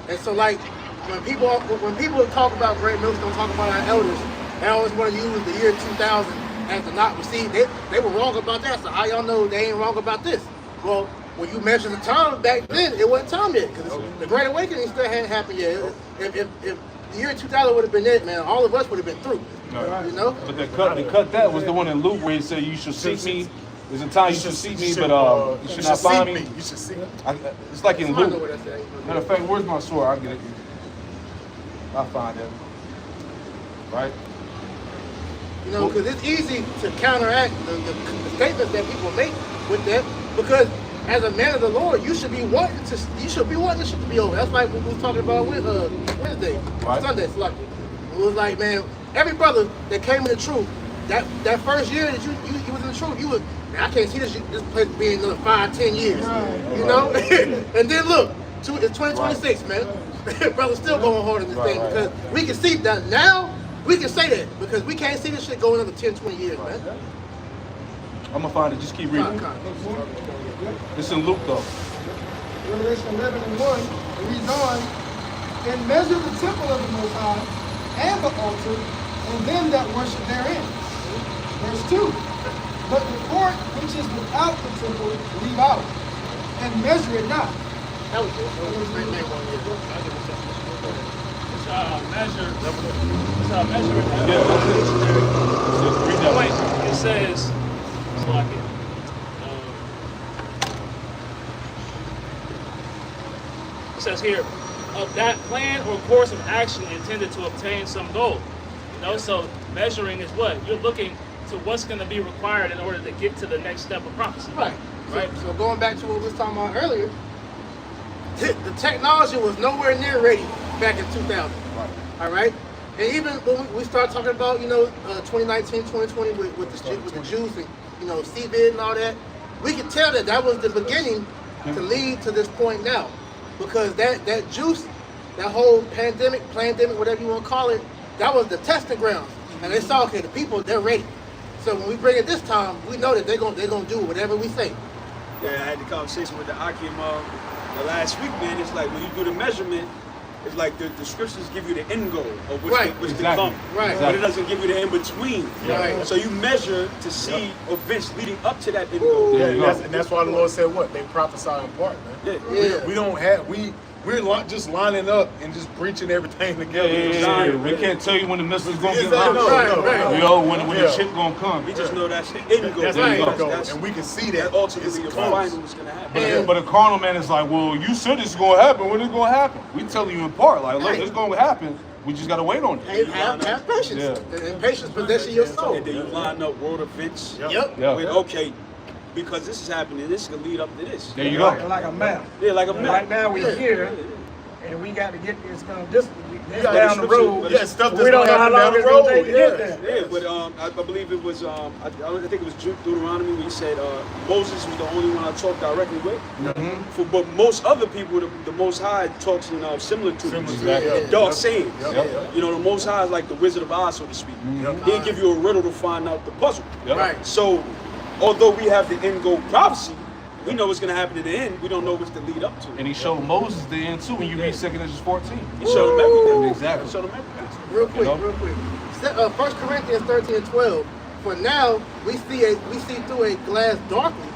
And so like when people talk about great millstone, talk about our elders, they always want to use the year 2000 as the not. But see, they were wrong about that. So how y'all know they ain't wrong about this? Well, when you measure the time back then, it wasn't time yet because the Great Awakening still hadn't happened yet. If the year 2000 would have been it, man, all of us would have been through. You know? But they cut that was the one in Luke where he said, "You should seek me. There's a time you should seek me, but you should not find me." You should seek. It's like in I know Luke. what I said. Matter of fact, where's my sword? I'll get it. I'll find it. Right? You know, because it's easy to counteract the statements that people make with that. Because as a man of the Lord, you should be wanting this shit to be over. That's like what we was talking about with Wednesday, Right. Sunday, it's like it was like, man, every brother that came in the truth, that first year that you was in the truth, you was, man, I can't see this place being another 5-10 years, you know. And then look, it's 2026, man. Brother's still going hard in this thing because we can see that now. We can say that because we can't see this shit going another 10-20 years, man. I'm gonna find it. Just keep reading. It's in Luke though. Revelation 11 and 1, it reads on, and measure the temple of the Most High, and the altar, and them that worship therein. Verse 2, but the court which is without the temple leave out, and measure it not. That was it. Measure it. Yeah, read that Point, one. it says, it's like it says here, of that plan or course of action intended to obtain some goal. You know, so measuring is what? You're looking to what's going to be required in order to get to the next step of prophecy. Right. Right. So going back to what we was talking about earlier, the technology was nowhere near ready back in 2000. Right. All right. And even when we start talking about, 2019, 2020 with the Jews and, CVID and all that, we can tell that was the beginning to lead to this point now. Because that juice, that whole pandemic, whatever you want to call it, that was the testing grounds. And they saw, okay, the people, they're ready. So when we bring it this time, we know that they're gonna do whatever we say. Yeah, I had the conversation with the Akim the last week, man. It's like when you do the measurement, it's like the scriptures give you the end goal of which to come. Right. But it doesn't give you the in between. Right. So you measure to see events leading up to that end goal. Yeah, and that's why the Lord said what? They prophesy in part, man. Yeah. We don't have, we're just lining up and just preaching everything together. Yeah. We can't tell you when the missile's gonna get Exactly. launched. Right. When the shit gonna come. We just know that's the end goal. That's Right. the end goal. That's- And we can see that ultimately it's the close. final is going to happen. But a carnal man is like, well, you said it's gonna happen. When it's gonna happen? We tell you in part, like, look, it's gonna happen. We just gotta wait on it. Have patience. Yeah. And patience possesses your soul. And then you line up world events Yep. Yeah. with, okay, because this is happening, this is going to lead up to this. There you go. Like a map. Yeah, like a Right map. now we're here, and we got to get this done. This got down the scripture, road. but Yeah, stuff We that's don't gonna know how happen long down the it's gonna road. take to get there. Yeah, but I believe it was, I think it was Deuteronomy where he said Moses was the only one I talked directly with. But most other people, the Most High talks in similar to Exactly. dark sayings. Yep. You know, the Most High is like the Wizard of Oz, so to speak. He'll give you a riddle to find out the puzzle. Yep. Right. So, although we have the end goal prophecy, we know what's going to happen at the end. We don't know what's to lead up to. And he showed Moses the end too when you read 2 Corinthians 14. He showed them everything. Exactly. He showed them everything. Real quick, You know? real quick. 1 Corinthians 13:12. For now we see through a glass darkly,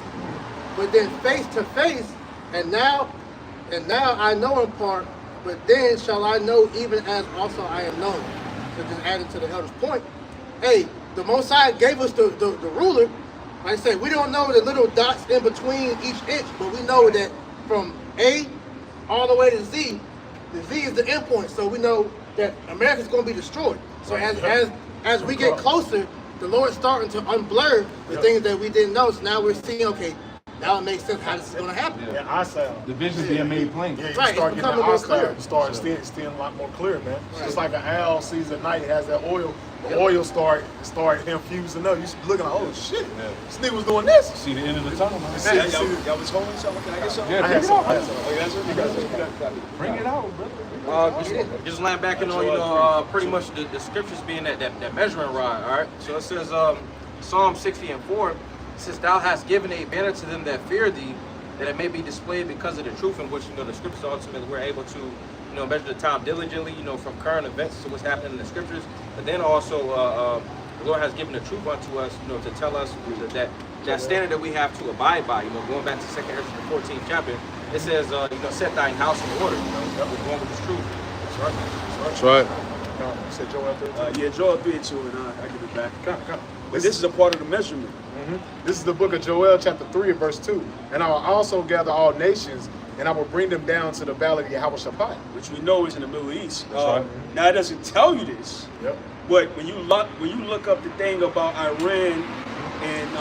but then face to face, and now I know in part, but then shall I know even as also I am known. So just adding to the elder's point, hey, the Most High gave us the ruler. Like I said, we don't know the little dots in between each inch, but we know that from A all the way to Z, the Z is the end point. So we know that America's going to be destroyed. So as we get closer, the Lord's starting to unblur the things that we didn't know. So now we're seeing, okay, now it makes sense how this is going to happen. Yeah, eyesight. The vision's being made plain. Yeah, you Right, start it's getting becoming the more eyesight. clear. You start seeing a lot more clear, man. Just like an owl sees at night, it has that oil. The oil start infusing up. You looking like, oh shit, this nigga was doing this. See the end of the tunnel, man. Y'all was holding something? Can I get something? Yeah, I bring had it some. out. I had some. Oh, you got something? You got something? Bring it out, brother. Just line back in on, pretty much the scriptures being that measuring rod, all right? So it says, Psalm 60 and 4, it says, thou hast given a banner to them that fear thee, that it may be displayed because of the truth in which, the scriptures ultimately we're able to, measure the time diligently, from current events to what's happening in the scriptures. But then also, the Lord has given the truth unto us, to tell us that that standard that we have to abide by. You know, going back to 2 Ezra, the 14th chapter, it says, you know, set thine house in order. You know, we're going with this truth. That's right. That's right. You said Joel 3:2? Yeah, Joel 3:2, and I give it back. But this is a part of the measurement. This is the book of Joel, chapter 3, and verse 2. And I will also gather all nations, and I will bring them down to the valley of Yahweh. Which we know is in the Middle East. right. Now it doesn't tell you this, Yep. but when you look up the thing about Iran, and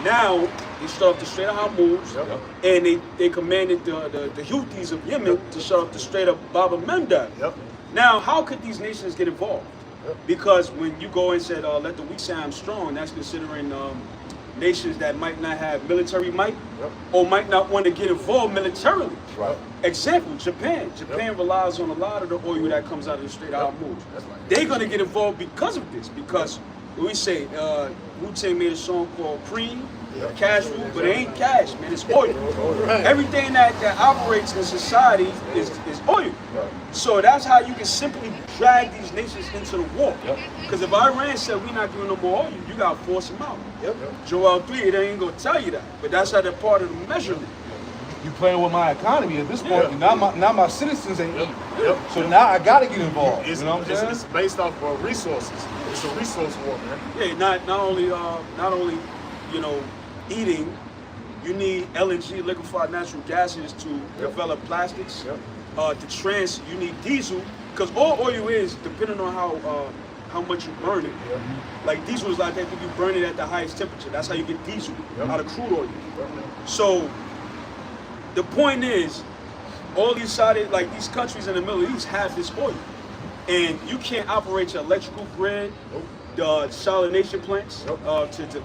now they shut off the Strait of Hormuz, Yep. and they commanded the Houthis of Yemen to shut off the Strait of Bab el-Mandeb. Yep. Now, how could these nations get involved? Yep. Because when you go and said, let the weak say I'm strong, that's considering nations that might not have military might, Yep. or might not want to get involved militarily. Right. Example, Japan. Japan relies on a lot of the oil that comes out of the Strait of Hormuz. That's right. They're going to get involved because of this, because we say, Wu-Tang made a song called Cream, cash food, but it ain't cash, man, it's oil. Everything that operates in society is oil. So that's how you can simply drag these nations into the war. Because if Iran said we're not giving no more oil, you got to force them out. Joel 3, it ain't going to tell you that, but that's how they're part of the measurement. You playing with my economy at this point. Now my citizens ain't eating. So now I gotta get involved. It's, you know what I'm saying? it's based off of resources. It's a resource war, man. Yeah, not only you know, eating, you need LNG, liquefied natural gases to develop plastics. You need diesel, because all oil is depending on how much you burn it. Like diesel is like that, you burn it at the highest temperature. That's how you get diesel out of crude oil. So the point is, all these these countries in the Middle East have this oil, and you can't operate your electrical grid, the desalination plants to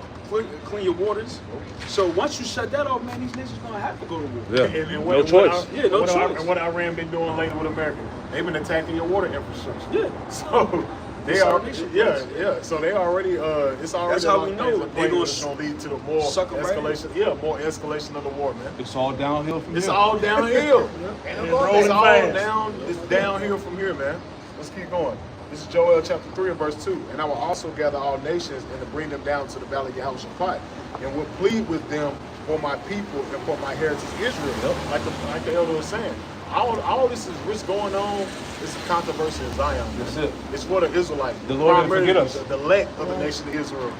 clean your waters. So once you shut that off, man, these nations gonna have to go to war. Yeah. And No choice. No choice. And what Iran been doing lately with America? They've been attacking your water infrastructure. Yeah. So they are, Desalination So they already, it's already. That's how we know they're gonna gonna lead to the more suck 'em right escalation. More escalation of the war, man. It's all downhill from It's here. all downhill. And It's all down. It's downhill from here, man. Let's keep going. This is Joel chapter 3 and verse 2. And I will also gather all nations and to bring them down to the valley of Yahweh, and will plead with them for my people and for my heritage Israel. Like the elder was saying. All this is what's going on. It's a controversy in Zion. That's it. It's for the Israelites. The Lord didn't Primarily forget us. The elect of the nation of Israel.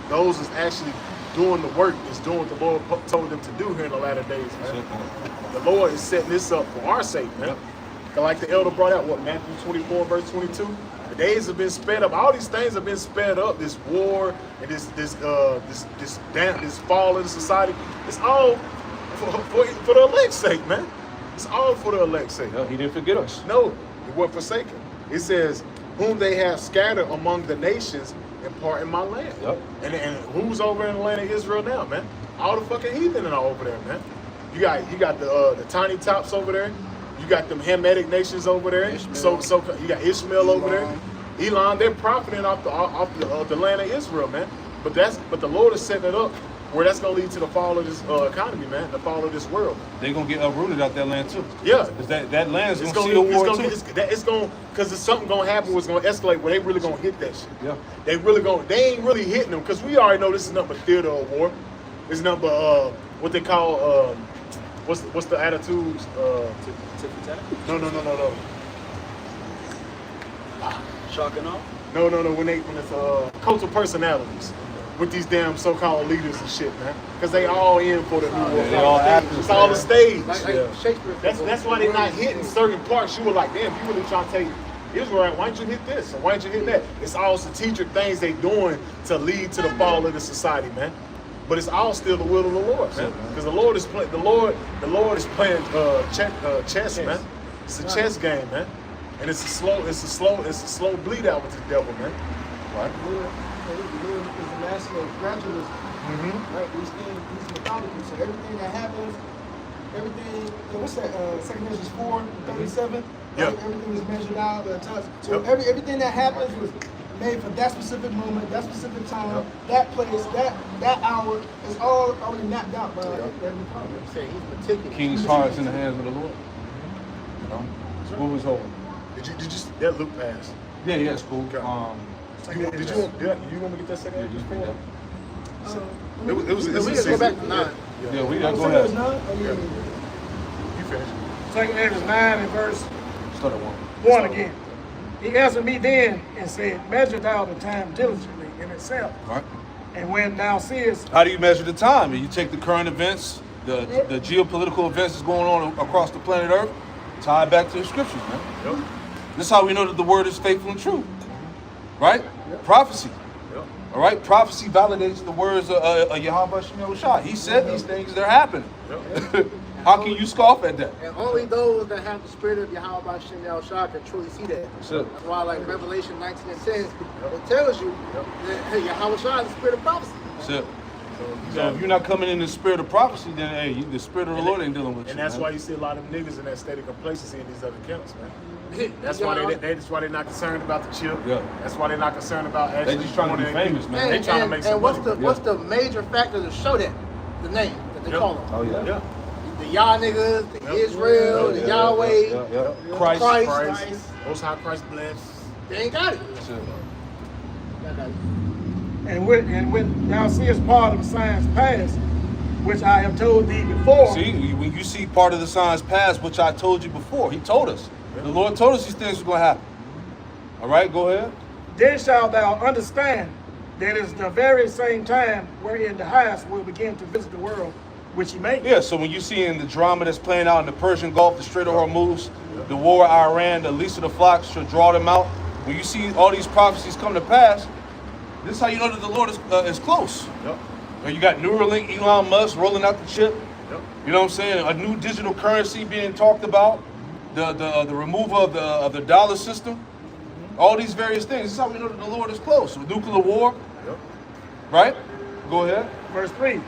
Those is actually doing the work, is doing what the Lord told them to do here in the latter days, man. The Lord is setting this up for our sake, man. Like the elder brought out, Matthew 24, verse 22? The days have been sped up. All these things have been sped up. This war and this fall in society. It's all for the elect's sake, man. It's all for the elect's sake. Yeah, he didn't forget us. No, he wasn't forsaken. It says, whom they have scattered among the nations and part in my land. And who's over in the land of Israel now, man? All the fucking heathen are over there, man. You got the tiny tops over there. You got them Hamitic nations over there. So you got Ishmael over there. Elon, they're profiting off the land of Israel, man. But the Lord is setting it up where that's gonna lead to the fall of this economy, man. The fall of this world. They're gonna get uprooted out that land too. Yeah. Because that land is gonna see the war too. It's gonna, because there's something gonna happen where it's gonna escalate where they really gonna hit that shit. Yeah. They ain't really hitting them, because we already know this is nothing but theater of war. It's nothing but what they call what's the attitudes? No. Shock and awe. No. When it's cult of personalities with these damn so-called leaders and shit, man. Because they all in for the new war. They all actors. It's all the stage. Like Shakespeare. That's why they're not hitting certain parts. You were like, damn, you really trying to take Israel, why don't you hit this? Or why don't you hit that? It's all strategic things they doing to lead to the fall of the society, man. But it's all still the will of the Lord, man. Because the Lord is playing. The Lord is playing chess, man. It's a chess game, man. And it's a slow bleed out with the devil, man. Right. The Lord is the master of gradualism. Right? These things, he's methodical. So everything that happens, what's that? 2 Corinthians 4:37. Yeah. Everything is measured out. So everything that happens was made for that specific moment, that specific time, that place, that hour is all already mapped out by every part. Say he's meticulous. King's heart is in the hands of the Lord. You know? What was over? Did you that Luke pass? Yeah, it's cool. Okay. You want me to get that second? Yeah, just read that. It was We can go back to 9. Yeah, we gotta go So there's ahead. none? Oh, yeah. You finished. 2 Ezra 9 and verse Start at 1. 1 again. He answered me then and said, measure thou the time diligently in itself. Right. And when thou seest, How do you measure the time? You take the current events, the geopolitical events that's going on across the planet Earth, tie it back to the scriptures, man. Yep. This is how we know that the word is faithful and true. Right? Prophecy. Yep. All right? Prophecy validates the words of Yahweh Shem Yahushua. He said these things, they're happening. Yep. How can you scoff at that? And only those that have the spirit of Yahweh Shem Yahushua can truly see that. Sure. That's why, like Revelation 19 and 10, it tells you that hey, Yahweh is the spirit of prophecy. So if you're not coming in the spirit of prophecy, then hey, the spirit of the Lord ain't dealing with you. And that's man. why you see a lot of niggas in that state of complacency in these other camps, man. That's You why know, that's why they're not concerned about the chip. Yeah. That's why they're not concerned about They actually just trying to be going in and famous, get- man. They trying to make some and what's money. the what's the major factor to show that? The name that they Yep. call them. Oh yeah. Yeah. The Yah niggas, the Israel, the Yahweh, Yeah. Christ. Christ. Most High Christ bless. They ain't got it. Sure. and when thou seest part of the signs past, which I have told thee before, See, when you see part of the signs past, which I told you before, he told us. The Lord told us these things were going to happen. All right, go ahead. then shalt thou understand that it's the very same time wherein the highest will begin to visit the world, which he made. Yeah, so when you see in the drama that's playing out in the Persian Gulf, the Strait of Hormuz, the war with Iran, the least of the flocks shall draw them out. When you see all these prophecies come to pass, this is how you know that the Lord is close. Yep. And you got Neuralink, Elon Musk rolling out the chip. Yep. You know what I'm saying? A new digital currency being talked about. The removal of the dollar system. All these various things. This is how we know that the Lord is close. With nuclear war. Yep. Right? Go ahead. Verse 3.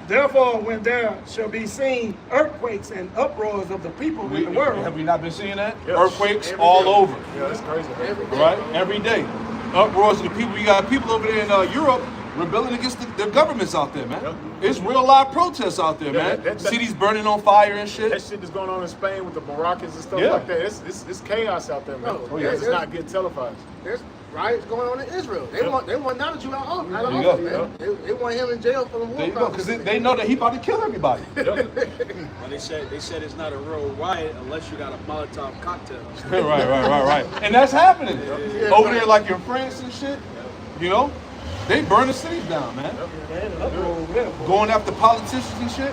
Therefore, when there shall be seen earthquakes and uproars of the people in the world, Have we not been seeing that? Yes. Earthquakes Every all day. over. Yeah, that's crazy. Every day. Right? Every day. Uproars of the people. You got people over there in Europe rebelling against the governments out there, man. Yep. It's real live protests out there, Yeah, man. that- Cities burning on fire and shit. That shit that's going on in Spain with the Moroccans and stuff Yeah. like that. It's chaos out there, man. No, It's there's- not getting televised. There's riots going on in Israel. They want not Jew out of There you office, go. man. They want him in jail for the war. There you go, because crimes. they know that he about to kill everybody. Well, they said it's not a real riot unless you got a Molotov cocktail. right. And that's happening. Over there, like in France and shit, you know, they burn the cities down, man. Going after politicians and shit,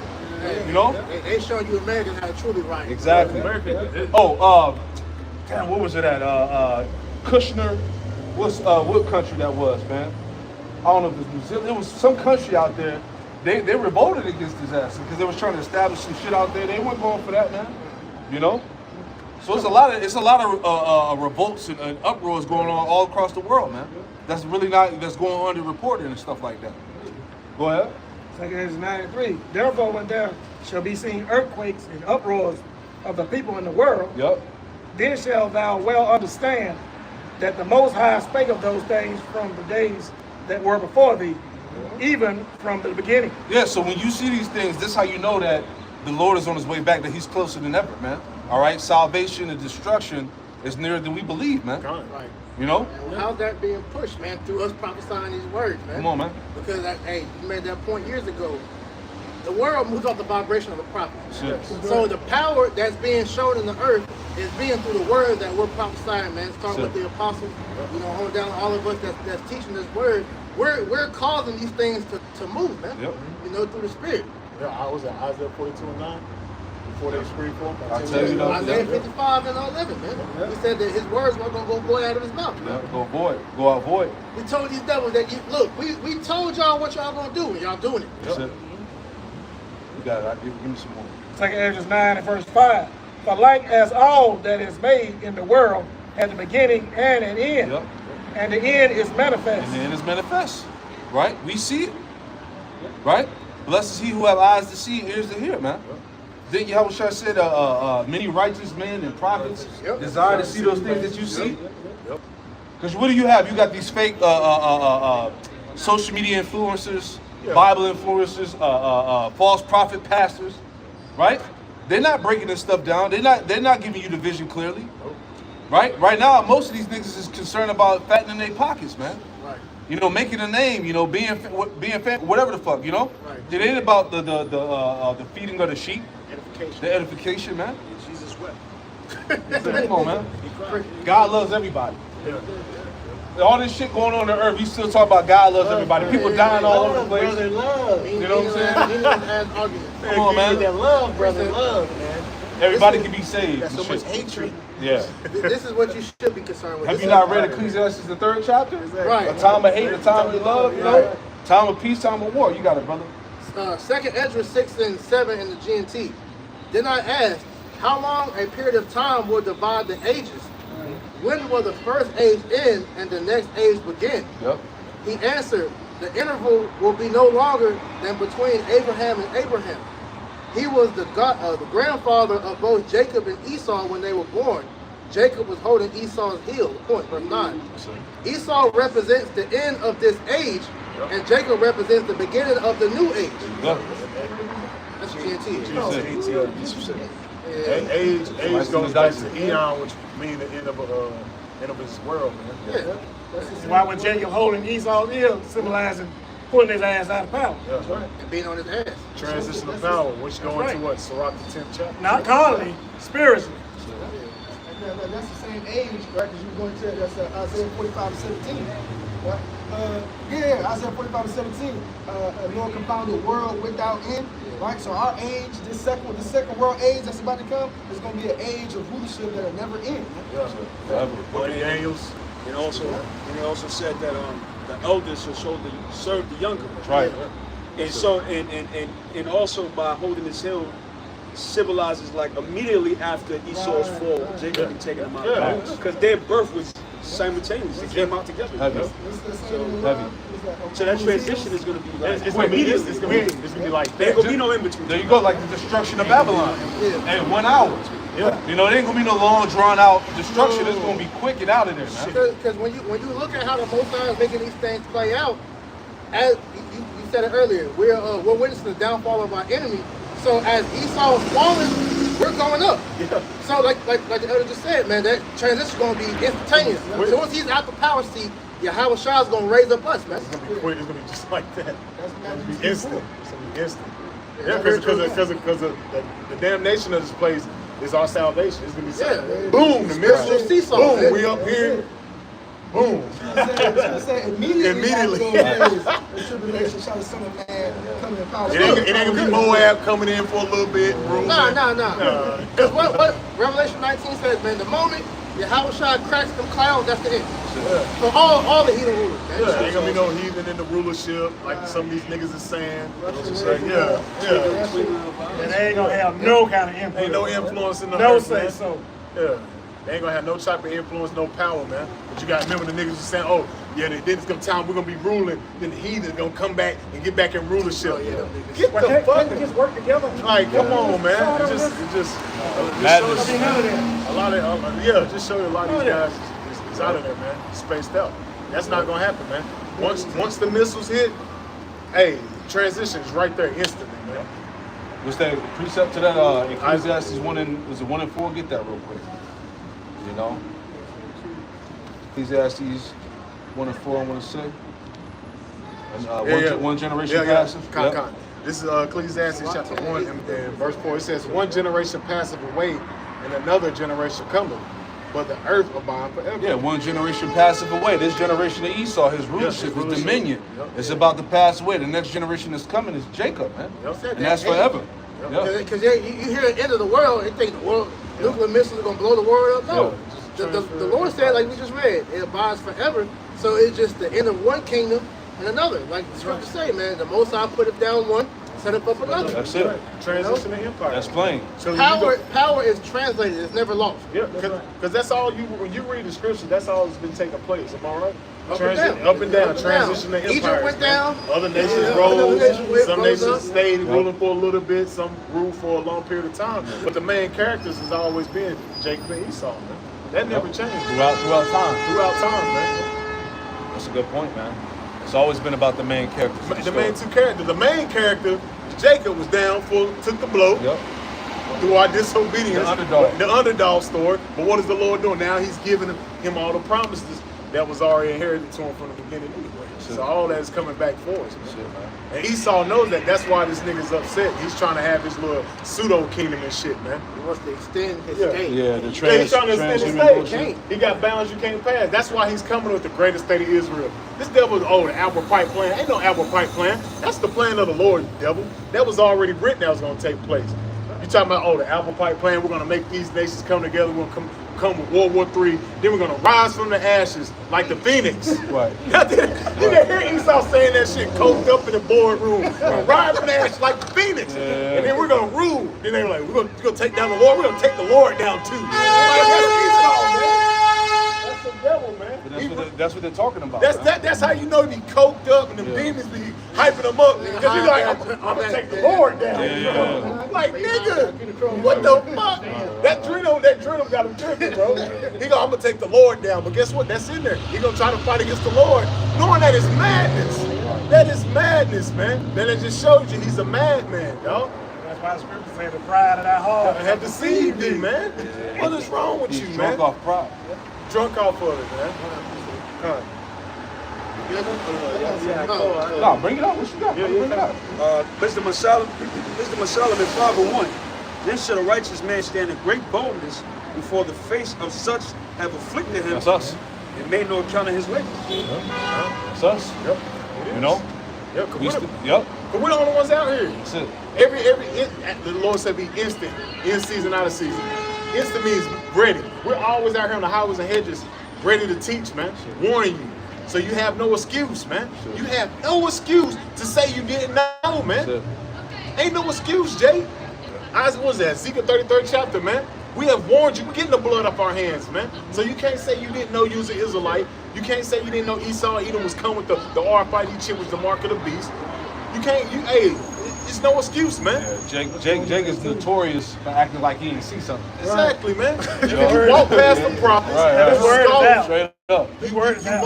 you know? They showing you Americans how to truly riot. Exactly. America, Oh, damn, what was it at? Kushner, what country that was, man? I don't know if it was New Zealand. It was some country out there. They revolted against his ass because they was trying to establish some shit out there. They weren't going for that, man. You know? So it's a lot of revolts and uproars going on all across the world, man. That's going underreported and stuff like that. Go ahead. 2 Ezra 9 and 3. Therefore, when there shall be seen earthquakes and uproars of the people in the world, Yep. then shalt thou well understand that the Most High spake of those things from the days that were before thee, even from the beginning. Yeah, so when you see these things, this is how you know that the Lord is on his way back, that he's closer than ever, man. All right? Salvation and destruction is nearer than we believe, man. Right. You know? And how's that being pushed, man? Through us prophesying these words, man. Come on, man. Because, hey, you made that point years ago. The world moves off the vibration of the prophet. Shit. So the power that's being shown in the earth is being through the word that we're prophesying, man. Starting with the apostles, you know, on down to all of us that's teaching this word. We're causing these things to move, man. Yep. You know, through the spirit. yeah, I was at Isaiah 42:9 before they screamed for him. I tell you though. Isaiah 55 and 11, man. He said that his words weren't going to go out of his mouth. Yeah, go out void. We told these devils that, we told y'all what y'all going to do, and y'all doing it. That's it. You got it. Give me some more. 2 Ezra 9 and verse 5. For like as all that is made in the world has a beginning and an end, Yep. and the end is manifest. And then it's manifest. Right? We see it. Right? Blessed is he who have eyes to see and ears to hear, man. Then Yahushua said, many righteous men and prophets desire to see those things that you see. Because what do you have? You got these fake social media influencers, Bible influencers, false prophet pastors, right? They're not breaking this stuff down. They're not giving you the vision clearly. Right? Right now, most of these niggas is concerned about fattening their pockets, man. Right. you know, making a name, you know, being whatever the fuck, you know. Right. It ain't about the feeding of the sheep, Edification. the edification, man. Jesus wept. Come on, man. God loves everybody. All this shit going on earth, we still talk about God loves everybody. People dying all over the place. Brother, love. You know what I'm saying? Come on, man. That love, brother, love, man. Everybody can be saved. That's so and much shit. hatred. Yeah. This is what you should be concerned with. Have This you is- not read Ecclesiastes, the 3rd chapter? Right. A time of hate, a time of love, you know? Time of peace, time of war. You got it, brother. 2nd Ezra 6 and 7 in the GNT. Then I asked, how long a period of time will divide the ages? When will the first age end and the next age begin? Yep. He answered, the interval will be no longer than between Abraham and Abraham. He was the grandfather of both Jacob and Esau when they were born. Jacob was holding Esau's heel. Point, verse 9. Esau represents the end of this age, and Jacob represents the beginning of the new age. That's GNT. Age goes back to Eon, which means the end of his world, man. Yeah. Why was Jacob holding Esau's heel, symbolizing pulling his ass out of power? And being on his ass. Transition of power, which go into what? Sirach the 10th chapter. Not carnally, spiritually. That's the same age, right? Because you're going to that's Isaiah 45:17. Right? Isaiah 45:17. A more confounded world without end. Right? So our age, the second world age that's about to come, is going to be an age of rulership that'll never end. Book of Daniels. And also said that the elders shall serve the younger. Right. And so and also by holding his heel symbolizes like immediately after Esau's fall, Jacob had taken him out. Because their birth was simultaneous. They came out together. Heavy. So that transition is going to be like It's gonna be like there ain't going to be no in between. There you go, like the destruction of Babylon. Hey, 1 hour. Yeah. You know, it ain't gonna be no long, drawn out destruction. It's gonna be quick and out of there, man. Because when you look at how the Most High is making these things play out, as you said it earlier, we're witnessing the downfall of our enemy. So as Esau is falling, we're going up. Yeah. So like the elder just said, man, that transition is going to be instantaneous. So once he's out the power seat, Yahweh Shah is going to raise up us, man. It's gonna be quick. It's gonna be just like that. It's gonna be instant. It's gonna be instant. Yeah, Yeah, because of the damnation of this place is our salvation. It's gonna be boom, the Spiritual seesaw, boom, man. we up here. Boom. Immediately. The tribulation shall the Son of Man come in power. It ain't gonna be Moab coming in for a little bit, bro. Nah. Because what Revelation 19 says, man, the moment Yahweh Shah cracks them clouds, that's the end. For all the heathen rulers, man. Yeah, ain't gonna be no heathen in the rulership like some of these niggas is saying. Yeah. And they ain't going to have no kind of influence. Ain't no influence in the No earth, say man. so. Yeah. They ain't gonna have no type of influence, no power, man. But you gotta remember the niggas was saying, oh, yeah, then it's gonna time we're gonna be ruling, then the heathen gonna come back and get back in rulership. Get Well, the can't fuck. they just work together? Like, come on, man. It just Madness. shows you a lot of, just show you a lot of these guys is out of there, man. Spaced out. That's not gonna happen, man. Once the missiles hit, hey, transition is right there instantly, man. What's that precept to that? Ecclesiastes 1 and 4? Get that real quick. You know? Ecclesiastes 1 and 4, I want to say. And one generation passive. Con. This is Ecclesiastes chapter 1 and verse 4. It says, one generation passeth away, and another generation cometh, but the earth abide forever. Yeah, one generation passeth away. This generation of Esau, his rulership, his dominion, is about to pass away. The next generation that's coming is Jacob, man. And that's forever. Because you hear the end of the world, you think the world, nuclear missiles are going to blow the world up. No. The Lord said, like we just read, it abides forever. So it's just the end of one kingdom and another. Like the scripture say, man, the Most High put it down one, set up another. That's it. Transition to empire. That's plain. So Power is translated, it's never lost. Yeah, because that's all when you read the scripture, that's all that's been taking place. Am I right? Up and down. Up and down. Transition to empire. Egypt went down. Other nations Other nations rose. Some rose nations up. stayed ruling for a little bit. Some ruled for a long period of time. But the main characters has always been Jacob and Esau, man. That never changed. Throughout time. Throughout time, man. That's a good point, man. It's always been about the main characters. The main two characters. The main character, Jacob, was down for, took the blow. Yep. Through our disobedience. The underdog. The underdog story. But what is the Lord doing? Now he's giving him all the promises that was already inherited to him from the beginning anyway. So all that is coming back for us, man. And Esau knows that. That's why this nigga's upset. He's trying to have his little pseudo kingdom and shit, man. He wants to extend his Yeah. state. Yeah, the He's trying to extend his transhuman state. bullshit. He got bounds you can't pass. That's why he's coming with the greatest state of Israel. This devil's the apple pipe plan. Ain't no apple pipe plan. That's the plan of the Lord, devil. That was already written that was going to take place. You talking about, the apple pipe plan, we're going to make these nations come together, we're going to come with World War III, then we're going to rise from the ashes like the phoenix. Right. You can hear Esau saying that shit, coked up in the boardroom. We're going to rise from the ashes like the phoenix. And then we're going to rule. Then they were like, we're going to take down the Lord, we're going to take the Lord down too. Like, that's Esau, man. That's the devil, man. But that's what they're talking about. That's how you know he coked up and the demons be hyping him up. Because he's like, I'm going to take the Lord down. Like, nigga, what the fuck? That adrenaline got him tripping, bro. He go, I'm going to take the Lord down. But guess what? That's in there. He going to try to fight against the Lord, knowing that is madness. That is madness, man. Then it just shows you he's a madman, dog. That's why the scripture said the pride of that heart Have deceived thee, man. What is wrong with you, He's man? drunk off pride. Drunk off of it, man. Huh. No, bring it up. What you got? Bring it up. Wisdom of Solomon 5:1. Then shall a righteous man stand in great boldness before the face of such have afflicted him. That's us. And made no account of his labors. That's us. Yep. You know? Yep. Cause Yep. we're the only ones out here. That's it. The Lord said be instant, in season, out of season. Instant means ready. We're always out here on the highways and hedges, ready to teach, man. Warning you. So you have no excuse, man. You have no excuse to say you didn't know, man. Ain't no excuse, Jay. What was that? Ezekiel 33rd chapter, man. We have warned you. We're getting the blood off our hands, man. So you can't say you didn't know you was an Israelite. You can't say you didn't know Esau Edom was coming with the RFID chip was the mark of the beast. You can't, it's no excuse, man. Yeah, Jake is notorious for acting like he didn't see something. Exactly, man. You walk past the prophets, Right. Straight up. you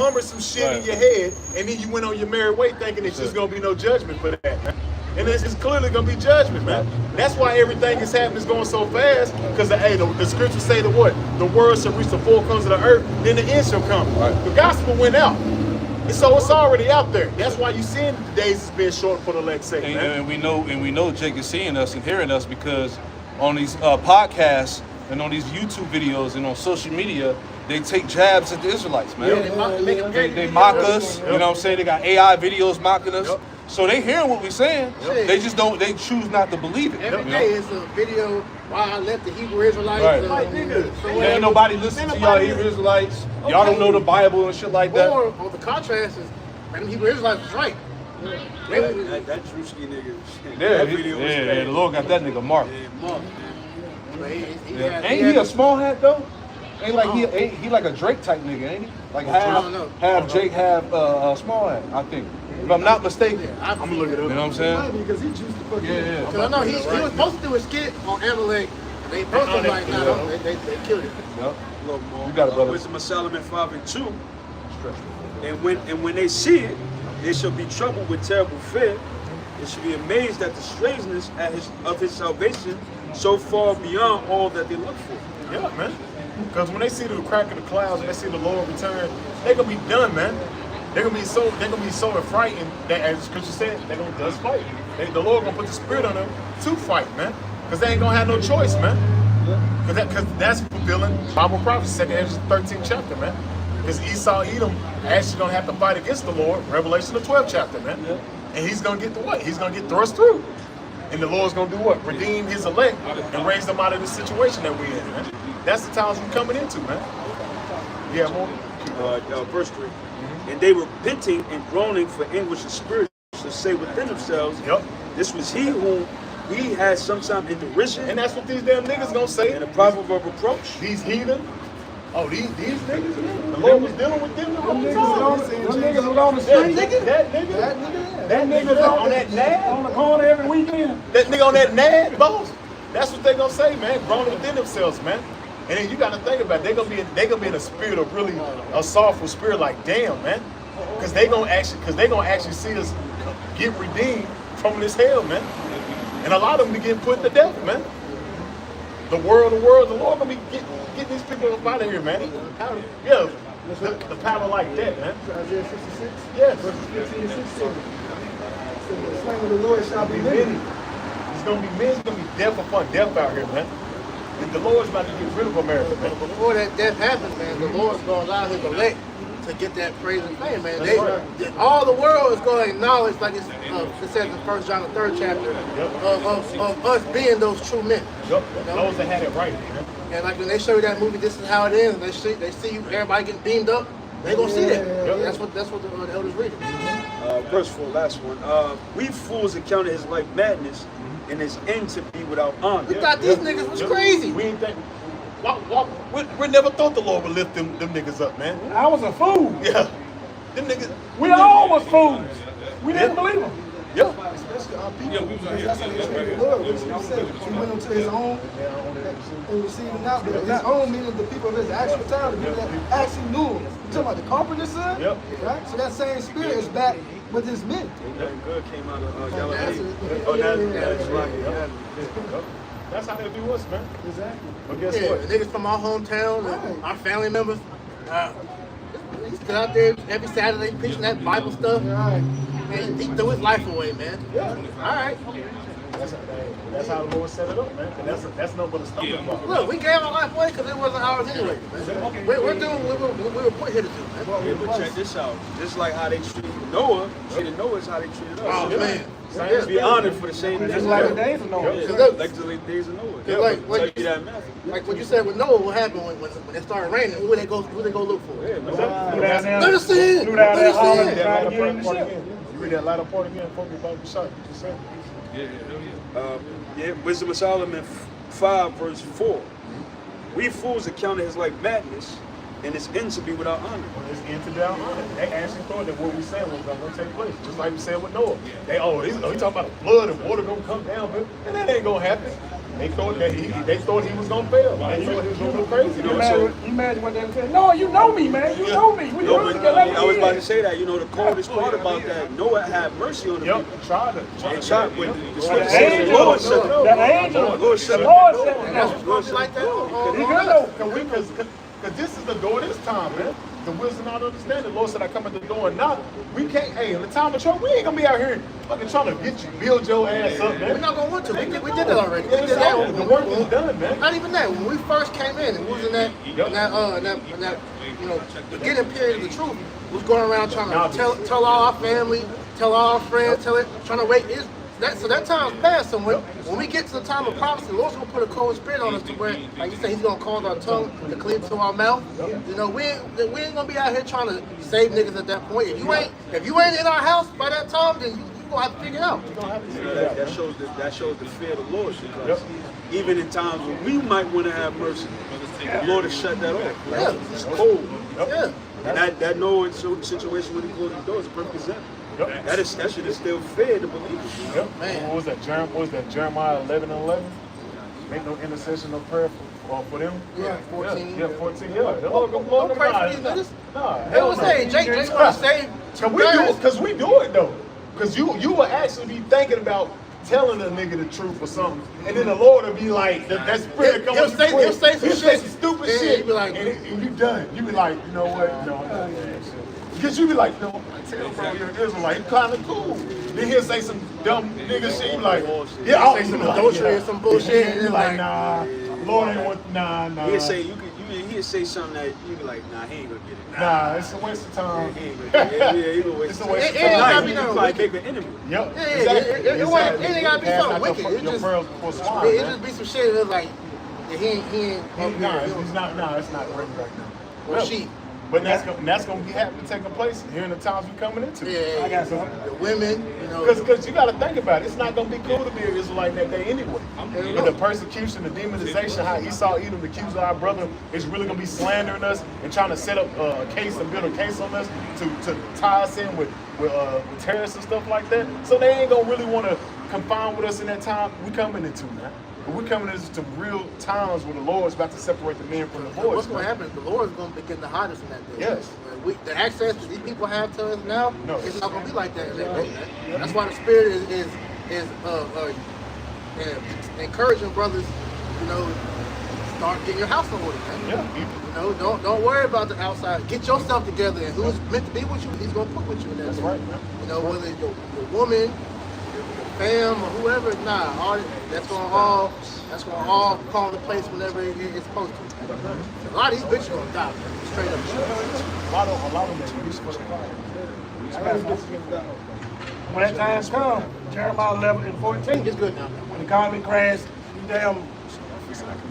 murmured some shit in your head, and then you went on your merry way thinking it's just gonna be no judgment for that, man. And it's clearly gonna be judgment, man. That's why everything is happening is going so fast, because the scriptures say that what? The word shall reach the four corners of the earth, then the end shall come. Right. The gospel went out. And so it's already out there. That's why you seeing the days is being short for the elect's sake, man. And we know Jake is seeing us and hearing us because on these podcasts and on these YouTube videos and on social media, they take jabs at the Israelites, man. They mock us. You know what I'm saying? They got AI videos mocking us. So they hearing what we're saying. They just don't. They choose not to believe it. Every day is a video why I left the Hebrew Israelites. Right. Like, nigga. Ain't nobody listen to y'all Hebrew Israelites. Y'all don't know the Bible and shit like that. Or on the contrast is, man, the Hebrew Israelites was right. That Drewski nigga. Yeah, that video was the Lord got that nigga marked. Yeah, Ain't he a small hat though? Ain't like he like a Drake type nigga, ain't he? Like half Jake, half small hat, I think. If I'm not mistaken. I'm gonna look it up. You know what I'm saying? Because he juiced the fuck. Yeah. Because I know he was supposed to do a skit on Amalek. They posted him like, nah, they killed it. Yep. Look, more. You got it, brother. Wisdom of Solomon 5:2. And when they see it, they shall be troubled with terrible fear. They shall be amazed at the strangeness of his salvation, so far beyond all that they look for. Yeah, man. Because when they see the crack of the clouds and they see the Lord return, they're gonna be done, man. They're gonna be so frightened that, as the scripture said, they're gonna just fight. The Lord gonna put the spirit on them to fight, man. Because they ain't gonna have no choice, man. Because that's fulfilling Bible prophecy, 2 Ezra 13th chapter, man. Because Esau Edom actually gonna have to fight against the Lord, Revelation the 12th chapter, man. And he's gonna get the what? He's gonna get thrust through. And the Lord's gonna do what? Redeem his elect and raise them out of the situation that we're in, man. That's the times we're coming into, man. Yeah, more. Verse 3. And they were repenting and groaning for anguish of spirit to say within themselves, this was he whom we had sometime in derision. And that's what these damn niggas gonna say. And a proverb of reproach. These heathen. Oh, these niggas, man. The Lord was dealing with them the whole time. Them niggas was on the street. That nigga on that nad. On the corner every weekend. That nigga on that nad, boss. That's what they gonna say, man. Groaning within themselves, man. And then you gotta think about it. They gonna be in a spirit of really a sorrowful spirit, like damn, man. Cause they gonna actually see us get redeemed from this hell, man. And a lot of them be getting put to death, man. The Lord gonna be getting these people up out of here, man. The power like that, man. Isaiah 66. Yes. Verses 15 and 16. So the slain of the Lord shall be many. It's gonna be men, it's gonna be death upon death out here, man. And the Lord's about to get rid of America, man. But before that death happens, man, the Lord's going to allow his elect to get that praise and fame, man. All the world is going to acknowledge, like it says in 1 John, the 3rd chapter, of us being those true men. Yep. Those that had it right, man. And like when they show you that movie, this is how it is, and they see you, everybody getting beamed up, they gonna see that. That's what the elders reading. Verse 4, last one. We fools accounted his life madness, and his end to be without honor. We thought these niggas was crazy. We ain't think. We never thought the Lord would lift them niggas up, man. I was a fool. Yeah. Them niggas. We all was fools. We didn't believe him. Yeah. Especially our people. That's how they treated the Lord. Which he said, he went into his own and received him not. But his own meaning the people of his actual time, the people that actually knew him. You talking about the carpenter's son? Yep. Right? So that same spirit is back with his men. Nothing good came out of Nazareth. that's right. That's how they do us, man. Exactly. But guess Yeah, what? the niggas from our hometown, and our family members, he stood out there every Saturday preaching that Bible stuff. Right. Man, he threw his life away, man. Yeah. All right. That's how the Lord set it up, man. And that's no but a stumbling block. Look, we gave our life away because it wasn't ours anyway. Man. We're doing what we were put here to do, man. Yeah, but check this out. Just like how they treated Noah, treated Noah is how they treated us. Oh, man. Let's be honored for the same thing. Just like the days of Noah. Yeah, like the days of Noah. Yeah, like Tell you that matter. Like what you said with Noah, what happened when it started raining? Who they go look for? Yeah, man. Let us in. Flew down Let there us hollering, in. trying to get in the Part ship. again. You read that latter part again, focus about the shot. You just said. Wisdom of Solomon 5 verse 4. We fools accounted his life madness, and his end to be without honor. It's into down on it. They actually thought that what we said was going to take place. Just like we said with Noah. He talking about the flood and water going to come down, but and that ain't going to happen. They thought that he was going to fail. They thought he was going to go crazy. You imagine what they said? No, you know me, man. You know me. We No, know but me. I was about to say that. You know, the coldest part about that, Noah had mercy on the people. Tried And tried with the The scripture says the Lord shut it. the angel, The Lord shut the it. Lord said, That's what's supposed to be like that. he good though. Because this is the door this time, man. The wisdom not understand. The Lord said, I come at the door and knock. We can't, hey, in the time of trouble, we ain't going to be out here fucking trying to get you, build your ass up, man. We're not gonna want to. We did that already. We Yeah, did that. the work is done, man. Not even that. When we first came in, it was in that beginning period of the truth. We was going around trying to tell all our family, tell all our friends, trying to wait. So that time's past. So when we get to the time of prophecy, the Lord's gonna put a cold spirit on us to where, like you said, He's gonna cause our tongue to cleave to our mouth. You know, we ain't gonna be out here trying to save niggas at that point. If you ain't in our house by that time, then you gonna have to figure it out. That shows the fear of the Lord. Because even in times when we might want to have mercy, the Lord has shut that off. Like, it's cold. Yeah. And that Noah situation when he closed the door is a perfect example. That should have still fed the believers. Man. What was that? Jeremiah 11:11? Make no intercession or prayer for them. Yeah, 14. Yeah, 14. Yeah, the Lord gonna blow Don't them pray for out. these niggas. Nah, They hell was no. saying, Jake's gonna save. Because we do it though. Because you will actually be thinking about telling a nigga the truth or something, and then the Lord will be like, that spirit He'll say some shit. some stupid Yeah, shit, he'll be like, and you done. You be like, you know what? No, I'm not doing that shit. Because you be like, no, I tell bro, you're an Israelite. You kind of cool. Then he'll say some dumb nigga shit. You be like, yeah, I'll say some adultery or some bullshit, And and you it's like, like, nah, Lord ain't want, nah. He'll say something that you be like, nah, he ain't gonna get it. Nah, it's a waste of time. He ain't gonna get it. He gonna waste It's a time. waste of It ain't gotta time. be You no probably wicked. make an enemy. Yep. Yeah, Exactly. it ain't gotta be Pass something out wicked. Your It pearls before swine, it man. just be some shit that's like, yeah, he ain't It's not ready right now. or No. sheep. But that's gonna be happening, taking place here in the times we're coming into. Yeah, I got some. the women, you know. Because you got to think about it. It's not going to be cool to be an Israelite that day anyway. But the persecution, the demonization, how Esau, Edom, accused our brother, is really going to be slandering us and trying to set up a case and build a case on us to tie us in with terrorists and stuff like that. So they ain't going to really want to confine with us in that time we coming into, man. But we're coming into some real times where the Lord's about to separate the men from the boys. What's going to happen is the Lord's going to begin to hide us in that day. Yes. The access that these people have to us now, No. it's not going to be like that. That's why the Spirit is encouraging brothers, you know, start getting your house in order, man. Yeah. You know, don't worry about the outside. Get yourself together, and who's meant to be with you, he's gonna put with you in that. That's right, man. You know, whether it's your woman, your fam, or whoever, that's gonna all fall into place whenever it's supposed to. A lot of these bitches gonna die, man. Straight up. A lot of them are supposed to die. When that time comes, Jeremiah 11:14. It's good now. When the economy crashed, these damn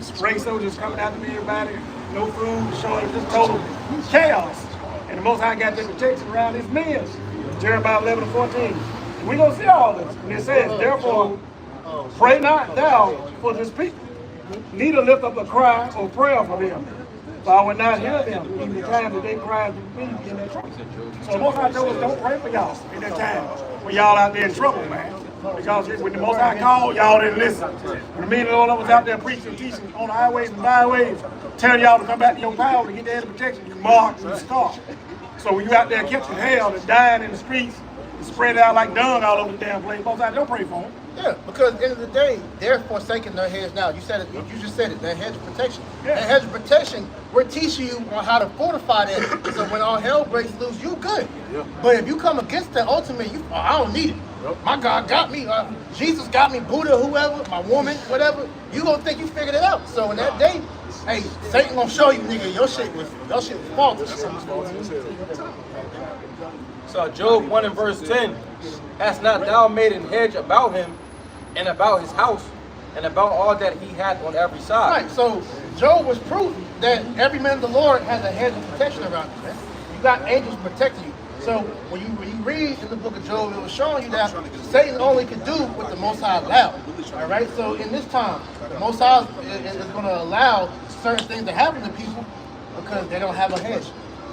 spray soldiers coming after me, everybody, no food, shortage, just total chaos. And the Most High got their protection around his men. Jeremiah 11:14. We're going to see all this. And it says, therefore, pray not thou for this people, neither lift up a cry or prayer for them. For I will not hear them in the time that they cry to me in their trouble. So the Most High told us don't pray for y'all in that time when y'all out there in trouble, man. Because when the Most High called, y'all didn't listen. When the men of the Lord was out there preaching and teaching on the highways and byways, telling y'all to come back to your power to get the head of protection, you marked and scarred. So when you out there catching hell and dying in the streets, and spread out like dung all over the damn place, Most High don't pray for them. Yeah, because at the end of the day, they're forsaking their hedge now. You said it. You just said it. Their hedge of protection. Yeah. That hedge of protection, we're teaching you on how to fortify that. So when all hell breaks loose, you good. Yeah. But if you come against that, ultimately, I don't need it. Yep. My God got me. Jesus got me. Buddha, whoever, my woman, whatever. You gonna think you figured it out. So in that day, hey, Satan gonna show you, nigga, your shit was faulty. So Job 1:10, hast not thou made an hedge about him and about his house and about all that he hath on every side? Right, so Job was proof that every man of the Lord has a hedge of protection around you, man. You got angels protecting you. So when you read in the book of Job, it was showing you that Satan only could do what the Most High allowed. All right, so in this time, the Most High is going to allow certain things to happen to people because they don't have a hedge.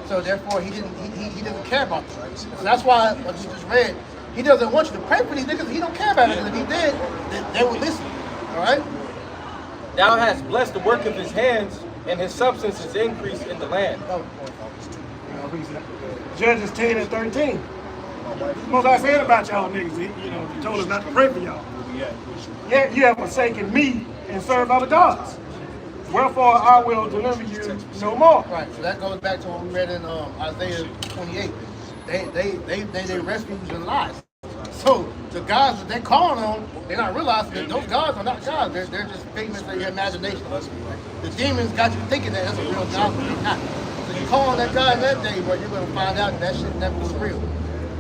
So therefore, he doesn't care about them. So that's why, what you just read, he doesn't want you to pray for these niggas. He don't care about it. Because if he did, they would listen. All right. Thou hast blessed the work of his hands, and his substance is increased in the land. Judges 10:13. Most I said about y'all niggas, he told us not to pray for y'all. Yet you have forsaken me and served other gods. Wherefore I will deliver you no more. Right. So that goes back to what we read in Isaiah 28. They refuge in lies. So the gods that they're calling on, they're not realizing that those gods are not gods. They're just figments of your imagination. The demons got you thinking that that's a real god, but they're not. So you call on that God in that day, where you're going to find out that shit never was real.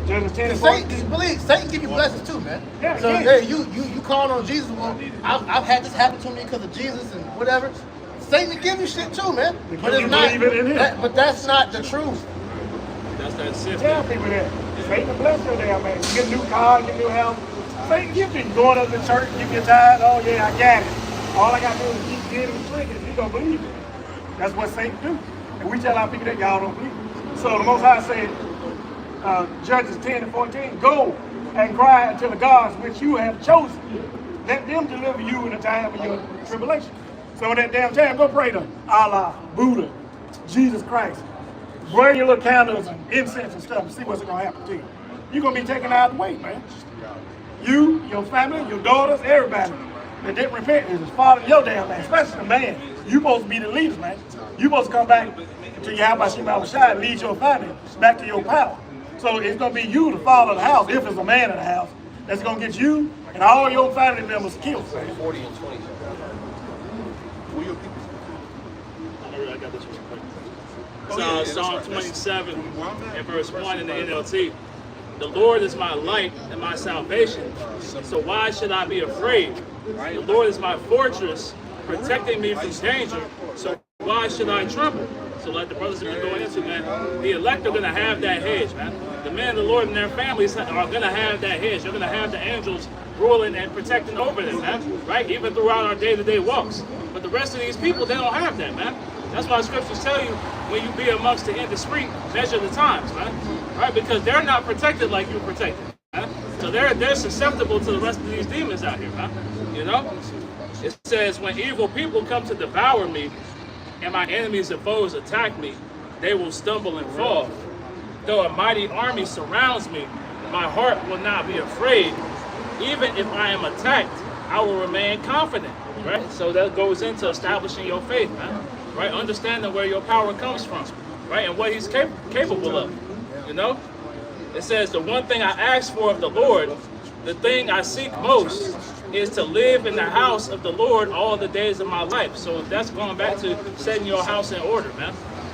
Satan give you blessings too, man. Yeah, so hey, you calling on Jesus. Well, I've had this happen to me because of Jesus and whatever. Satan will give you shit too, man. But it's not. But that's not the truth. That's that system. Tell people that. Satan bless you there, man. You get a new car, get a new house. Satan gives you going up to church, give you a tithe. Oh yeah, I got it. All I got to do is keep getting the triggers. You don't believe it. That's what Satan do. And we tell our people that y'all don't believe it. So the Most High said, Judges 10:14, go and cry unto the gods which you have chosen. Let them deliver you in the time of your tribulation. So in that damn time, go pray to Allah, Buddha, Jesus Christ. Burn your little candles and incense and stuff and see what's going to happen to you. You're going to be taken out of the way, man. You, your family, your daughters, everybody that didn't repent is following your damn man, especially the man. You're supposed to be the leaders, man. You're supposed to come back to Yahweh Shai and lead your family back to your power. So it's going to be you to follow the house, if it's a man in the house, that's going to get you and all your family members killed. 40 and 20. Psalm 27 and verse 1 in the NLT. The Lord is my light and my salvation, so why should I be afraid? The Lord is my fortress, protecting me from danger, so why should I tremble? So like the brothers have been going into, man, the elect are going to have that hedge, man. The men of the Lord and their families are going to have that hedge. They're going to have the angels ruling and protecting over them, man, right? Even throughout our day-to-day walks. But the rest of these people, they don't have that, man. That's why scriptures tell you, when you be amongst the indiscreet, measure the times, man. Right? Because they're not protected like you're protected, man. So they're susceptible to the rest of these demons out here, man. You know? It says, when evil people come to devour me, and my enemies and foes attack me, they will stumble and fall. Though a mighty army surrounds me, my heart will not be afraid. Even if I am attacked, I will remain confident. right? So that goes into establishing your faith, man, right? Understanding where your power comes from, right? And what he's capable of, you know? It says, the one thing I ask for of the Lord, the thing I seek most, is to live in the house of the Lord all the days of my life. So that's going back to setting your house in order, man,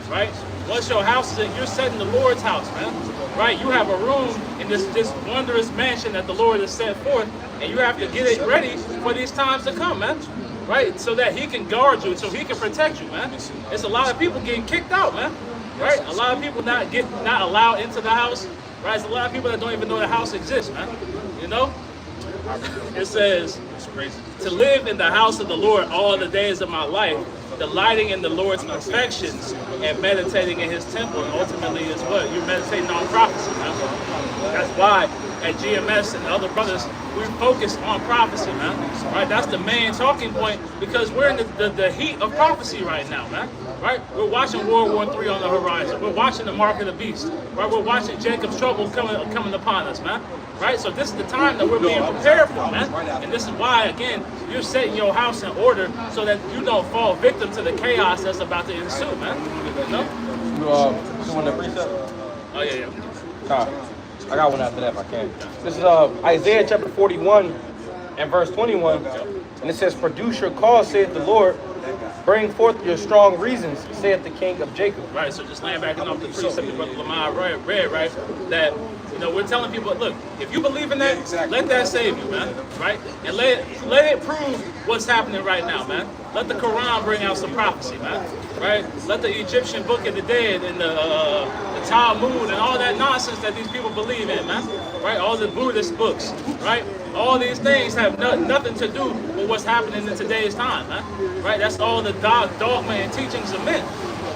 right? Once your house is in, you're setting the Lord's house, man, right? You have a room in this wondrous mansion that the Lord has set forth, and you have to get it ready for these times to come, man, right? So that he can guard you, so he can protect you, man. It's a lot of people getting kicked out, man, right? A lot of people not allowed into the house, right? It's a lot of people that don't even know the house exists, man, you know? It says, to live in the house of the Lord all the days of my life, delighting in the Lord's perfections and meditating in his temple. And ultimately is what? You're meditating on prophecy. Man. That's why at GMS and other brothers, we focus on prophecy, man. Right? That's the main talking point because we're in the heat of prophecy right now, man. Right? We're watching World War III on the horizon. We're watching the mark of the beast. Right? We're watching Jacob's trouble coming upon us, man. Right? So this is the time that we're being prepared for, man. And this is why, again, you're setting your house in order so that you don't fall victim to the chaos that's about to ensue, man. You know? You want the precept? Oh, yeah. I got one after that if I can. This is Isaiah chapter 41 and verse 21. And it says, produce your cause, saith the Lord. Bring forth your strong reasons, saith the King of Jacob. Right, so just laying back off the precept that Brother Lamar read, right, that, you know, we're telling people, look, if you believe in that, let that save you, man, right? And let it prove what's happening right now, man. Let the Quran bring out some prophecy, man, right? Let the Egyptian Book of the Dead and the Talmud and all that nonsense that these people believe in, man, right? All the Buddhist books, right? All these things have nothing to do with what's happening in today's time, man, right? That's all the dogma and teachings of men,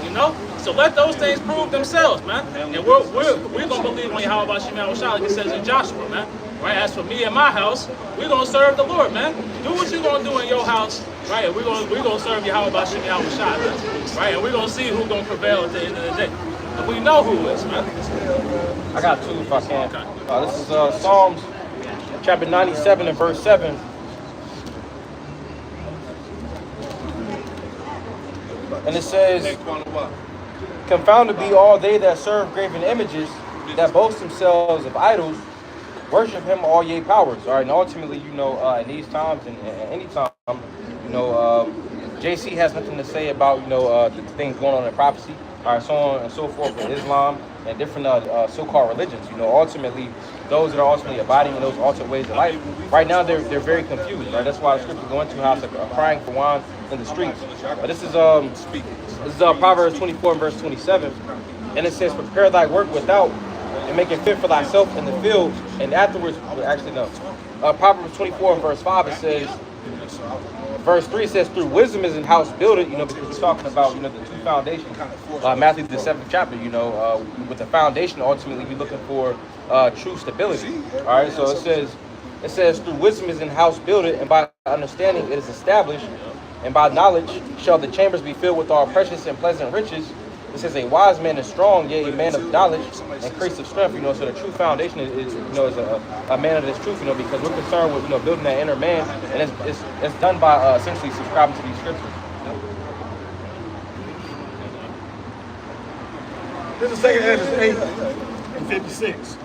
you know? So let those things prove themselves, man. And we're going to believe on Yahweh Bashim Yahushua, like it says in Joshua, man. Right? As for me and my house, we're going to serve the Lord, man. Do what you're going to do in your house, right? And we're going to serve Yahweh Bashim Yahushua, man. Right? And we're going to see who's going to prevail at the end of the day. And we know who is, man. I got two if I can. Okay. This is Psalms chapter 97 and verse 7. And it says, confounded be all they that serve graven images, that boast themselves of idols, worship him all ye powers. All right, and ultimately, you know, in these times and any time, you know, JC has nothing to say about, you know, the things going on in prophecy, all right, so on and so forth with Islam and different so-called religions. You know, ultimately, those that are ultimately abiding in those alternate ways of life, right now they're very confused. Right, that's why the scriptures go into how it's crying for wine in the streets. But this is Proverbs 24 and verse 27, and it says, prepare thy work without, and make it fit for thyself in the field, and afterwards, actually no. Proverbs 24 and verse 5, it says, verse 3 says, through wisdom is an house builded, you know, because we're talking about, you know, the two foundations. Matthew the 7th chapter, you know, with the foundation, ultimately you're looking for true stability. All right, so it says, through wisdom is an house builded, and by understanding it is established, and by knowledge shall the chambers be filled with all precious and pleasant riches. It says a wise man is strong, yea, a man of knowledge, increase of strength. You know, so the true foundation is you know, is a man of this truth. You know, because we're concerned with, you know, building that inner man, and it's done by essentially subscribing to these scriptures. This is 2 Ezra 8 and 56.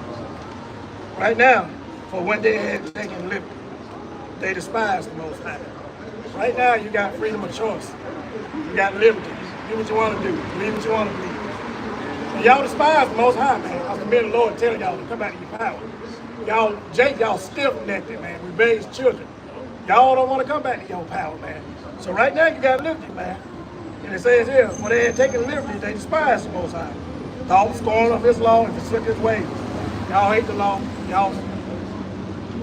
Right now, for when they had taken liberty, they despised the Most High. Right now, you got freedom of choice. You got liberty. Do what you want to do. Believe what you want to believe. And y'all despise the Most High, man. I'm the men of the Lord telling y'all to come back to your power. Y'all stiff-necked, man. Rebellious children. Y'all don't want to come back to your power, man. So right now, you got liberty, man. And it says here, when they had taken liberty, they despised the Most High. Thought scorn of his law and forsook his ways. Y'all hate the law. Y'all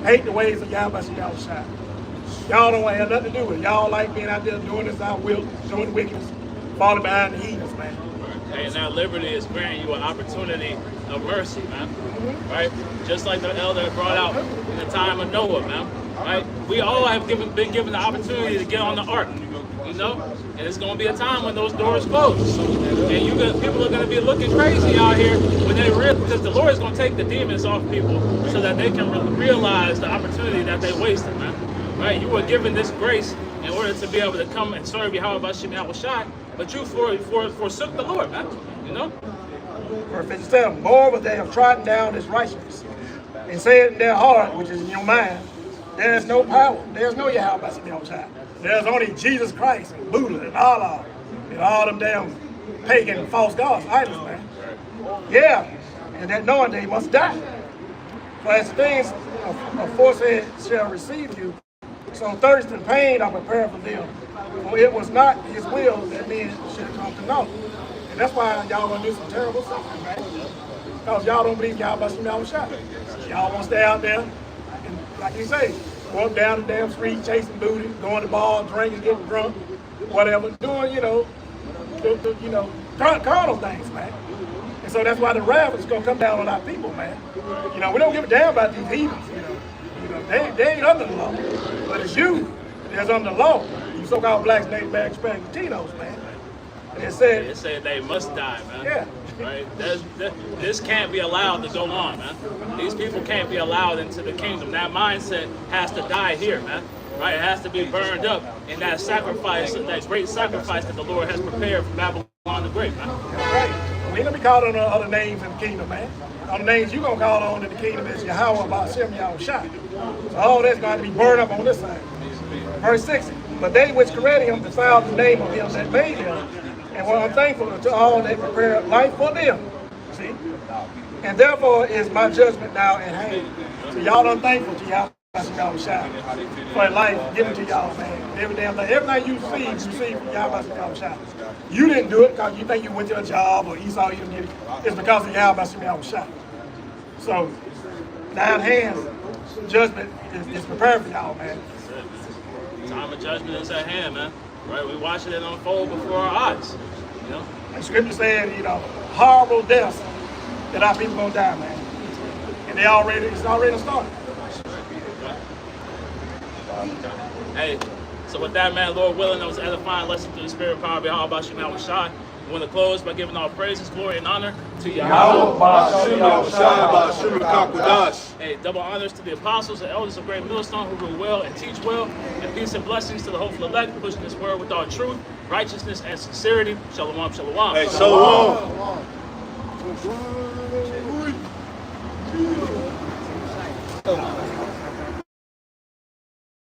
hate the ways of Yahweh Yahushua. Y'all don't want to have nothing to do with it. Y'all like being out there doing this out will, doing wickedness, falling behind the heathens, man. And now liberty is granting you an opportunity of mercy, man. Right? Just like the elder brought out in the time of Noah, man. Right? We all have been given the opportunity to get on the ark, you know? And it's going to be a time when those doors close. And people are going to be looking crazy out here when they because the Lord is going to take the demons off people so that they can realize the opportunity that they wasted, man. Right? You were given this grace in order to be able to come and serve Yahweh Bashim Yahushai, but you forsook the Lord, man. You know? Verse 57, moreover, they have trodden down his righteousness and said in their heart, which is in your mind, there is no power, there is no Yahweh Bashim Yahushai. There's only Jesus Christ, and Buddha, and Allah, and all them damn pagan false gods, idols, man. Yeah, and that knowing they must die. For as things aforesaid shall receive you, so thirst and pain are prepared for them. For it was not his will that men should come to know. And that's why y'all gonna do some terrible suffering, right? Because y'all don't believe y'all Bashim Yahushai. Y'all want to stay out there and, like you say, walk down the damn street, chasing booty, going to bars, drinking, getting drunk, whatever, doing, carnal things, man. And so that's why the wrath is gonna come down on our people, man. You know, we don't give a damn about these heathens, they ain't under the law. But it's you that's under the law. You so-called blacks, Native Americans, Hispanics, Latinos, man. And it said they must die, man. Yeah. Right? This can't be allowed to go on, man. These people can't be allowed into the kingdom. That mindset has to die here, man. Right? It has to be burned up in that sacrifice, that great sacrifice that the Lord has prepared for Babylon the Great, man. Right. We ain't gonna be called on other names in the kingdom, man. All the names you gonna call on in the kingdom is Yahweh Bashim Yahushai. So all that's gonna be burned up on this side. Verse 60. But they which created him defiled the name of him that made him, and were unthankful to all that prepared life for them. See? And therefore is my judgment now at hand. So y'all unthankful to Yahweh Bashim Yahushai for life given to y'all, man. Every damn thing. Everything you receive from Yahweh Bashim Yahushai. You didn't do it because you think you went to a job or Esau you didn't get it. It's because of Yahweh Bashim Yahushai. So, now at hand, judgment is prepared for y'all, man. Time of judgment is at hand, man. Right? We watching it unfold before our eyes. You know? And scripture said, horrible deaths that our people gonna die, man. And it's already started. Hey, so with that, man, Lord willing, that was an edifying lesson through the spirit power behind Bashim Yahushai. We want to close by giving all praises, glory, and honor to Yahweh Bashim Yahushai. Hey, double honors to the apostles and elders of Great Millstone who rule well and teach well, and peace and blessings to the hopeful elect pushing this word with all truth, righteousness, and sincerity. Shalom, shalom. Hey, shalom.